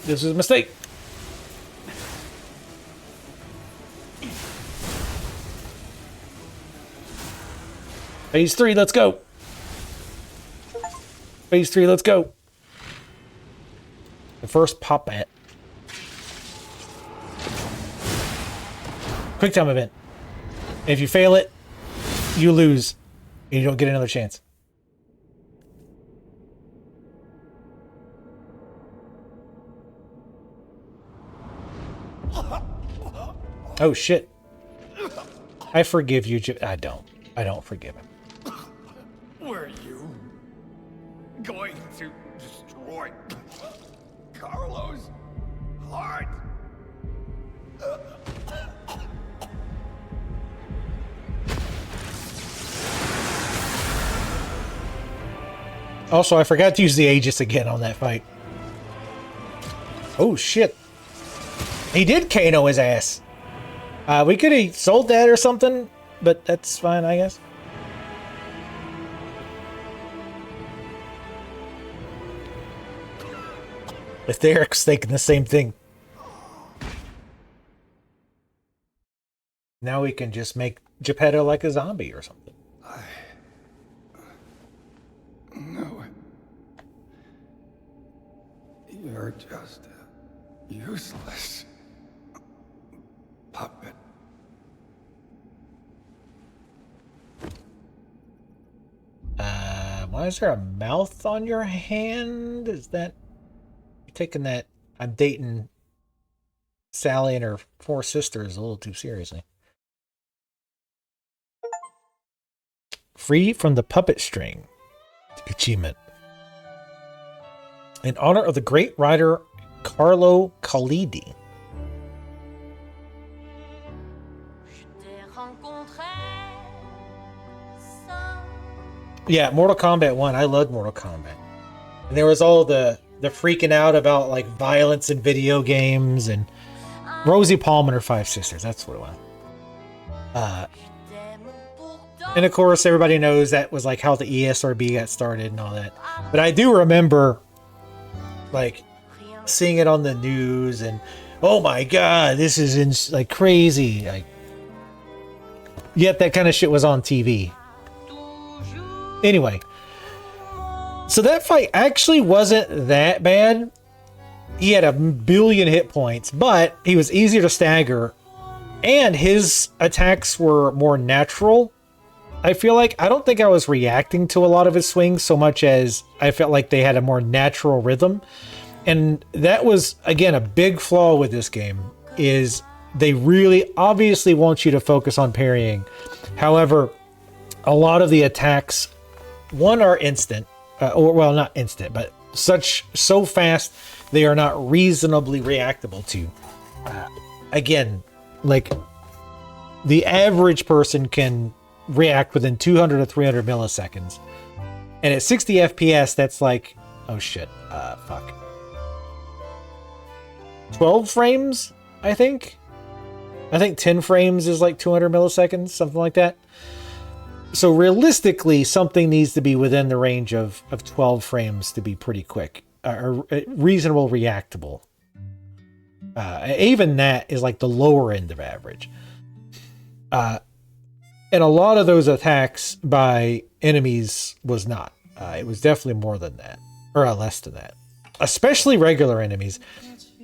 This is a mistake. Phase 3, let's go. Phase 3, let's go. The first puppet. Quick time event. If you fail it, you lose. And you don't get another chance. Oh shit. I forgive you, I don't. I don't forgive him. Were you going to destroy Carlo's heart? Also, I forgot to use the Aegis again on that fight. Oh shit. He did Kano his ass. We could have sold that or something, but that's fine, I guess. If Derek's thinking the same thing. Now we can just make Geppetto like a zombie or something. No. You're just a useless puppet. Why is there a mouth on your hand? Is that... You're taking that... I'm dating Sally and her 4 sisters a little too seriously. Free from the puppet string. Achievement. In honor of the great writer Carlo Collodi. Yeah, Mortal Kombat 1. I loved Mortal Kombat. And there was all the freaking out about like violence in video games and Rosie Palm and her 5 sisters. That's what it was. And of course, everybody knows that was like how the ESRB got started and all that. But I do remember like seeing it on the news and oh my god, this is like crazy. Like, yet that kind of shit was on TV. Anyway, so that fight actually wasn't that bad. He had 1 billion hit points, but he was easier to stagger, and his attacks were more natural. I feel like I don't think I was reacting to a lot of his swings so much as I felt like they had a more natural rhythm. And that was, again, a big flaw with this game, is they really obviously want you to focus on parrying. However, a lot of the attacks, one, are instant, or well, not instant, but so fast they are not reasonably reactable to. Again, like the average person can react within 200 to 300 milliseconds, and at 60 FPS, that's like, oh shit, fuck, 12 frames. I think 10 frames is like 200 milliseconds, something like that. So realistically, something needs to be within the range of 12 frames to be pretty quick, or reasonable reactable. Even that is like the lower end of average. And a lot of those attacks by enemies was not. It was definitely more than that, or less than that. Especially regular enemies.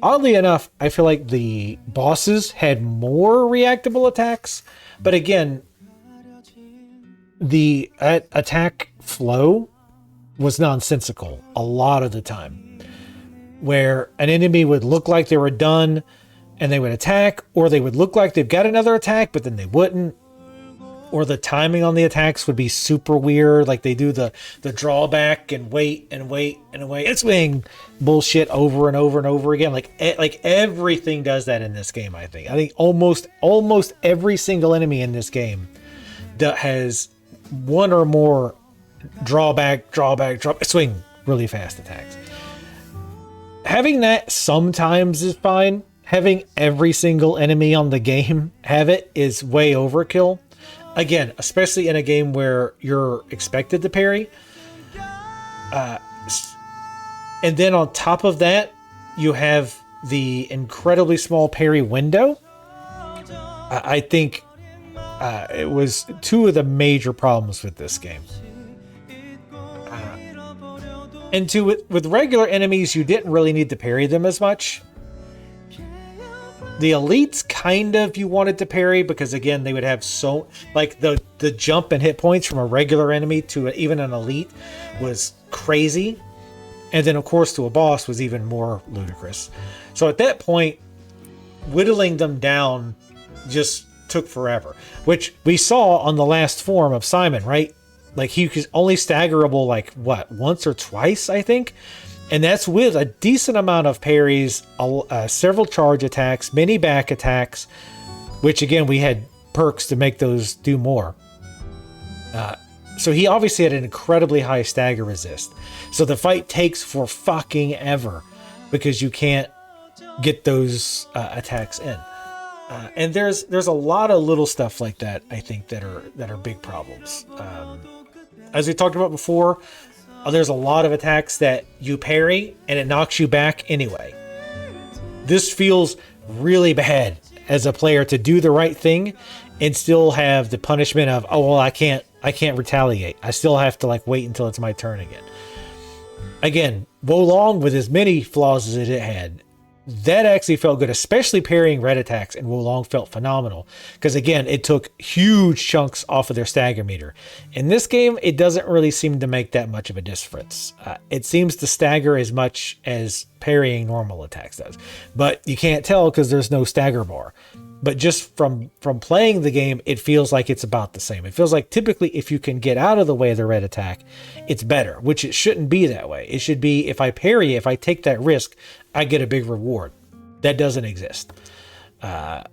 Oddly enough, I feel like the bosses had more reactable attacks, but again, the attack flow was nonsensical a lot of the time, where an enemy would look like they were done and they would attack, or they would look like they've got another attack, but then they wouldn't. Or the timing on the attacks would be super weird. Like they do the drawback and wait and wait and wait and swing bullshit over and over and over again. Like everything does that in this game, I think. I think almost every single enemy in this game that has one or more drawback, swing really fast attacks. Having that sometimes is fine. Having every single enemy on the game have it is way overkill. Again, especially in a game where you're expected to parry. And then on top of that, you have the incredibly small parry window. I think it was two of the major problems with this game. And with regular enemies, you didn't really need to parry them as much. The elites, kind of, you wanted to parry, because again, they would have so, like, the jump and hit points from a regular enemy to even an elite was crazy. And then of course to a boss was even more ludicrous. So at that point, whittling them down just took forever, which we saw on the last form of Simon, right? Like he was only staggerable like what, once or twice, I think. And that's with a decent amount of parries, several charge attacks, many back attacks, which again, we had perks to make those do more. So he obviously had an incredibly high stagger resist. So the fight takes for fucking ever because you can't get those attacks in. And there's a lot of little stuff like that, I think, that are big problems. As we talked about before, there's a lot of attacks that you parry and it knocks you back anyway. This feels really bad as a player to do the right thing and still have the punishment of, oh well, I can't retaliate. I still have to like wait until it's my turn again. Again, Wolong, with as many flaws as it had, that actually felt good, especially parrying red attacks, and Wolong felt phenomenal because again, it took huge chunks off of their stagger meter. In this game, it doesn't really seem to make that much of a difference. It seems to stagger as much as parrying normal attacks does, but you can't tell because there's no stagger bar. But just from playing the game, it feels like it's about the same. It feels like typically if you can get out of the way of the red attack, it's better, which it shouldn't be that way. It should be, if I parry, if I take that risk, I get a big reward. That doesn't exist. And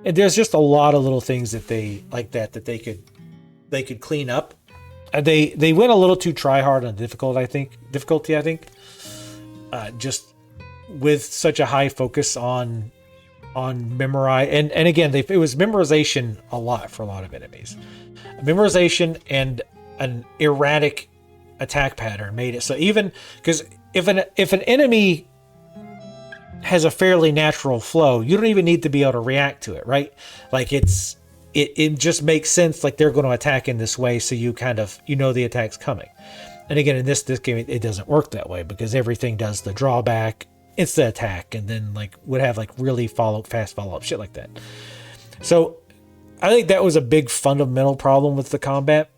there's just a lot of little things that they like that they could clean up. They went a little too try hard on difficulty, I think. Just with such a high focus on memorize, and again, it was memorization a lot for a lot of enemies. Memorization and an erratic attack pattern made it so, even because if an enemy has a fairly natural flow. You don't even need to be able to react to it, right? Like it just makes sense. Like they're going to attack in this way, so you kind of the attack's coming. And again, in this game, it doesn't work that way because everything does the drawback, it's the attack, and then like would have like really fast follow up shit like that. So I think that was a big fundamental problem with the combat.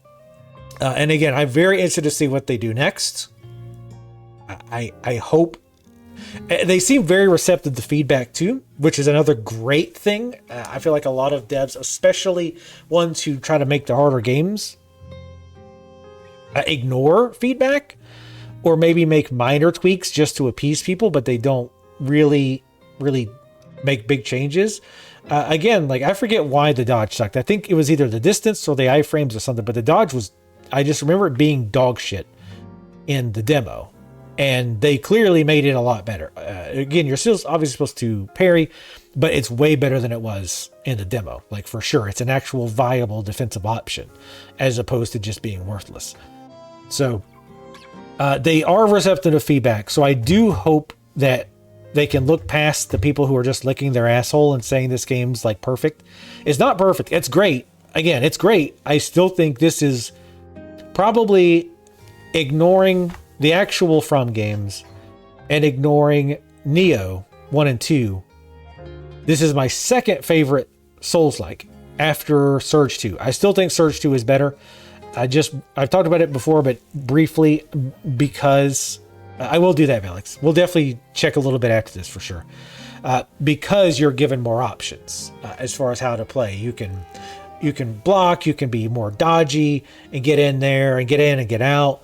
And again, I'm very interested to see what they do next. I hope they seem very receptive to feedback too, which is another great thing. I feel like a lot of devs, especially ones who try to make the harder games, ignore feedback or maybe make minor tweaks just to appease people, but they don't really make big changes. Again, like I forget why the dodge sucked. I think it was either the distance or the iframes or something, but the dodge was, I just remember it being dog shit in the demo. And they clearly made it a lot better. Again, you're still obviously supposed to parry, but it's way better than it was in the demo. Like for sure, it's an actual viable defensive option as opposed to just being worthless. So they are receptive to feedback. So I do hope that they can look past the people who are just licking their asshole and saying this game's like perfect. It's not perfect. It's great. Again, it's great. I still think this is probably ignoring the actual From games and ignoring Neo 1 and 2. This is my second favorite Souls-like after Surge 2. I still think Surge 2 is better. I've talked about it before, but briefly, because I will do that, Alex. We'll definitely check a little bit after this for sure. Because you're given more options as far as how to play. You can block, you can be more dodgy and get in there and get in and get out.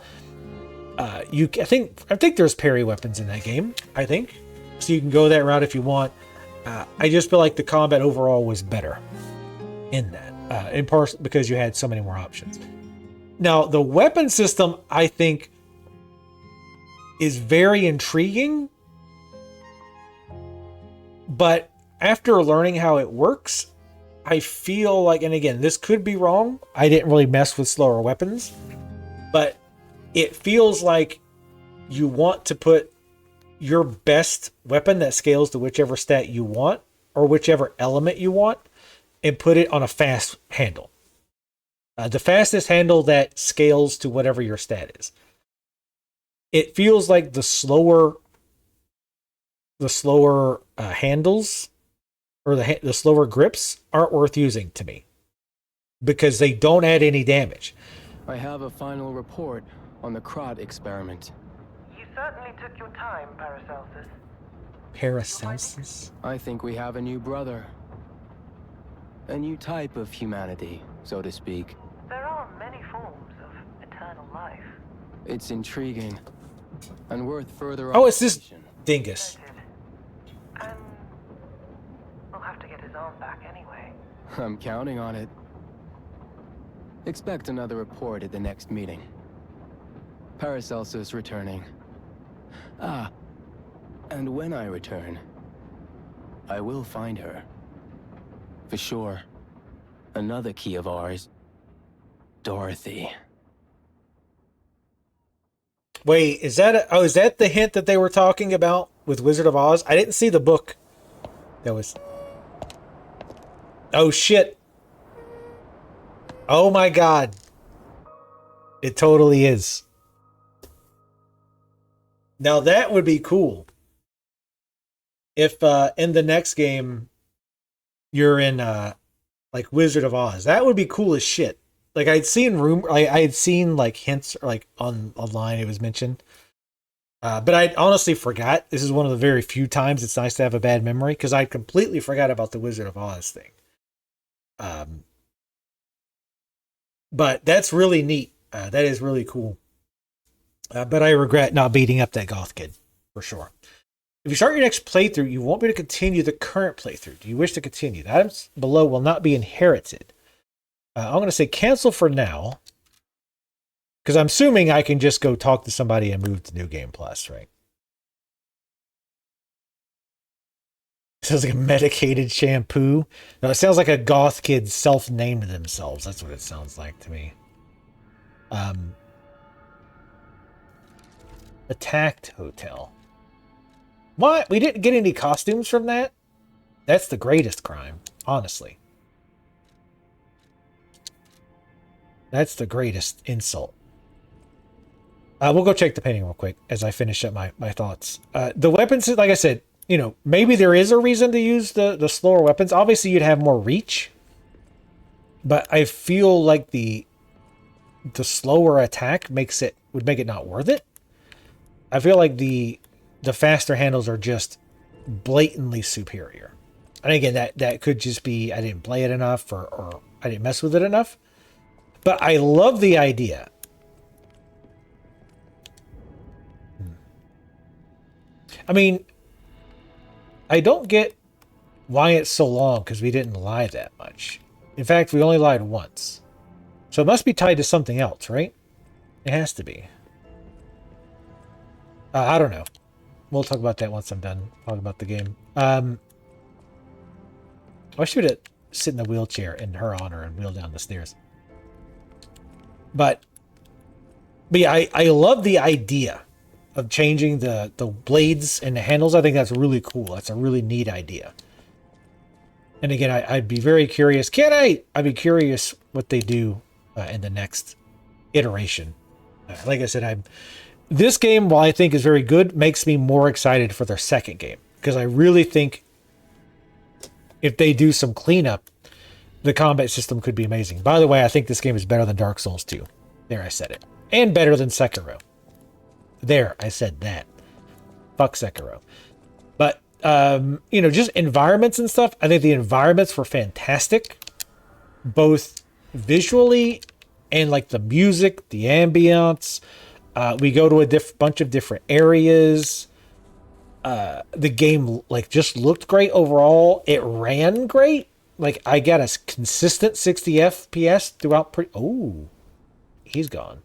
I think there's parry weapons in that game. I think so. You can go that route if you want. I just feel like the combat overall was better in that, in part because you had so many more options. Now the weapon system I think is very intriguing, but after learning how it works, I feel like, and again, this could be wrong. I didn't really mess with slower weapons, but it feels like you want to put your best weapon that scales to whichever stat you want or whichever element you want and put it on a fast handle. The fastest handle that scales to whatever your stat is. It feels like the slower handles or the slower grips aren't worth using to me because they don't add any damage. I have a final report on the Krot experiment. You certainly took your time, Paracelsus. Paracelsus? I think we have a new brother. A new type of humanity, so to speak. There are many forms of eternal life. It's intriguing and worth further Oh, it's this observation. dingus. And we'll have to get his arm back anyway. I'm counting on it. Expect another report at the next meeting. Paracelsus returning. And when I return, I will find her. For sure. Another key of ours. Dorothy. Wait, is that the hint that they were talking about with Wizard of Oz? I didn't see the book. That was... Oh, shit. Oh, my God. It totally is. Now, that would be cool. If in the next game, you're in, like, Wizard of Oz. That would be cool as shit. Like, I had seen like hints like online it was mentioned, but I honestly forgot. This is one of the very few times it's nice to have a bad memory because I completely forgot about the Wizard of Oz thing. But that's really neat. That is really cool. But I regret not beating up that goth kid for sure. If you start your next playthrough, you won't be able to continue the current playthrough. Do you wish to continue? The items below will not be inherited. I'm going to say cancel for now. Because I'm assuming I can just go talk to somebody and move to New Game Plus, right? It sounds like a medicated shampoo. No, it sounds like a goth kid self-named themselves. That's what it sounds like to me. Attacked Hotel. What? We didn't get any costumes from that? That's the greatest crime, honestly. That's the greatest insult. We'll go check the painting real quick as I finish up my thoughts. The weapons, like I said, you know, maybe there is a reason to use the slower weapons. Obviously, you'd have more reach. But I feel like the slower attack would make it not worth it. I feel like the faster handles are just blatantly superior. And again, that could just be I didn't play it enough or I didn't mess with it enough. But I love the idea. I mean, I don't get why it's so long because we didn't lie that much. In fact, we only lied once. So it must be tied to something else, right? It has to be. I don't know. We'll talk about that once I'm done talking about the game. I wish she would sit in the wheelchair in her honor and wheel down the stairs. But yeah, I love the idea of changing the blades and the handles. I think that's really cool. That's a really neat idea. And again, I'd be very curious. I'd be curious what they do in the next iteration. Like I said, this game, while I think is very good, makes me more excited for their second game. Because I really think if they do some cleanup, the combat system could be amazing. By the way, I think this game is better than Dark Souls 2. There, I said it. And better than Sekiro. There, I said that. Fuck Sekiro. But, you know, just environments and stuff. I think the environments were fantastic. Both visually and like the music, the ambience. We go to a bunch of different areas. The game like just looked great overall. It ran great. Like I got a consistent 60 FPS throughout. Oh, he's gone.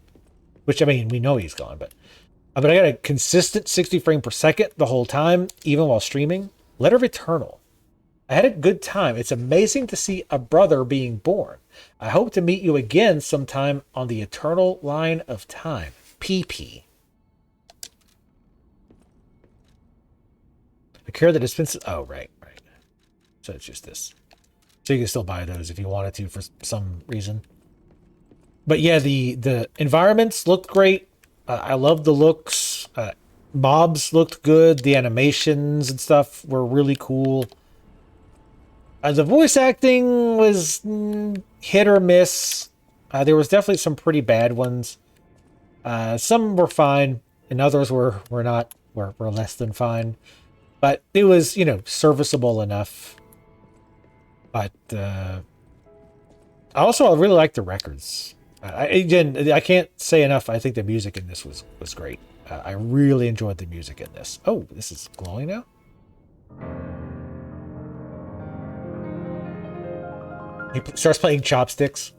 Which I mean, we know he's gone, but I got a consistent 60 frame per second the whole time, even while streaming. Letter of Eternal. I had a good time. It's amazing to see a brother being born. I hope to meet you again sometime on the eternal line of time. PP. A cure that dispenses... Oh, right. So it's just this. So you can still buy those if you wanted to for some reason. But yeah, the environments looked great. I love the looks. Mobs looked good. The animations and stuff were really cool. The voice acting was hit or miss. There was definitely some pretty bad ones. Some were fine, and others were less than fine. But it was, you know, serviceable enough. But I really liked the records. I can't say enough. I think the music in this was great. I really enjoyed the music in this. Oh, this is glowing now? He starts playing chopsticks.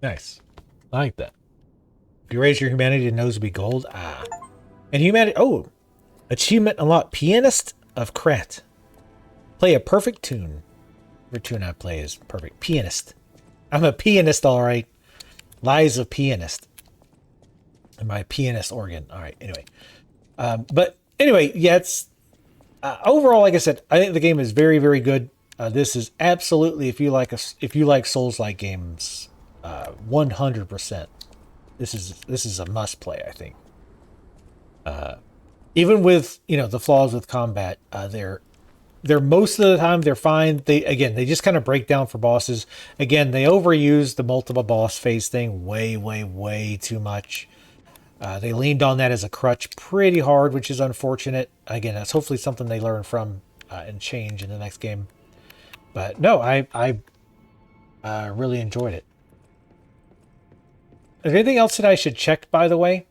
Nice. I like that. If you raise your humanity to nose will be gold. And humanity... Oh! Achievement unlocked. Pianist of Krat. Play a perfect tune. Every tune I play is perfect. Pianist. I'm a pianist, alright. Lies of pianist. And my pianist organ. Alright, anyway. But anyway, yeah, it's... overall, like I said, I think the game is very, very good. This is absolutely, if you like Souls-like games... 100%. This is a must play, I think. Even with, you know, the flaws with combat, they're they're most of the time they're fine. They just kind of break down for bosses. Again, they overuse the multiple boss phase thing way too much. They leaned on that as a crutch pretty hard, which is unfortunate. Again, that's hopefully something they learn from and change in the next game. But no, I really enjoyed it. Is there anything else that I should check, by the way?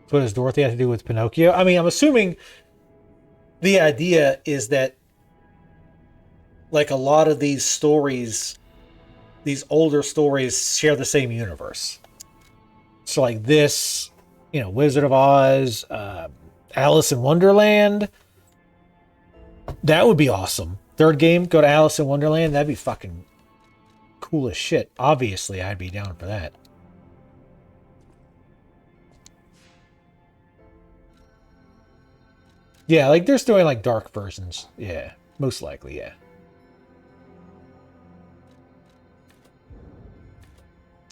What does Dorothy have to do with Pinocchio? I mean, I'm assuming the idea is that, like, a lot of these stories, these older stories, share the same universe. So, like this, you know, Wizard of Oz, Alice in Wonderland. That would be awesome. Third game, go to Alice in Wonderland. That'd be fucking cool as shit. Obviously, I'd be down for that. Yeah, like they're doing like dark versions. Yeah, most likely, yeah.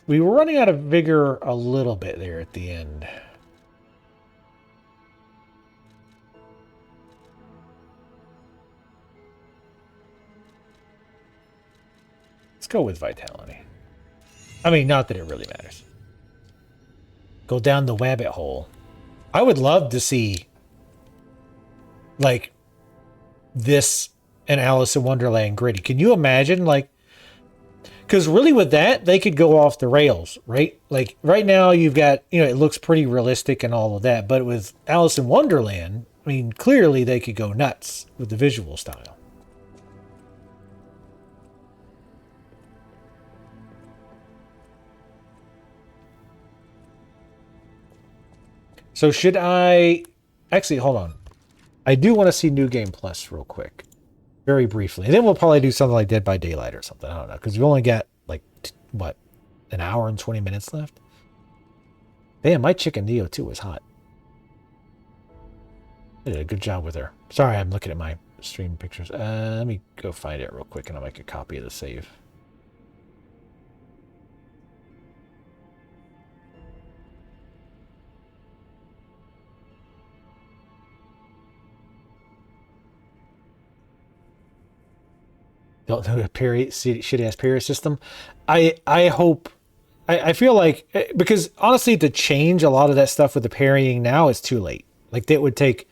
We were running out of vigor a little bit there at the end. Let's go with vitality. I mean, not that it really matters. Go down the rabbit hole. I would love to see like this and Alice in Wonderland gritty. Can you imagine, like, because really with that they could go off the rails, right? Like right now you've got, you know, it looks pretty realistic and all of that, but with Alice in Wonderland, I mean, clearly they could go nuts with the visual style. So should I actually hold on? I do want to see New Game Plus real quick. Very briefly. And then we'll probably do something like Dead by Daylight or something. I don't know. Because we only got, like, what? An hour and 20 minutes left? Damn, my chicken Neo, too, was hot. I did a good job with her. Sorry, I'm looking at my stream pictures. Let me go find it real quick and I'll make a copy of the save. Don't know the shitty-ass parry system. I hope... I feel like... Because, honestly, to change a lot of that stuff with the parrying now, it's too late. Like, that would take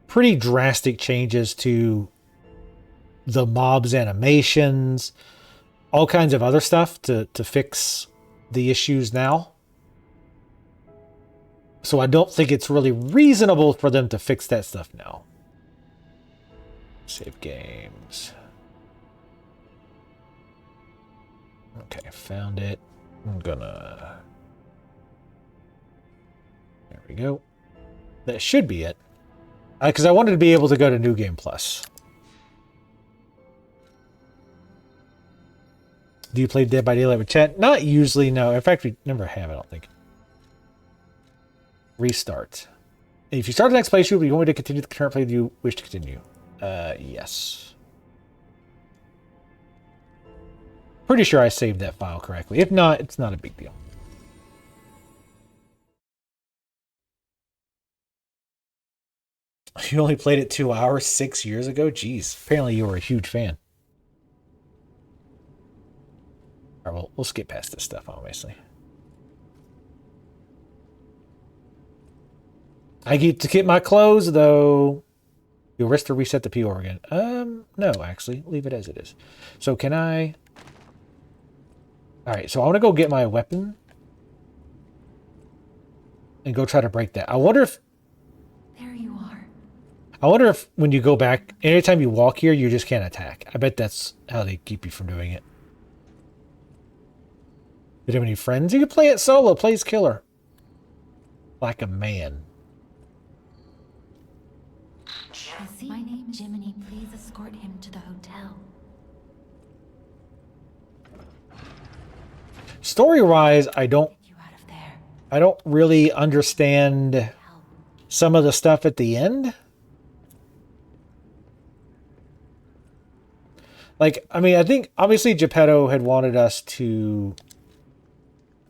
pretty drastic changes to the mob's animations, all kinds of other stuff to fix the issues now. So I don't think it's really reasonable for them to fix that stuff now. Save games... Okay, found it. I'm gonna... There we go. That should be it. Because I wanted to be able to go to New Game Plus. Do you play Dead by Daylight with chat? Not usually, no. In fact, we never have, I don't think. Restart. If you start the next playthrough, but you want me to continue the current play, do you wish to continue? Yes. Pretty sure I saved that file correctly. If not, it's not a big deal. You only played it 2 hours 6 years ago? Jeez. Apparently you were a huge fan. Alright, well, we'll skip past this stuff, obviously. I get to get my clothes, though. You'll risk to reset the PO again. No, actually. Leave it as it is. So can I... Alright, so I want to go get my weapon. And go try to break that. I wonder if... There you are. I wonder if when you go back, anytime you walk here, you just can't attack. I bet that's how they keep you from doing it. Did you have any friends? You can play it solo. Play as killer. Like a man. My name is Jiminy. Please escort him to the hotel. Story-wise, I don't really understand some of the stuff at the end. Like, I mean, I think obviously Geppetto had wanted us to...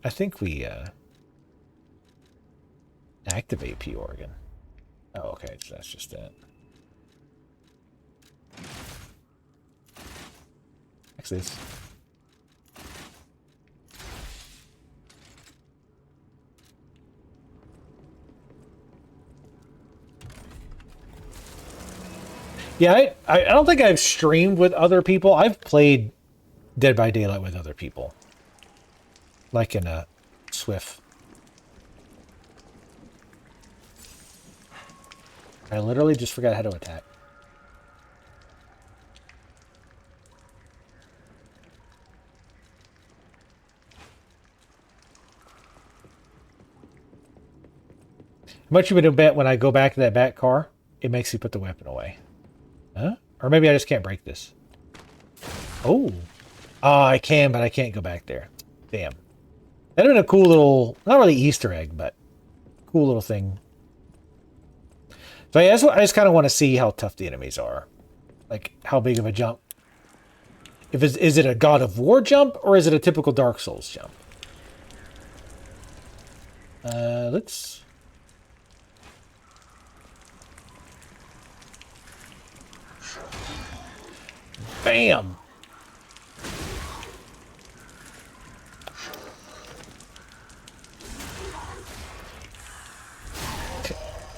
I think we Activate P organ. Oh, okay, so that's just it. Actually, it's... Yeah, I don't think I've streamed with other people. I've played Dead by Daylight with other people. Like in a Swift. I literally just forgot how to attack. How much you would bet when I go back to that back car, it makes you put the weapon away. Huh? Or maybe I just can't break this. Oh. Oh, I can, but I can't go back there. Damn. That'd been a cool little, not really Easter egg, but cool little thing. So yeah, I just kind of want to see how tough the enemies are. Like, how big of a jump. Is it a God of War jump, or is it a typical Dark Souls jump? Let's... Bam!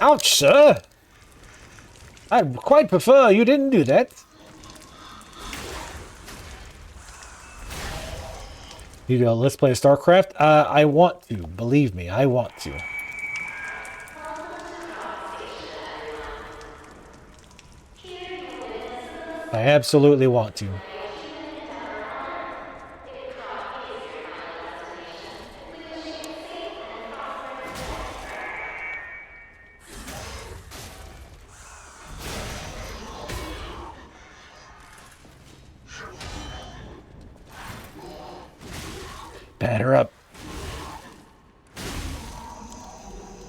Ouch, sir! I'd quite prefer you didn't do that. You go, let's play StarCraft? I want to. Believe me, I want to. I absolutely want to. Batter up.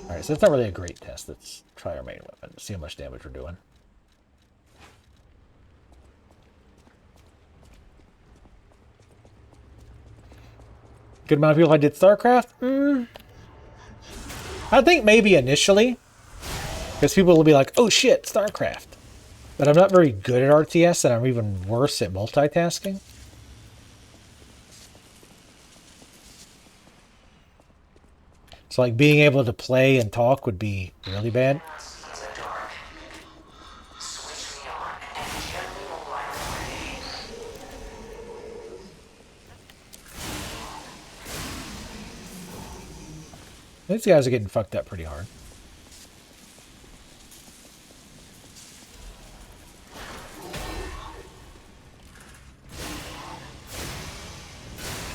Alright, so that's not really a great test. Let's try our main weapon. See how much damage we're doing. Good amount of people I did StarCraft? I think maybe initially. Because people will be like, oh shit, StarCraft. But I'm not very good at RTS, and I'm even worse at multitasking. So like being able to play and talk would be really bad. These guys are getting fucked up pretty hard.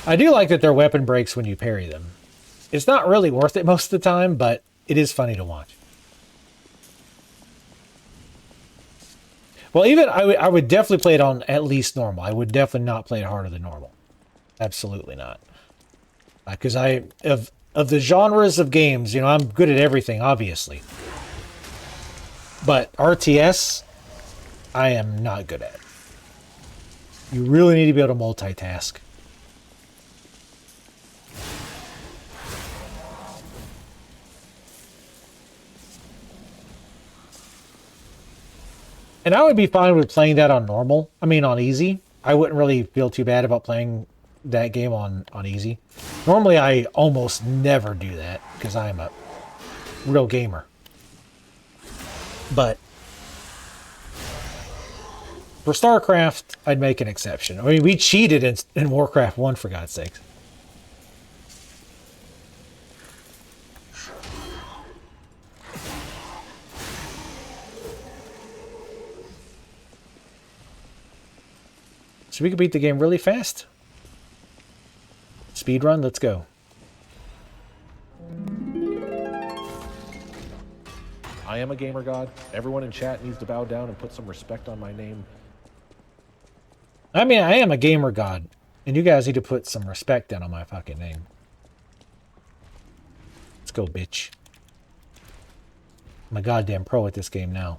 I do like that their weapon breaks when you parry them. It's not really worth it most of the time, but it is funny to watch. Well, even I would definitely play it on at least normal. I would definitely not play it harder than normal. Absolutely not. Because of the genres of games, you know, I'm good at everything, obviously. But RTS, I am not good at. You really need to be able to multitask. And I would be fine with playing that on normal. I mean, on easy. I wouldn't really feel too bad about playing that game on easy. Normally, I almost never do that because I'm a real gamer. But for StarCraft, I'd make an exception. I mean, we cheated in Warcraft 1, for God's sakes. So we could beat the game really fast. Speed run, let's go. I am a gamer god. Everyone in chat needs to bow down and put some respect on my name. I mean, I am a gamer god. And you guys need to put some respect down on my fucking name. Let's go, bitch. I'm a goddamn pro at this game now.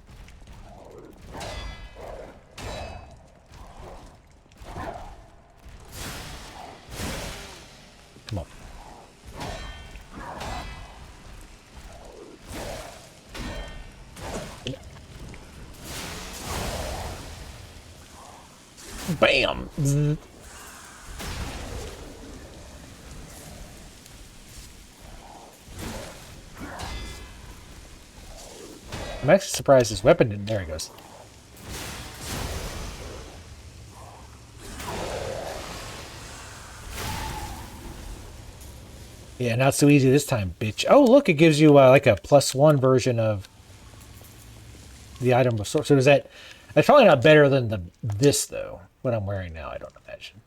Come on. Bam! Zzz. I'm actually surprised his weapon didn't. There he goes. Yeah, not so easy this time, bitch. Oh, look, it gives you like a +1 version of the item of sort. So does that? That's probably not better than this though. What I'm wearing now, I don't imagine.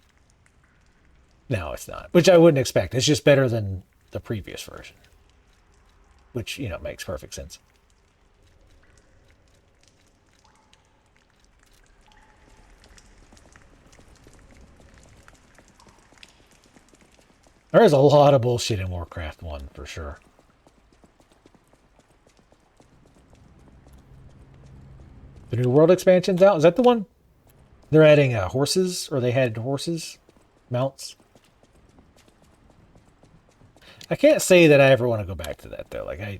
No, it's not. Which I wouldn't expect. It's just better than the previous version, which you know makes perfect sense. There's a lot of bullshit in Warcraft 1 for sure. The New World expansion's out. Is that the one? They're adding horses, or they had horses, mounts. I can't say that I ever want to go back to that though. Like I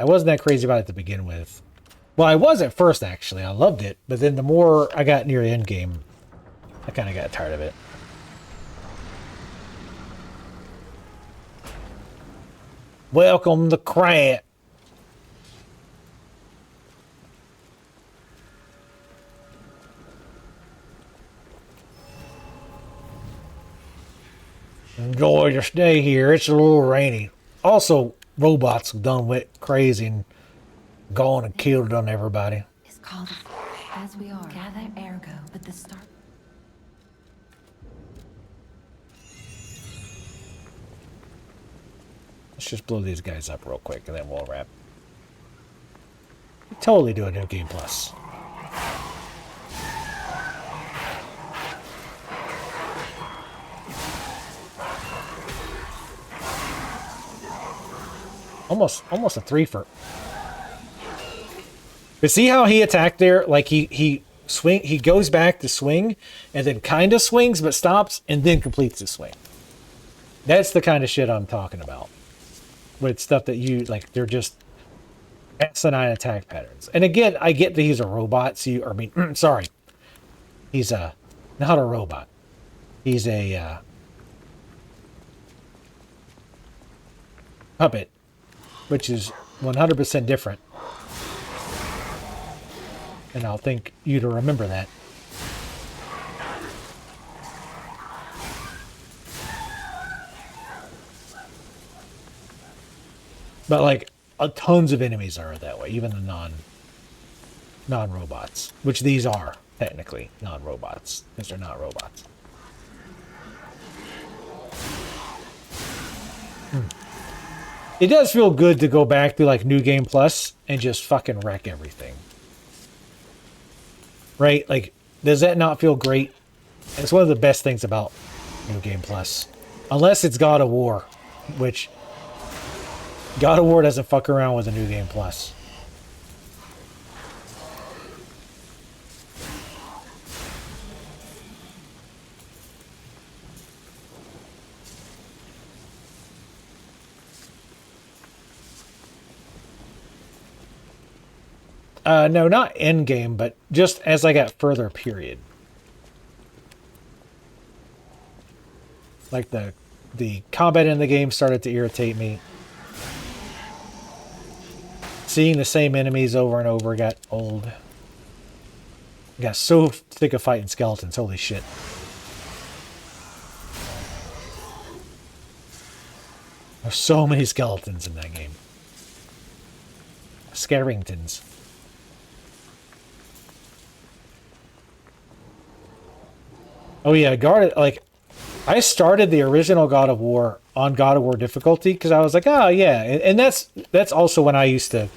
wasn't that crazy about it to begin with. Well, I was at first actually. I loved it, but then the more I got near the end game, I kind of got tired of it. Welcome the crab. Enjoy your stay here. It's a little rainy. Also, robots have done went crazy and gone and killed on everybody. It's called as we are. Gather ergo, but the start. Let's just blow these guys up real quick and then we'll wrap. Totally do a new game plus. Almost a 3-for. But see how he attacked there? Like he goes back to swing and then kind of swings but stops and then completes the swing. That's the kind of shit I'm talking about. With stuff that you like, they're just asinine attack patterns. And again, I get that he's a robot. So sorry, he's not a robot. He's a puppet, which is 100% different. And I'll think you to remember that. But like tons of enemies are that way, even the non-robots, which these are technically non-robots because they're not robots. It does feel good to go back to like New Game Plus and just fucking wreck everything. Right? Like, does that not feel great? It's one of the best things about New Game Plus. Unless it's God of War, which God of War doesn't fuck around with a New Game Plus. No, not end game, but just as I got further, period. Like the combat in the game started to irritate me. Seeing the same enemies over and over got old. Got so sick of fighting skeletons, holy shit. There's so many skeletons in that game. Scarringtons. Oh yeah, I started the original God of War on God of War difficulty because I was like, oh yeah, and that's also when I used to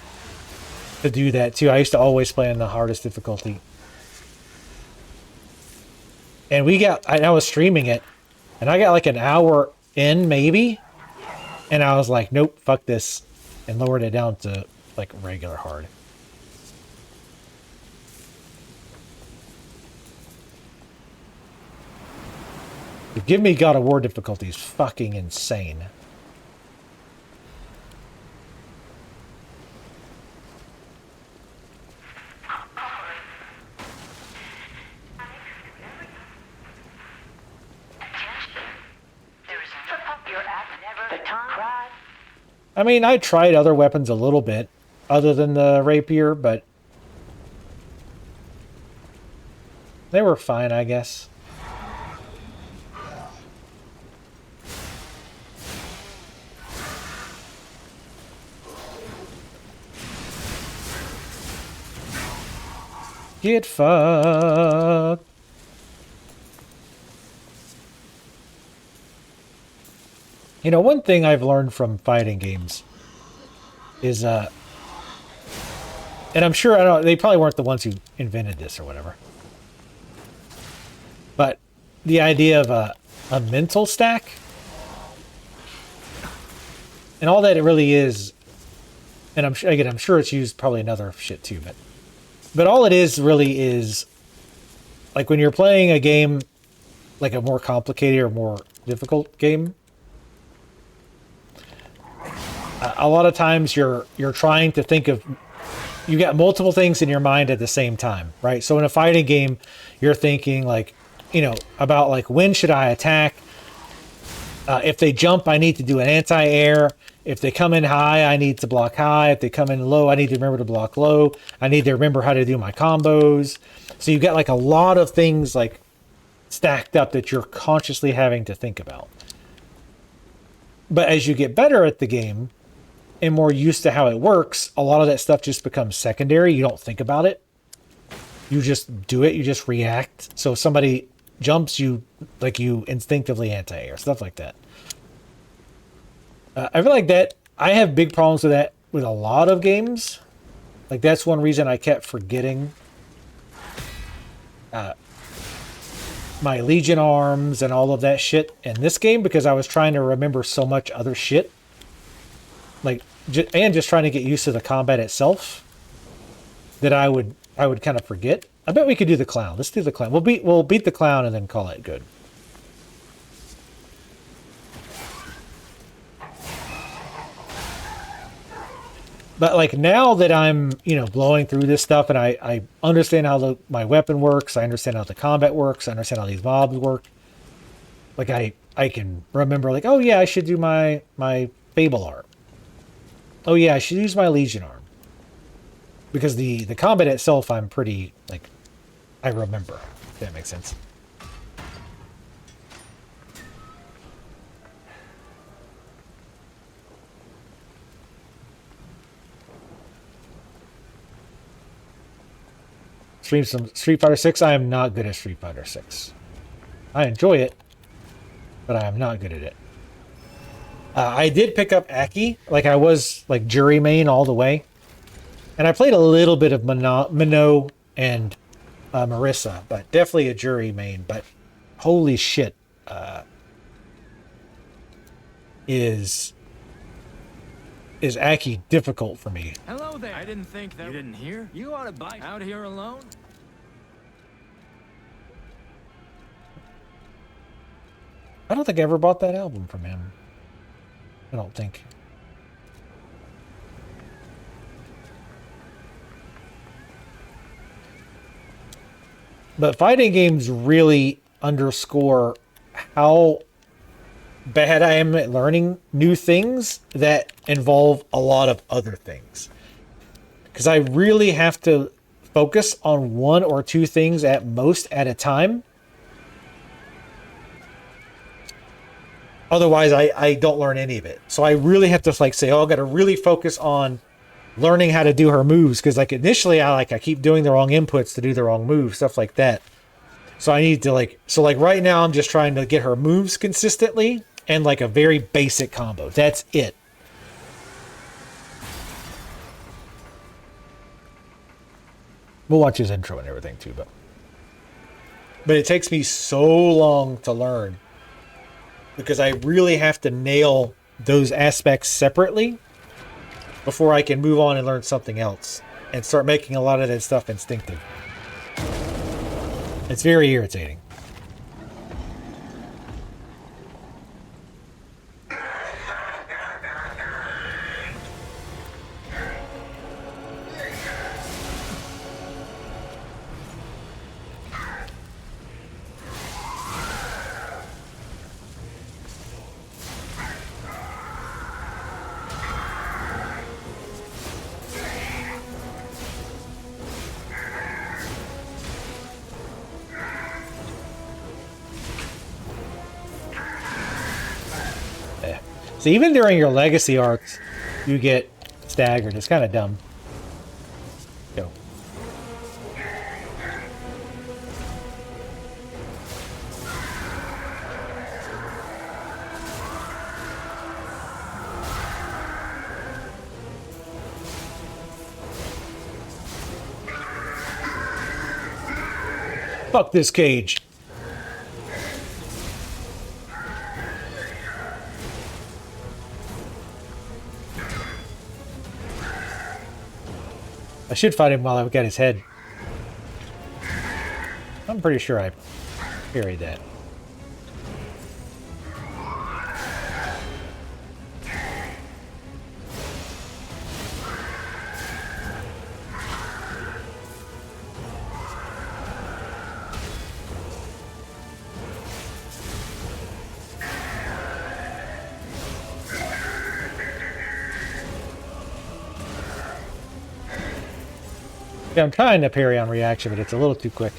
do that too. I used to always play on the hardest difficulty. And I was streaming it, and I got like an hour in maybe, and I was like, nope, fuck this, and lowered it down to like regular hard. Give me God of War difficulty is fucking insane. I mean, I tried other weapons a little bit, other than the rapier, but they were fine, I guess. Get fucked. You know, one thing I've learned from fighting games is, and I'm sure, I don't, they probably weren't the ones who invented this or whatever, but the idea of a mental stack, and all that it really is, and I'm sure it's used probably in other shit too, but all it is really is, like when you're playing a game, like a more complicated or more difficult game, a lot of times you're trying to think of, you got multiple things in your mind at the same time, right? So in a fighting game, you're thinking like, you know, about like, when should I attack? If they jump, I need to do an anti-air. If they come in high, I need to block high. If they come in low, I need to remember to block low. I need to remember how to do my combos. So you've got like a lot of things like stacked up that you're consciously having to think about. But as you get better at the game and more used to how it works, a lot of that stuff just becomes secondary. You don't think about it. You just do it. You just react. So if somebody jumps, you instinctively anti-air, stuff like that. I feel like that I have big problems with that with a lot of games. Like that's one reason I kept forgetting my Legion arms and all of that shit in this game, because I was trying to remember so much other shit. Like, and just trying to get used to the combat itself, that I would kind of forget. I bet we could do the clown. Let's do the clown. We'll beat the clown and then call it good. But like now that I'm, you know, blowing through this stuff and I understand how my weapon works, I understand how the combat works, I understand how these mobs work. Like I can remember like, oh yeah, I should do my Fable arm. Oh yeah, I should use my Legion arm. Because the combat itself, I'm pretty, like, I remember, if that makes sense. Stream some Street Fighter 6. I am not good at Street Fighter 6. I enjoy it, but I am not good at it. I did pick up Aki, like I was like jury main all the way. And I played a little bit of Minot and Marissa, but definitely a jury main. But holy shit, is Aki difficult for me? Hello there. I didn't think that. You didn't hear? You ought to bite out here alone. I don't think I ever bought that album from him. I don't think. But fighting games really underscore how bad I am at learning new things that involve a lot of other things. Because I really have to focus on one or two things at most at a time. Otherwise, I don't learn any of it. So I really have to like say, oh, I've got to really focus on learning how to do her moves. Because like initially, I keep doing the wrong inputs to do the wrong moves, stuff like that. So I need to like right now, I'm just trying to get her moves consistently and like a very basic combo. That's it. We'll watch his intro and everything too, but it takes me so long to learn. Because I really have to nail those aspects separately before I can move on and learn something else and start making a lot of that stuff instinctive. It's very irritating. So even during your legacy arcs, you get staggered. It's kind of dumb. Go. Fuck this cage. I should fight him while I've got his head. I'm pretty sure I parried that. Yeah, I'm trying to parry on reaction, but it's a little too quick.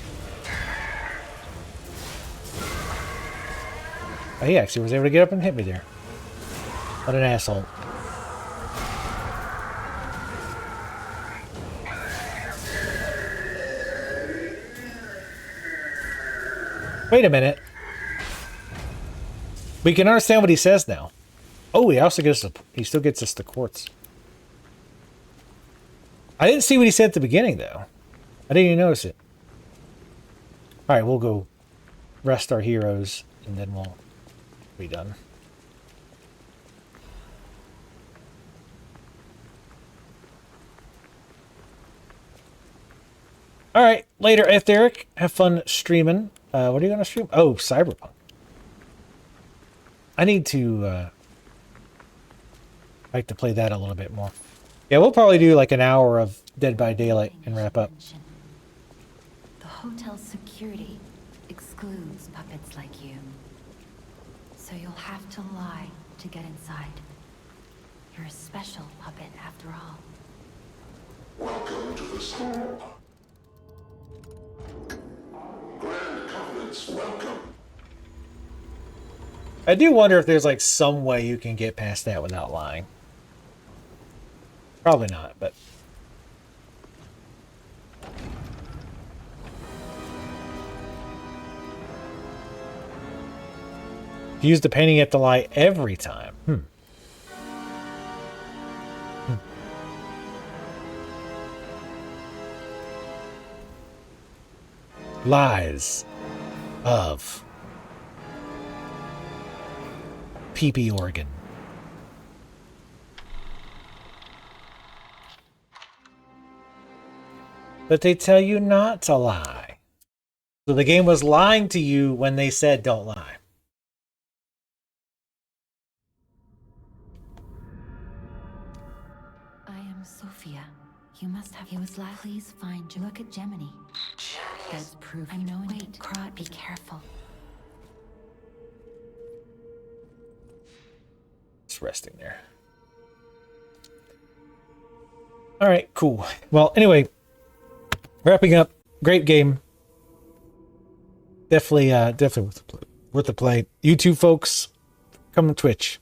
Oh, he actually was able to get up and hit me there. What an asshole. Wait a minute. We can understand what he says now. Oh, he also gets he still gets us the quartz. I didn't see what he said at the beginning, though. I didn't even notice it. Alright, we'll go rest our heroes, and then we'll be done. Alright, later, Etheric. Have fun streaming. What are you going to stream? Oh, Cyberpunk. I need to like to play that a little bit more. Yeah, we'll probably do like an hour of Dead by Daylight and wrap up. The hotel's security excludes puppets like you. So you'll have to lie to get inside. You're a special puppet after all. Welcome to the school. Grand Covenants, welcome. I do wonder if there's like some way you can get past that without lying. Probably not, but... Use the painting, you have to lie every time. Lies of pee-pee organ. But they tell you not to lie. So the game was lying to you when they said don't lie. I am Sophia. You must have. He was like, please find. Look at Gemini. That's proof. I know. Wait, Crot, be careful. Just resting there. All right, cool. Well, anyway, wrapping up. Great game. Definitely worth the play. You two folks, come to Twitch.